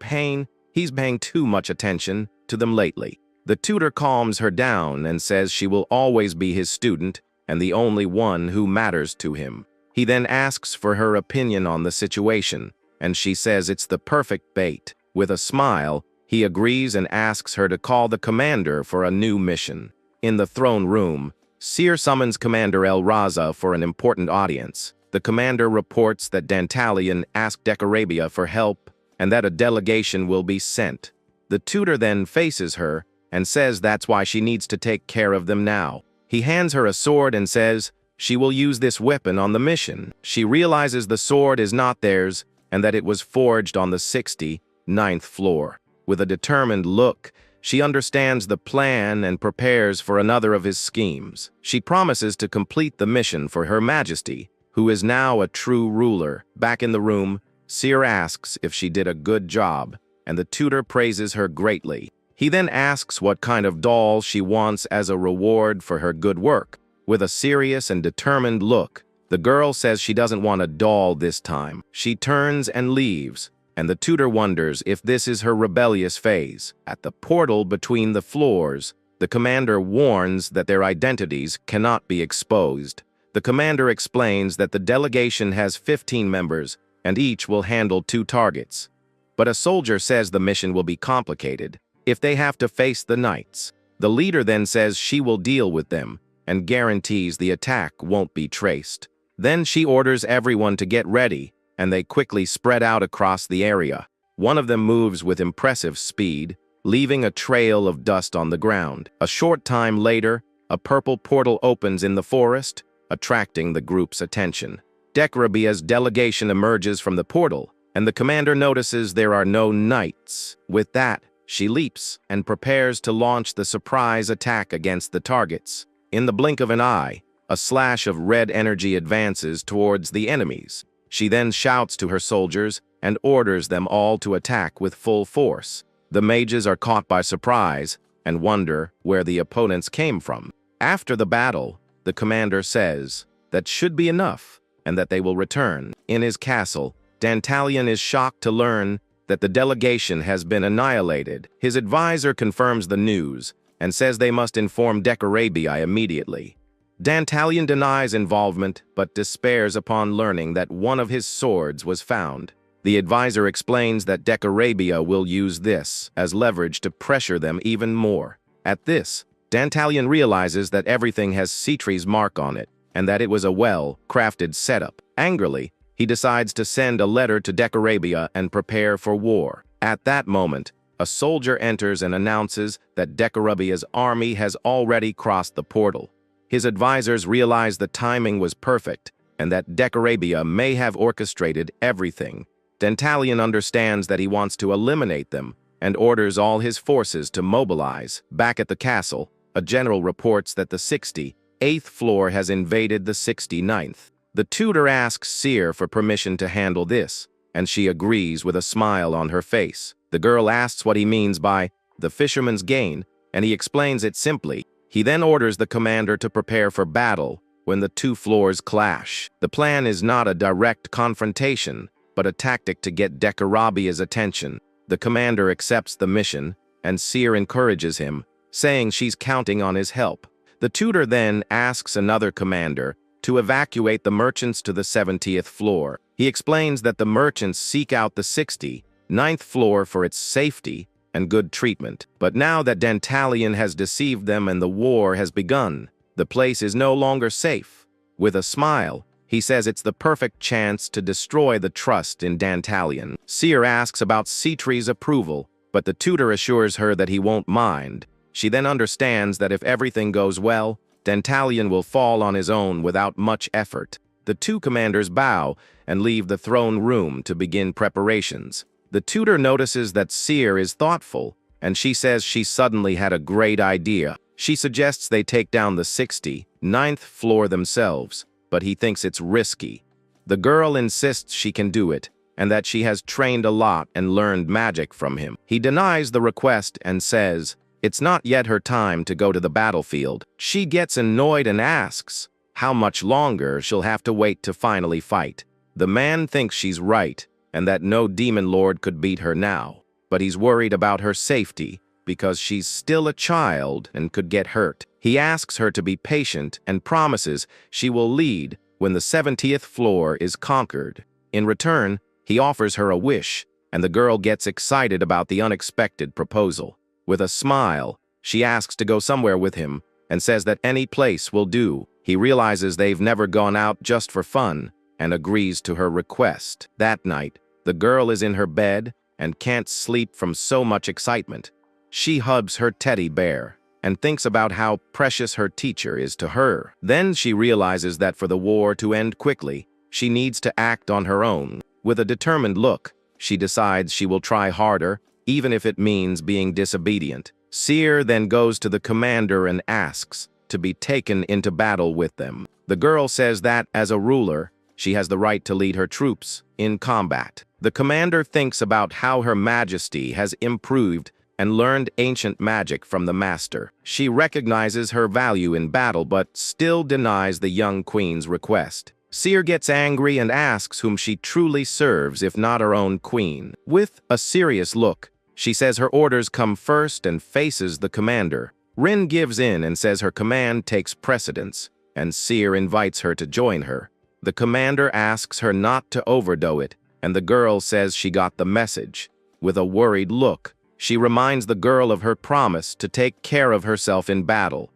he's paying too much attention to them lately. The tutor calms her down and says she will always be his student and the only one who matters to him. He then asks for her opinion on the situation, and she says it's the perfect bait. With a smile, he agrees and asks her to call the commander for a new mission. In the throne room, Seer summons Commander El Raza for an important audience. The commander reports that Dantalion asked Decorabia for help and that a delegation will be sent. The tutor then faces her and says that's why she needs to take care of them now. He hands her a sword and says she will use this weapon on the mission. She realizes the sword is not theirs and that it was forged on the 69th floor. With a determined look, she understands the plan and prepares for another of his schemes. She promises to complete the mission for Her Majesty, who is now a true ruler. Back in the room, Seer asks if she did a good job, and the tutor praises her greatly. He then asks what kind of doll she wants as a reward for her good work. With a serious and determined look, the girl says she doesn't want a doll this time. She turns and leaves, and the tutor wonders if this is her rebellious phase. At the portal between the floors, the commander warns that their identities cannot be exposed. The commander explains that the delegation has 15 members, and each will handle 2 targets. But a soldier says the mission will be complicated if they have to face the knights. The leader then says she will deal with them and guarantees the attack won't be traced. Then she orders everyone to get ready, and they quickly spread out across the area. One of them moves with impressive speed, leaving a trail of dust on the ground. A short time later, a purple portal opens in the forest, attracting the group's attention. Decorabia's delegation emerges from the portal, and the commander notices there are no knights. With that, she leaps and prepares to launch the surprise attack against the targets. In the blink of an eye, a slash of red energy advances towards the enemies. She then shouts to her soldiers and orders them all to attack with full force. The mages are caught by surprise and wonder where the opponents came from. After the battle, the commander says that should be enough and that they will return. In his castle, Dantalion is shocked to learn that the delegation has been annihilated. His advisor confirms the news and says they must inform Decorabia immediately. Dantalion denies involvement, but despairs upon learning that one of his swords was found. The advisor explains that Decorabia will use this as leverage to pressure them even more. At this, Dantalion realizes that everything has Citri's mark on it, and that it was a well-crafted setup. Angrily, he decides to send a letter to Decorabia and prepare for war. At that moment, a soldier enters and announces that Decorabia's army has already crossed the portal. His advisors realize the timing was perfect and that Decorabia may have orchestrated everything. Dantalion understands that he wants to eliminate them and orders all his forces to mobilize. Back at the castle, a general reports that the 68th floor has invaded the 69th. The tutor asks Seer for permission to handle this, and she agrees with a smile on her face. The girl asks what he means by the fisherman's gain, and he explains it simply. He then orders the commander to prepare for battle when the 2 floors clash. The plan is not a direct confrontation, but a tactic to get Decorabia's attention. The commander accepts the mission, and Seer encourages him, saying she's counting on his help. The tutor then asks another commander to evacuate the merchants to the 70th floor. He explains that the merchants seek out the 69th floor for its safety and good treatment. But now that Dantalion has deceived them and the war has begun, the place is no longer safe. With a smile, he says it's the perfect chance to destroy the trust in Dantalion. Seer asks about Citri's approval, but the tutor assures her that he won't mind. She then understands that if everything goes well, Dantalion will fall on his own without much effort. The two commanders bow and leave the throne room to begin preparations. The tutor notices that Seer is thoughtful, and she says she suddenly had a great idea. She suggests they take down the 69th floor themselves, but he thinks it's risky. The girl insists she can do it, and that she has trained a lot and learned magic from him. He denies the request and says it's not yet her time to go to the battlefield. She gets annoyed and asks how much longer she'll have to wait to finally fight. The man thinks she's right, and that no demon lord could beat her now, but he's worried about her safety because she's still a child and could get hurt. He asks her to be patient and promises she will lead when the 70th floor is conquered. In return, he offers her a wish, and the girl gets excited about the unexpected proposal. With a smile, she asks to go somewhere with him and says that any place will do. He realizes they've never gone out just for fun and agrees to her request. That night, the girl is in her bed and can't sleep from so much excitement. She hugs her teddy bear and thinks about how precious her teacher is to her. Then she realizes that for the war to end quickly, she needs to act on her own. With a determined look, she decides she will try harder, even if it means being disobedient. Seer then goes to the commander and asks to be taken into battle with them. The girl says that, as a ruler, she has the right to lead her troops in combat. The commander thinks about how Her Majesty has improved and learned ancient magic from the master. She recognizes her value in battle but still denies the young queen's request. Seer gets angry and asks whom she truly serves if not her own queen. With a serious look, she says her orders come first and faces the commander. Rin gives in and says her command takes precedence, and Seer invites her to join her. The commander asks her not to overdo it, and the girl says she got the message. With a worried look, she reminds the girl of her promise to take care of herself in battle.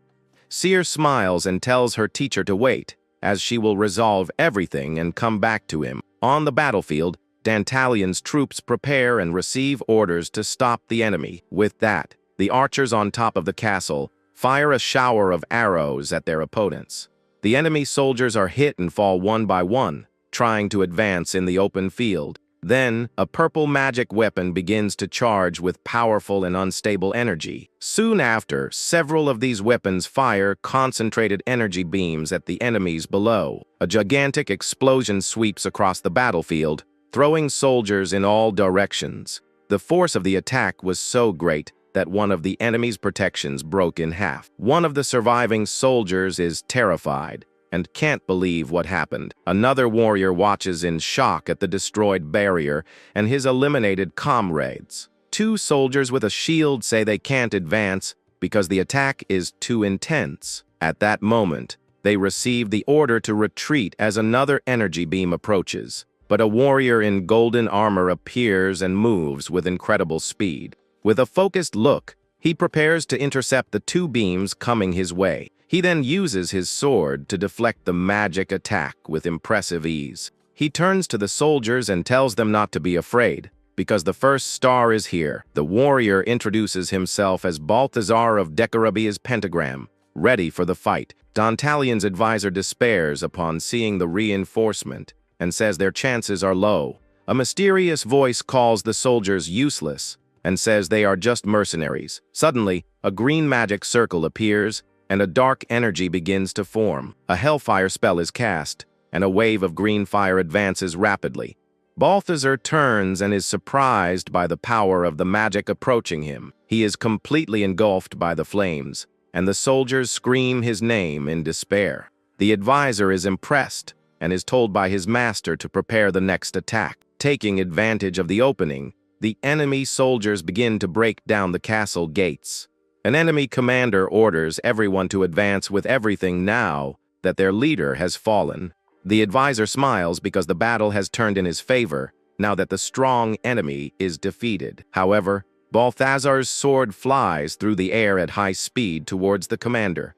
Seer smiles and tells her teacher to wait, as she will resolve everything and come back to him. On the battlefield, Dantalion's troops prepare and receive orders to stop the enemy. With that, the archers on top of the castle fire a shower of arrows at their opponents. The enemy soldiers are hit and fall one by one, trying to advance in the open field. Then, a purple magic weapon begins to charge with powerful and unstable energy. Soon after, several of these weapons fire concentrated energy beams at the enemies below. A gigantic explosion sweeps across the battlefield, throwing soldiers in all directions. The force of the attack was so great that one of the enemy's protections broke in half. One of the surviving soldiers is terrified and can't believe what happened. Another warrior watches in shock at the destroyed barrier and his eliminated comrades. Two soldiers with a shield say they can't advance because the attack is too intense. At that moment, they receive the order to retreat as another energy beam approaches. But a warrior in golden armor appears and moves with incredible speed. With a focused look, he prepares to intercept the two beams coming his way. He then uses his sword to deflect the magic attack with impressive ease. He turns to the soldiers and tells them not to be afraid, because the first star is here. The warrior introduces himself as Balthazar of Decarabia's pentagram, ready for the fight. Dantalion's advisor despairs upon seeing the reinforcement and says their chances are low. A mysterious voice calls the soldiers useless and says they are just mercenaries. Suddenly, a green magic circle appears and a dark energy begins to form. A hellfire spell is cast, and a wave of green fire advances rapidly. Balthazar turns and is surprised by the power of the magic approaching him. He is completely engulfed by the flames, and the soldiers scream his name in despair. The advisor is impressed and is told by his master to prepare the next attack. Taking advantage of the opening, the enemy soldiers begin to break down the castle gates. An enemy commander orders everyone to advance with everything now that their leader has fallen. The advisor smiles because the battle has turned in his favor now that the strong enemy is defeated. However, Balthazar's sword flies through the air at high speed towards the commander.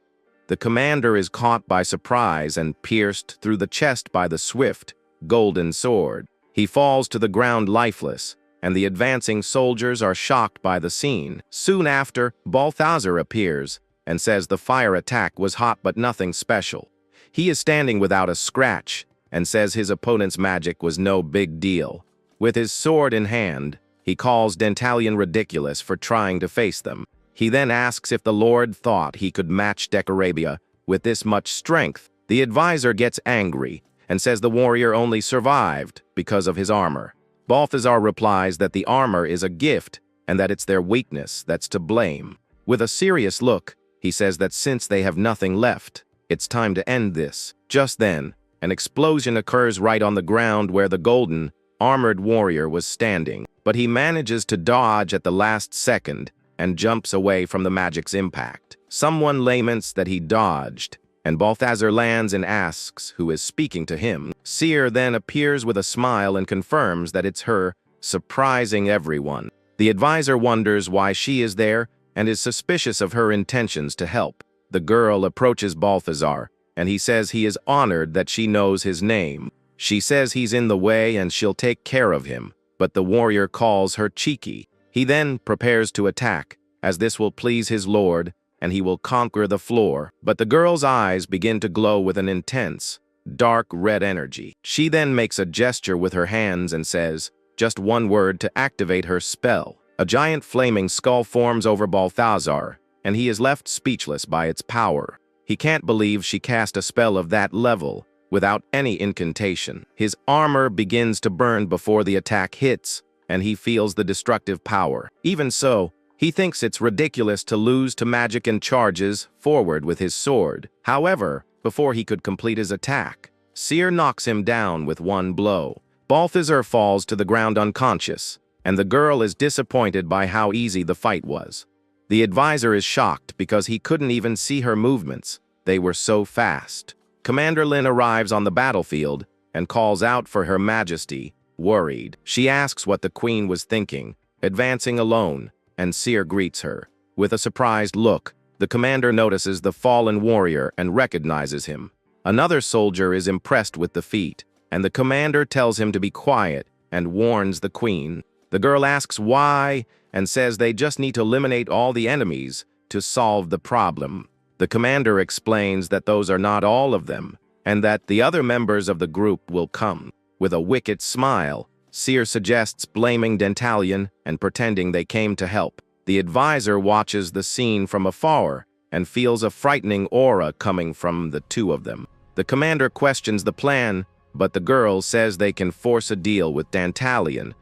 The commander is caught by surprise and pierced through the chest by the swift, golden sword. He falls to the ground lifeless, and the advancing soldiers are shocked by the scene. Soon after, Balthazar appears and says the fire attack was hot but nothing special. He is standing without a scratch and says his opponent's magic was no big deal. With his sword in hand, he calls Dantalion ridiculous for trying to face them. He then asks if the Lord thought he could match Decarabia with this much strength. The advisor gets angry and says the warrior only survived because of his armor. Balthazar replies that the armor is a gift and that it's their weakness that's to blame. With a serious look, he says that since they have nothing left, it's time to end this. Just then, an explosion occurs right on the ground where the golden, armored warrior was standing, but he manages to dodge at the last second and jumps away from the magic's impact. Someone laments that he dodged, and Balthazar lands and asks who is speaking to him. Seer then appears with a smile and confirms that it's her, surprising everyone. The advisor wonders why she is there and is suspicious of her intentions to help. The girl approaches Balthazar, and he says he is honored that she knows his name. She says he's in the way and she'll take care of him, but the warrior calls her cheeky. He then prepares to attack, as this will please his lord, and he will conquer the floor. But the girl's eyes begin to glow with an intense, dark red energy. She then makes a gesture with her hands and says just one word to activate her spell. A giant flaming skull forms over Balthazar, and he is left speechless by its power. He can't believe she cast a spell of that level without any incantation. His armor begins to burn before the attack hits, and he feels the destructive power. Even so, he thinks it's ridiculous to lose to magic and charges forward with his sword. However, before he could complete his attack, Seer knocks him down with one blow. Balthazar falls to the ground unconscious, and the girl is disappointed by how easy the fight was. The advisor is shocked because he couldn't even see her movements. They were so fast. Commander Lin arrives on the battlefield and calls out for Her Majesty, worried. She asks what the queen was thinking, advancing alone, and Seer greets her. With a surprised look, the commander notices the fallen warrior and recognizes him. Another soldier is impressed with the feat, and the commander tells him to be quiet and warns the queen. The girl asks why and says they just need to eliminate all the enemies to solve the problem. The commander explains that those are not all of them, and that the other members of the group will come. With a wicked smile, Seer suggests blaming Dantalion and pretending they came to help. The advisor watches the scene from afar and feels a frightening aura coming from the two of them. The commander questions the plan, but the girl says they can force a deal with Dantalion.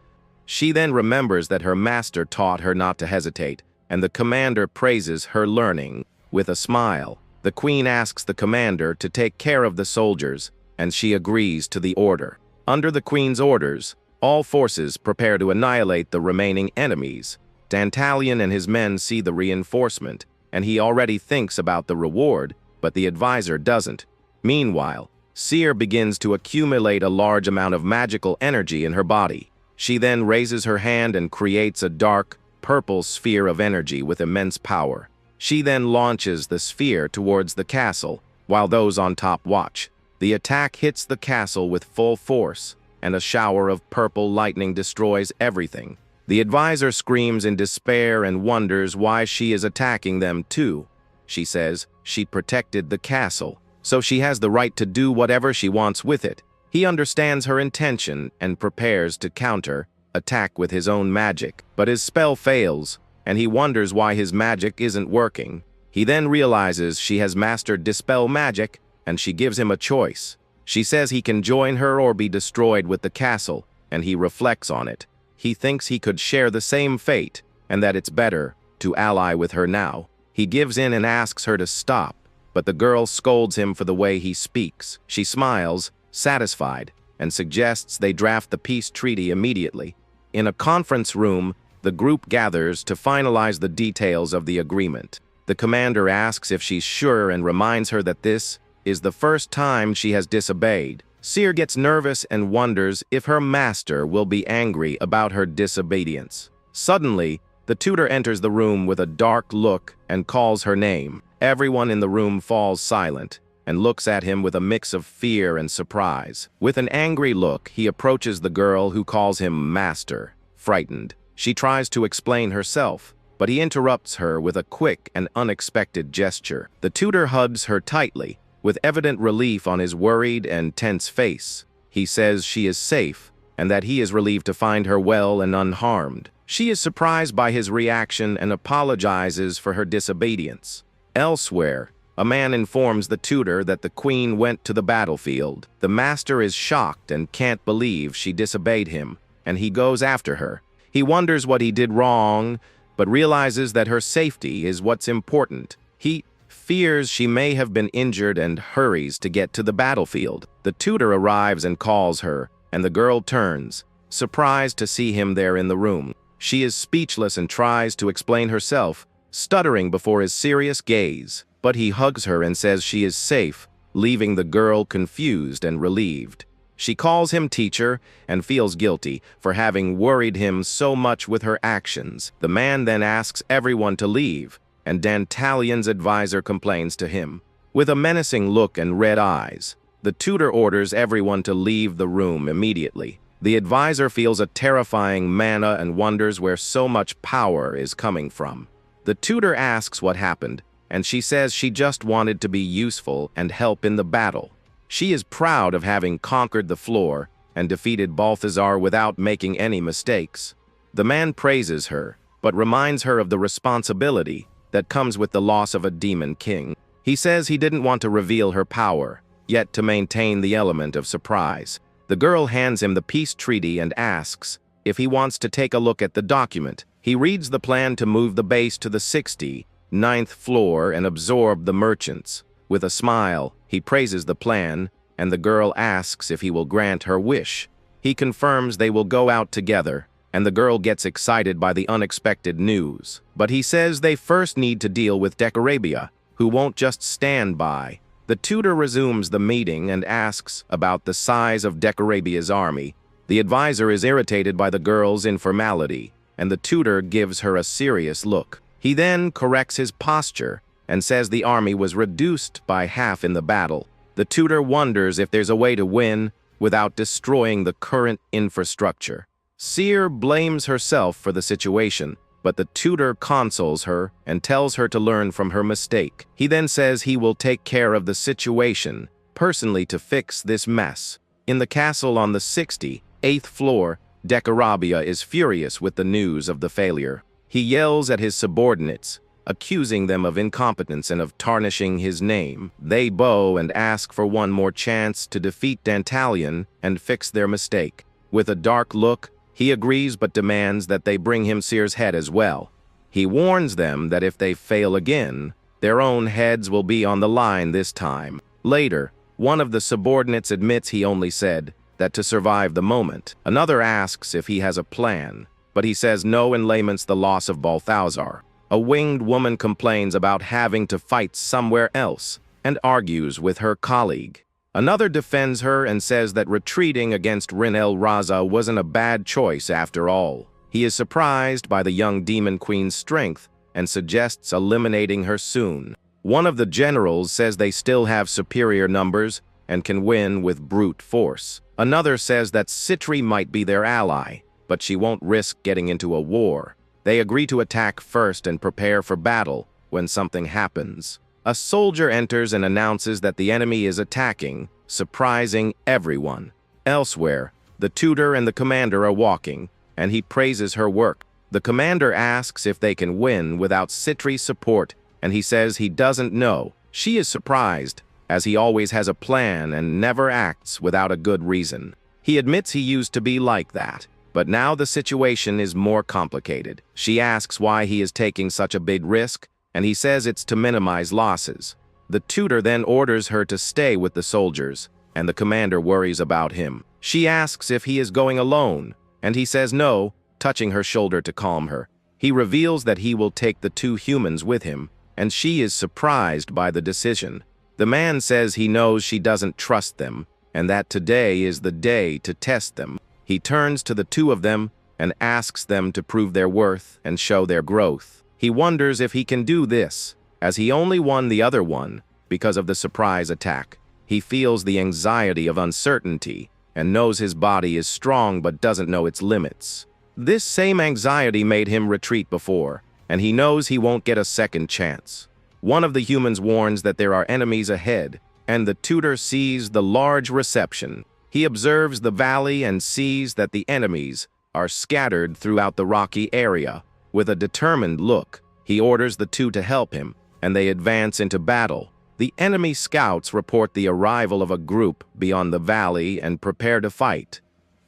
She then remembers that her master taught her not to hesitate, and the commander praises her learning. With a smile, the queen asks the commander to take care of the soldiers, and she agrees to the order. Under the queen's orders, all forces prepare to annihilate the remaining enemies. Dantalion and his men see the reinforcement, and he already thinks about the reward, but the advisor doesn't. Meanwhile, Seer begins to accumulate a large amount of magical energy in her body. She then raises her hand and creates a dark, purple sphere of energy with immense power. She then launches the sphere towards the castle, while those on top watch. The attack hits the castle with full force, and a shower of purple lightning destroys everything. The advisor screams in despair and wonders why she is attacking them too. She says she protected the castle, so she has the right to do whatever she wants with it. He understands her intention and prepares to counter-attack with his own magic, but his spell fails, and he wonders why his magic isn't working. He then realizes she has mastered Dispel Magic, and she gives him a choice. She says he can join her or be destroyed with the castle, and he reflects on it. He thinks he could share the same fate, and that it's better to ally with her now. He gives in and asks her to stop, but the girl scolds him for the way he speaks. She smiles, satisfied, and suggests they draft the peace treaty immediately. In a conference room, the group gathers to finalize the details of the agreement. The commander asks if she's sure and reminds her that this is the first time she has disobeyed. Seer gets nervous and wonders if her master will be angry about her disobedience. Suddenly, The tutor enters the room with a dark look and calls her name. Everyone in the room falls silent and looks at him with a mix of fear and surprise. With an angry look, he approaches the girl who calls him master. Frightened, she tries to explain herself, but he interrupts her with a quick and unexpected gesture. The tutor hugs her tightly, with evident relief on his worried and tense face. He says she is safe and that he is relieved to find her well and unharmed. She is surprised by his reaction and apologizes for her disobedience. Elsewhere, a man informs the tutor that the queen went to the battlefield. The master is shocked and can't believe she disobeyed him, and he goes after her. He wonders what he did wrong, but realizes that her safety is what's important. He fears she may have been injured and hurries to get to the battlefield. The tutor arrives and calls her, and the girl turns, surprised to see him there in the room. She is speechless and tries to explain herself, stuttering before his serious gaze. But he hugs her and says she is safe, leaving the girl confused and relieved. She calls him teacher and feels guilty for having worried him so much with her actions. The man then asks everyone to leave, and Dantalion's advisor complains to him. With a menacing look and red eyes, the tutor orders everyone to leave the room immediately. The advisor feels a terrifying mana and wonders where so much power is coming from. The tutor asks what happened, and she says she just wanted to be useful and help in the battle. She is proud of having conquered the floor and defeated Balthazar without making any mistakes. The man praises her, but reminds her of the responsibility that comes with the loss of a demon king. He says he didn't want to reveal her power, yet to maintain the element of surprise. The girl hands him the peace treaty and asks if he wants to take a look at the document. He reads the plan to move the base to the 69th floor and absorb the merchants. With a smile, he praises the plan, and the girl asks if he will grant her wish. He confirms they will go out together, and the girl gets excited by the unexpected news. But he says they first need to deal with Decarabia, who won't just stand by. The tutor resumes the meeting and asks about the size of Decarabia's army. The advisor is irritated by the girl's informality, and the tutor gives her a serious look. He then corrects his posture and says the army was reduced by half in the battle. The tutor wonders if there's a way to win without destroying the current infrastructure. Seer blames herself for the situation, but the tutor consoles her and tells her to learn from her mistake. He then says he will take care of the situation personally to fix this mess. In the castle on the 68th floor, Decarabia is furious with the news of the failure. He yells at his subordinates, accusing them of incompetence and of tarnishing his name. They bow and ask for one more chance to defeat Dantalion and fix their mistake. With a dark look, he agrees but demands that they bring him Seer's head as well. He warns them that if they fail again, their own heads will be on the line this time. Later, one of the subordinates admits he only said that to survive the moment. Another asks if he has a plan, but he says no and laments the loss of Balthazar. A winged woman complains about having to fight somewhere else and argues with her colleague. Another defends her and says that retreating against Rin El Raza wasn't a bad choice after all. He is surprised by the young demon queen's strength and suggests eliminating her soon. One of the generals says they still have superior numbers and can win with brute force. Another says that Citri might be their ally, but she won't risk getting into a war. They agree to attack first and prepare for battle when something happens. A soldier enters and announces that the enemy is attacking, surprising everyone. Elsewhere, the tutor and the commander are walking, and he praises her work. The commander asks if they can win without Citri's support, and he says he doesn't know. She is surprised, as he always has a plan and never acts without a good reason. He admits he used to be like that, but now the situation is more complicated. She asks why he is taking such a big risk, and he says it's to minimize losses. The tutor then orders her to stay with the soldiers, and the commander worries about him. She asks if he is going alone, and he says no, touching her shoulder to calm her. He reveals that he will take the two humans with him, and she is surprised by the decision. The man says he knows she doesn't trust them, and that today is the day to test them. He turns to the two of them and asks them to prove their worth and show their growth. He wonders if he can do this, as he only won the other one because of the surprise attack. He feels the anxiety of uncertainty and knows his body is strong but doesn't know its limits. This same anxiety made him retreat before, and he knows he won't get a second chance. One of the humans warns that there are enemies ahead, and the tutor sees the large reception. He observes the valley and sees that the enemies are scattered throughout the rocky area. With a determined look, he orders the two to help him, and they advance into battle. The enemy scouts report the arrival of a group beyond the valley and prepare to fight.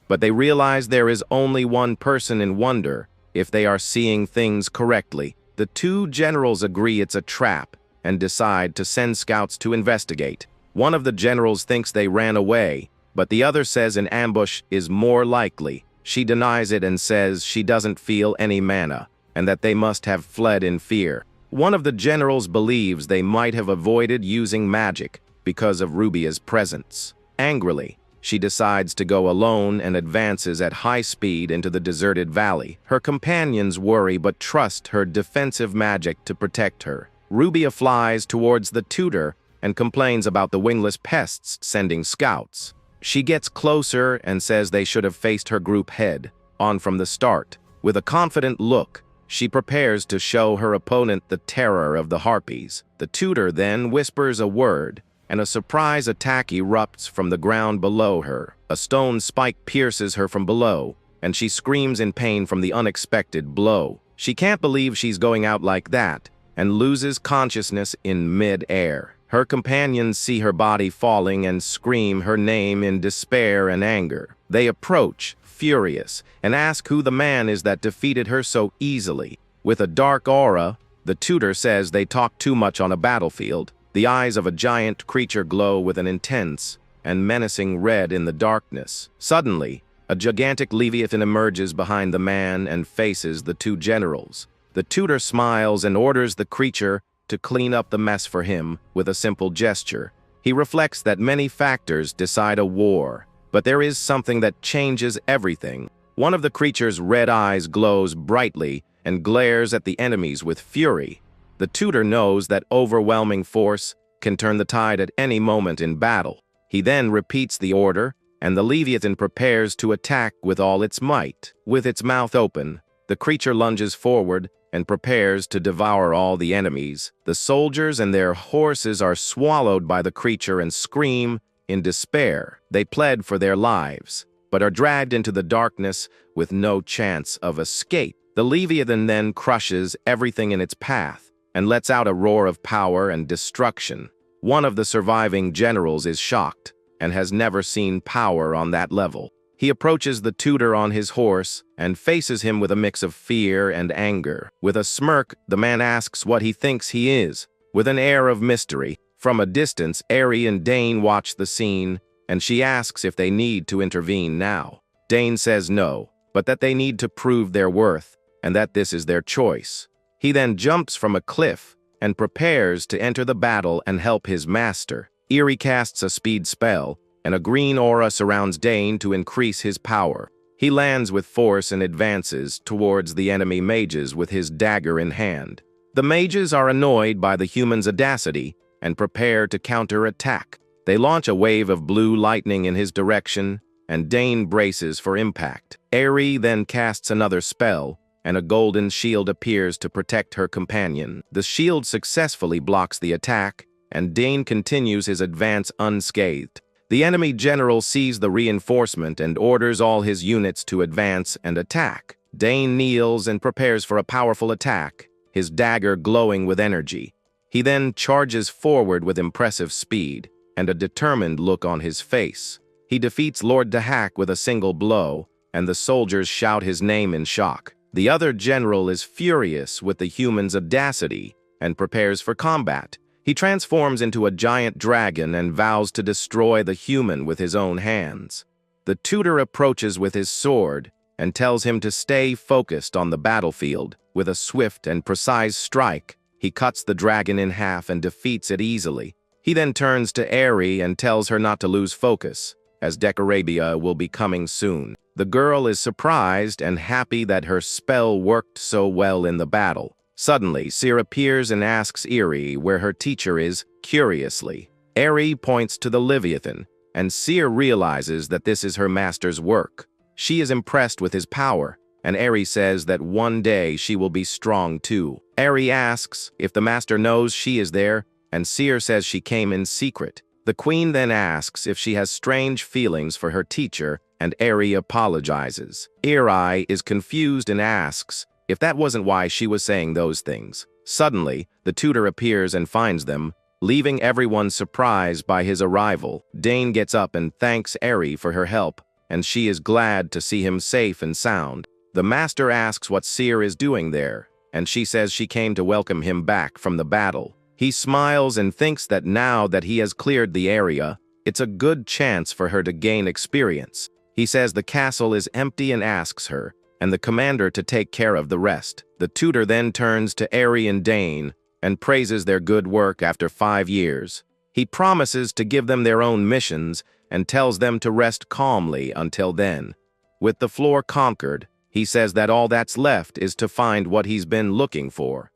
But they realize there is only one person and wonder if they are seeing things correctly. The two generals agree it's a trap and decide to send scouts to investigate. One of the generals thinks they ran away, but the other says an ambush is more likely. She denies it and says she doesn't feel any mana, and that they must have fled in fear. One of the generals believes they might have avoided using magic because of Rubia's presence. Angrily, she decides to go alone and advances at high speed into the deserted valley. Her companions worry but trust her defensive magic to protect her. Rubia flies towards the tutor and complains about the wingless pests sending scouts. She gets closer and says they should have faced her group head on from the start. With a confident look, she prepares to show her opponent the terror of the harpies. The tutor then whispers a word, and a surprise attack erupts from the ground below her. A stone spike pierces her from below, and she screams in pain from the unexpected blow. She can't believe she's going out like that, and loses consciousness in mid-air. Her companions see her body falling and scream her name in despair and anger. They approach, furious, and ask who the man is that defeated her so easily. With a dark aura, the tutor says they talk too much on a battlefield. The eyes of a giant creature glow with an intense and menacing red in the darkness. Suddenly, a gigantic leviathan emerges behind the man and faces the two generals. The tutor smiles and orders the creature to clean up the mess for him with a simple gesture. He reflects that many factors decide a war, but there is something that changes everything. One of the creature's red eyes glows brightly and glares at the enemies with fury. The tutor knows that overwhelming force can turn the tide at any moment in battle. He then repeats the order, and the Leviathan prepares to attack with all its might. With its mouth open, the creature lunges forward and prepares to devour all the enemies. The soldiers and their horses are swallowed by the creature and scream in despair. They plead for their lives, but are dragged into the darkness with no chance of escape. The Leviathan then crushes everything in its path and lets out a roar of power and destruction. One of the surviving generals is shocked and has never seen power on that level. He approaches the tutor on his horse and faces him with a mix of fear and anger. With a smirk, the man asks what he thinks he is. With an air of mystery, from a distance, Aerie and Dane watch the scene, and she asks if they need to intervene now. Dane says no, but that they need to prove their worth, and that this is their choice. He then jumps from a cliff and prepares to enter the battle and help his master. Aerie casts a speed spell, and a green aura surrounds Dane to increase his power. He lands with force and advances towards the enemy mages with his dagger in hand. The mages are annoyed by the human's audacity and prepare to counter-attack. They launch a wave of blue lightning in his direction, and Dane braces for impact. Aerie then casts another spell, and a golden shield appears to protect her companion. The shield successfully blocks the attack, and Dane continues his advance unscathed. The enemy general sees the reinforcement and orders all his units to advance and attack. Dane kneels and prepares for a powerful attack, his dagger glowing with energy. He then charges forward with impressive speed and a determined look on his face. He defeats Lord Dahak with a single blow, and the soldiers shout his name in shock. The other general is furious with the human's audacity and prepares for combat. He transforms into a giant dragon and vows to destroy the human with his own hands. The tutor approaches with his sword and tells him to stay focused on the battlefield. With a swift and precise strike, he cuts the dragon in half and defeats it easily. He then turns to Aerie and tells her not to lose focus, as Decorabia will be coming soon. The girl is surprised and happy that her spell worked so well in the battle. Suddenly, Seer appears and asks Eri where her teacher is, curiously. Eri points to the Leviathan, and Seer realizes that this is her master's work. She is impressed with his power, and Eri says that one day she will be strong too. Eri asks if the master knows she is there, and Seer says she came in secret. The queen then asks if she has strange feelings for her teacher, and Eri apologizes. Eri is confused and asks if that wasn't why she was saying those things. Suddenly, the tutor appears and finds them, leaving everyone surprised by his arrival. Dane gets up and thanks Eri for her help, and she is glad to see him safe and sound. The master asks what Seer is doing there, and she says she came to welcome him back from the battle. He smiles and thinks that now that he has cleared the area, it's a good chance for her to gain experience. He says the castle is empty and asks her, and the commander to take care of the rest. The tutor then turns to Eri and Dane and praises their good work after 5 years. He promises to give them their own missions and tells them to rest calmly until then. With the floor conquered, he says that all that's left is to find what he's been looking for.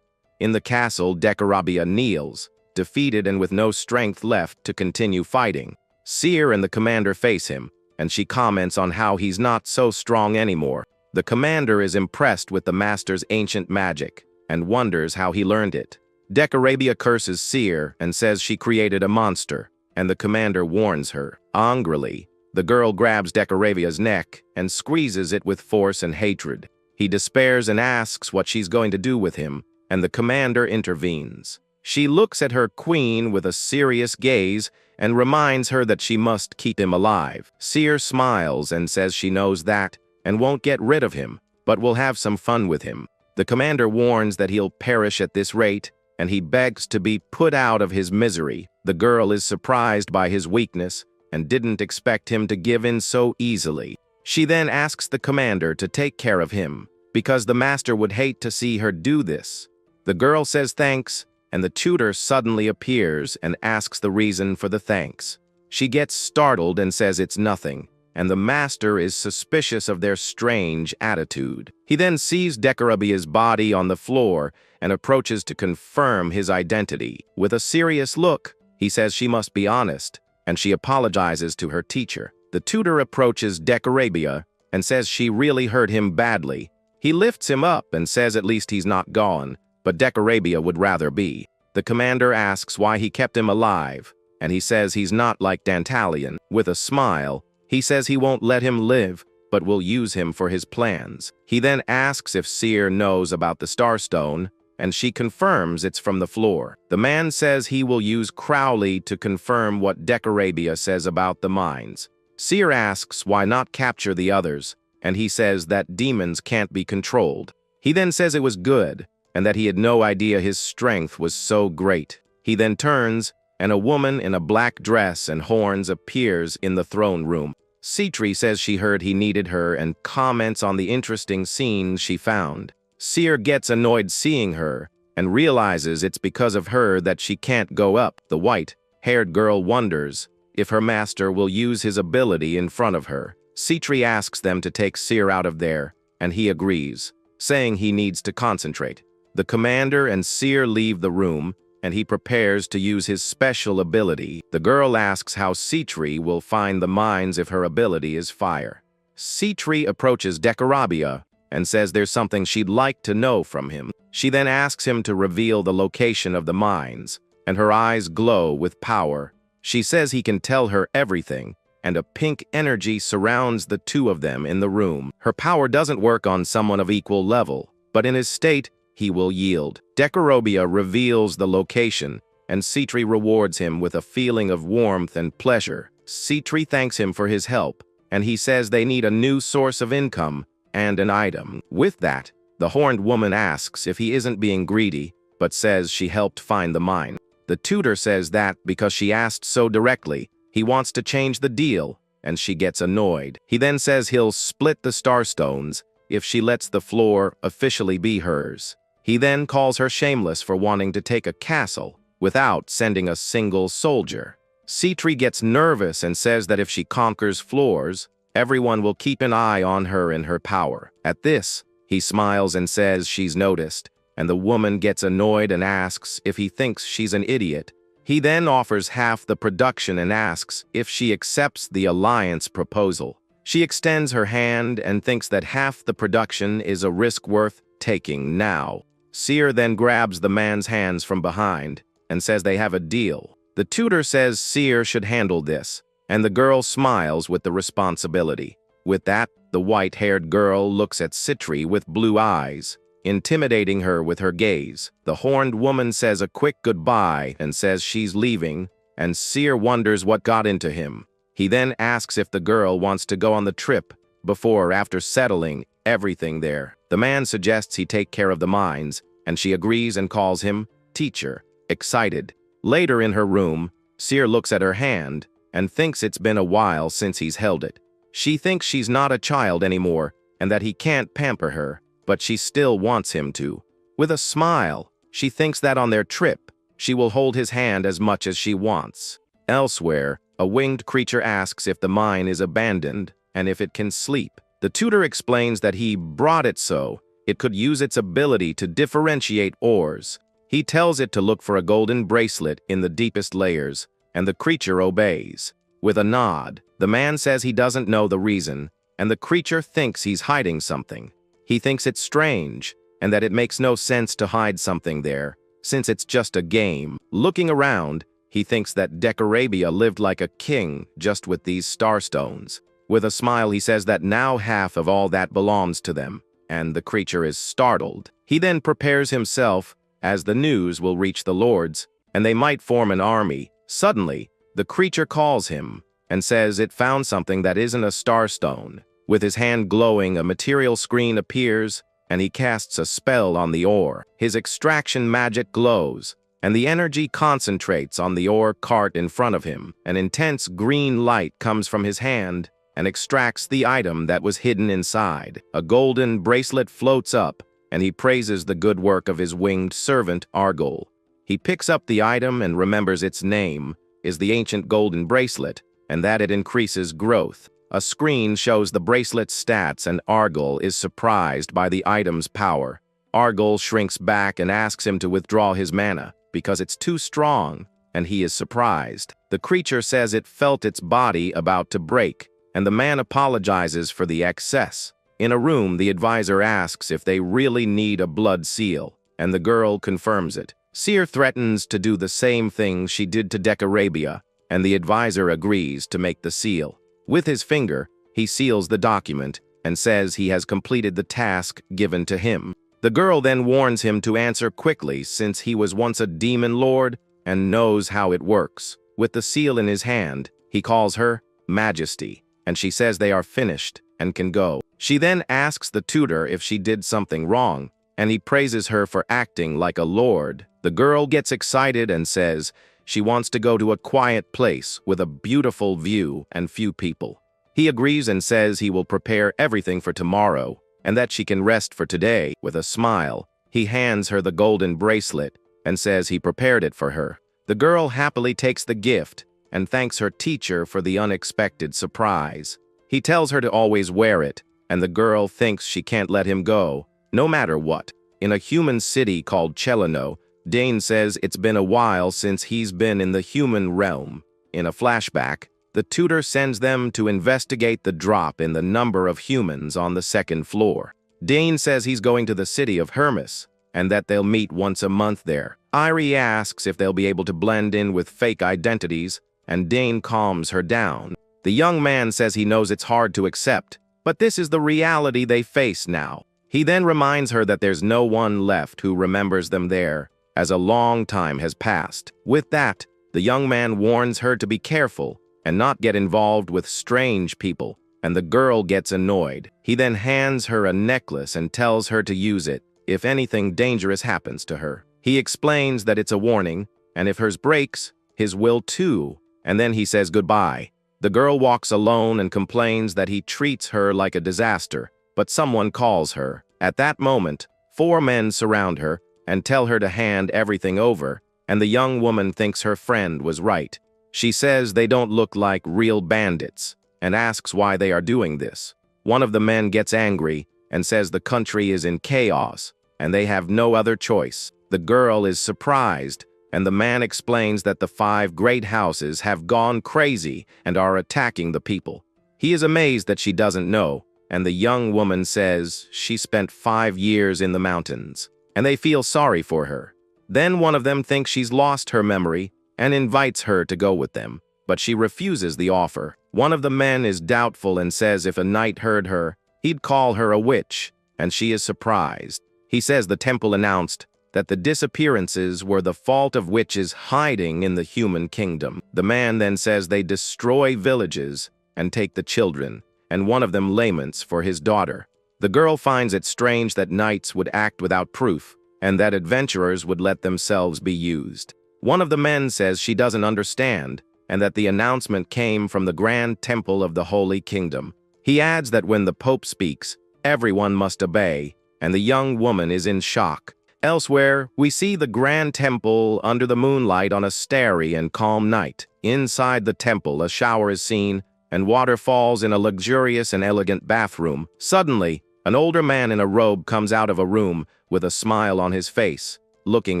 In the castle, Dekarabia kneels, defeated and with no strength left to continue fighting. Seer and the commander face him, and she comments on how he's not so strong anymore. The commander is impressed with the master's ancient magic and wonders how he learned it. Dekarabia curses Seer and says she created a monster, and the commander warns her. Angrily, the girl grabs Dekarabia's neck and squeezes it with force and hatred. He despairs and asks what she's going to do with him, and the commander intervenes. She looks at her queen with a serious gaze and reminds her that she must keep him alive. Seer smiles and says she knows that and won't get rid of him, but will have some fun with him. The commander warns that he'll perish at this rate, and he begs to be put out of his misery. The girl is surprised by his weakness and didn't expect him to give in so easily. She then asks the commander to take care of him, because the master would hate to see her do this. The girl says thanks, and the tutor suddenly appears and asks the reason for the thanks. She gets startled and says it's nothing, and the master is suspicious of their strange attitude. He then sees Dekarabia's body on the floor and approaches to confirm his identity. With a serious look, he says she must be honest, and she apologizes to her teacher. The tutor approaches Dekarabia and says she really hurt him badly. He lifts him up and says at least he's not gone, but Dekarabia would rather be. The commander asks why he kept him alive, and he says he's not like Dantalion. With a smile, he says he won't let him live, but will use him for his plans. He then asks if Seer knows about the Starstone, and she confirms it's from the floor. The man says he will use Crowley to confirm what Dekarabia says about the mines. Seer asks why not capture the others, and he says that demons can't be controlled. He then says it was good, and that he had no idea his strength was so great. He then turns, and a woman in a black dress and horns appears in the throne room. Citri says she heard he needed her and comments on the interesting scenes she found. Seer gets annoyed seeing her and realizes it's because of her that she can't go up. The white-haired girl wonders if her master will use his ability in front of her. Citri asks them to take Seer out of there, and he agrees, saying he needs to concentrate. The commander and Seer leave the room, and he prepares to use his special ability. The girl asks how Citri will find the mines if her ability is fire. Citri approaches Dekarabia and says there's something she'd like to know from him. She then asks him to reveal the location of the mines, and her eyes glow with power. She says he can tell her everything, and a pink energy surrounds the two of them in the room. Her power doesn't work on someone of equal level, but in his state, he will yield. Dekarabia reveals the location, and Citri rewards him with a feeling of warmth and pleasure. Citri thanks him for his help, and he says they need a new source of income and an item. With that, the horned woman asks if he isn't being greedy, but says she helped find the mine. The tutor says that because she asked so directly, he wants to change the deal, and she gets annoyed. He then says he'll split the Starstones if she lets the floor officially be hers. He then calls her shameless for wanting to take a castle without sending a single soldier. Citri gets nervous and says that if she conquers floors, Everyone will keep an eye on her and her power. At this, he smiles and says she's noticed, and the woman gets annoyed and asks if he thinks she's an idiot. He then offers half the production and asks if she accepts the alliance proposal. She extends her hand and thinks that half the production is a risk worth taking now. Seer then grabs the man's hands from behind and says they have a deal. The tutor says Seer should handle this, and the girl smiles with the responsibility. With that, the white-haired girl looks at Citri with blue eyes, intimidating her with her gaze. The horned woman says a quick goodbye and says she's leaving, and Seer wonders what got into him. He then asks if the girl wants to go on the trip before or after settling everything there. The man suggests he take care of the mines, and she agrees and calls him teacher, excited. Later in her room, Seer looks at her hand and thinks it's been a while since he's held it. She thinks she's not a child anymore and that he can't pamper her, but she still wants him to. With a smile, she thinks that on their trip, she will hold his hand as much as she wants. Elsewhere, a winged creature asks if the mine is abandoned and if it can sleep. The tutor explains that he brought it so it could use its ability to differentiate ores. He tells it to look for a golden bracelet in the deepest layers, and the creature obeys. With a nod, the man says he doesn't know the reason, and the creature thinks he's hiding something. He thinks it's strange, and that it makes no sense to hide something there, since it's just a game. Looking around, he thinks that Decarabia lived like a king just with these starstones. With a smile, he says that now half of all that belongs to them, and the creature is startled. He then prepares himself, as the news will reach the lords, and they might form an army. Suddenly, the creature calls him and says it found something that isn't a starstone. With his hand glowing, a material screen appears, and he casts a spell on the ore. His extraction magic glows, and the energy concentrates on the ore cart in front of him. An intense green light comes from his hand and extracts the item that was hidden inside. A golden bracelet floats up, and he praises the good work of his winged servant, Argol. He picks up the item and remembers its name is the ancient golden bracelet, and that it increases growth. A screen shows the bracelet's stats, and Argol is surprised by the item's power. Argol shrinks back and asks him to withdraw his mana, because it's too strong, and he is surprised. The creature says it felt its body about to break, and the man apologizes for the excess. In a room, the advisor asks if they really need a blood seal, and the girl confirms it. Seer threatens to do the same thing she did to Decarabia, and the advisor agrees to make the seal. With his finger, he seals the document and says he has completed the task given to him. The girl then warns him to answer quickly since he was once a demon lord and knows how it works. With the seal in his hand, he calls her Majesty, and she says they are finished and can go. She then asks the tutor if she did something wrong, and he praises her for acting like a lord. The girl gets excited and says she wants to go to a quiet place with a beautiful view and few people. He agrees and says he will prepare everything for tomorrow, and that she can rest for today. With a smile, he hands her the golden bracelet and says he prepared it for her. The girl happily takes the gift and thanks her teacher for the unexpected surprise. He tells her to always wear it, and the girl thinks she can't let him go, no matter what. In a human city called Chelano, Dane says it's been a while since he's been in the human realm. In a flashback, the tutor sends them to investigate the drop in the number of humans on the second floor. Dane says he's going to the city of Hermes, and that they'll meet once a month there. Irie asks if they'll be able to blend in with fake identities, and Dane calms her down. The young man says he knows it's hard to accept, but this is the reality they face now. He then reminds her that there's no one left who remembers them there, as a long time has passed. With that, the young man warns her to be careful and not get involved with strange people, and the girl gets annoyed. He then hands her a necklace and tells her to use it if anything dangerous happens to her. He explains that it's a warning, and if hers breaks, his will too, and then he says goodbye. The girl walks alone and complains that he treats her like a disaster, but someone calls her. At that moment, 4 men surround her and tell her to hand everything over, and the young woman thinks her friend was right. She says they don't look like real bandits, and asks why they are doing this. One of the men gets angry and says the country is in chaos, and they have no other choice. The girl is surprised, and the man explains that the 5 great houses have gone crazy and are attacking the people. He is amazed that she doesn't know, and the young woman says she spent 5 years in the mountains, and they feel sorry for her. Then one of them thinks she's lost her memory and invites her to go with them, but she refuses the offer. One of the men is doubtful and says if a knight heard her, he'd call her a witch, and she is surprised. He says the temple announced that the disappearances were the fault of witches hiding in the human kingdom. The man then says they destroy villages and take the children, and one of them laments for his daughter. The girl finds it strange that knights would act without proof, and that adventurers would let themselves be used. One of the men says she doesn't understand, and that the announcement came from the grand temple of the Holy Kingdom. He adds that when the Pope speaks, everyone must obey, and the young woman is in shock. Elsewhere, we see the grand temple under the moonlight on a starry and calm night. Inside the temple, a shower is seen, and water falls in a luxurious and elegant bathroom. Suddenly, an older man in a robe comes out of a room with a smile on his face, looking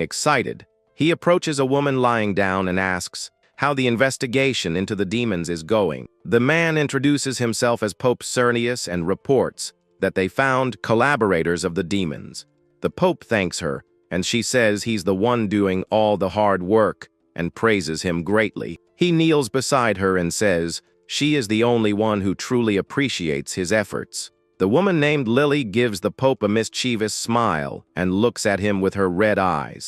excited. He approaches a woman lying down and asks how the investigation into the demons is going. The man introduces himself as Pope Cernius and reports that they found collaborators of the demons. The Pope thanks her, and she says he's the one doing all the hard work and praises him greatly. He kneels beside her and says she is the only one who truly appreciates his efforts. The woman named Lily gives the Pope a mischievous smile and looks at him with her red eyes.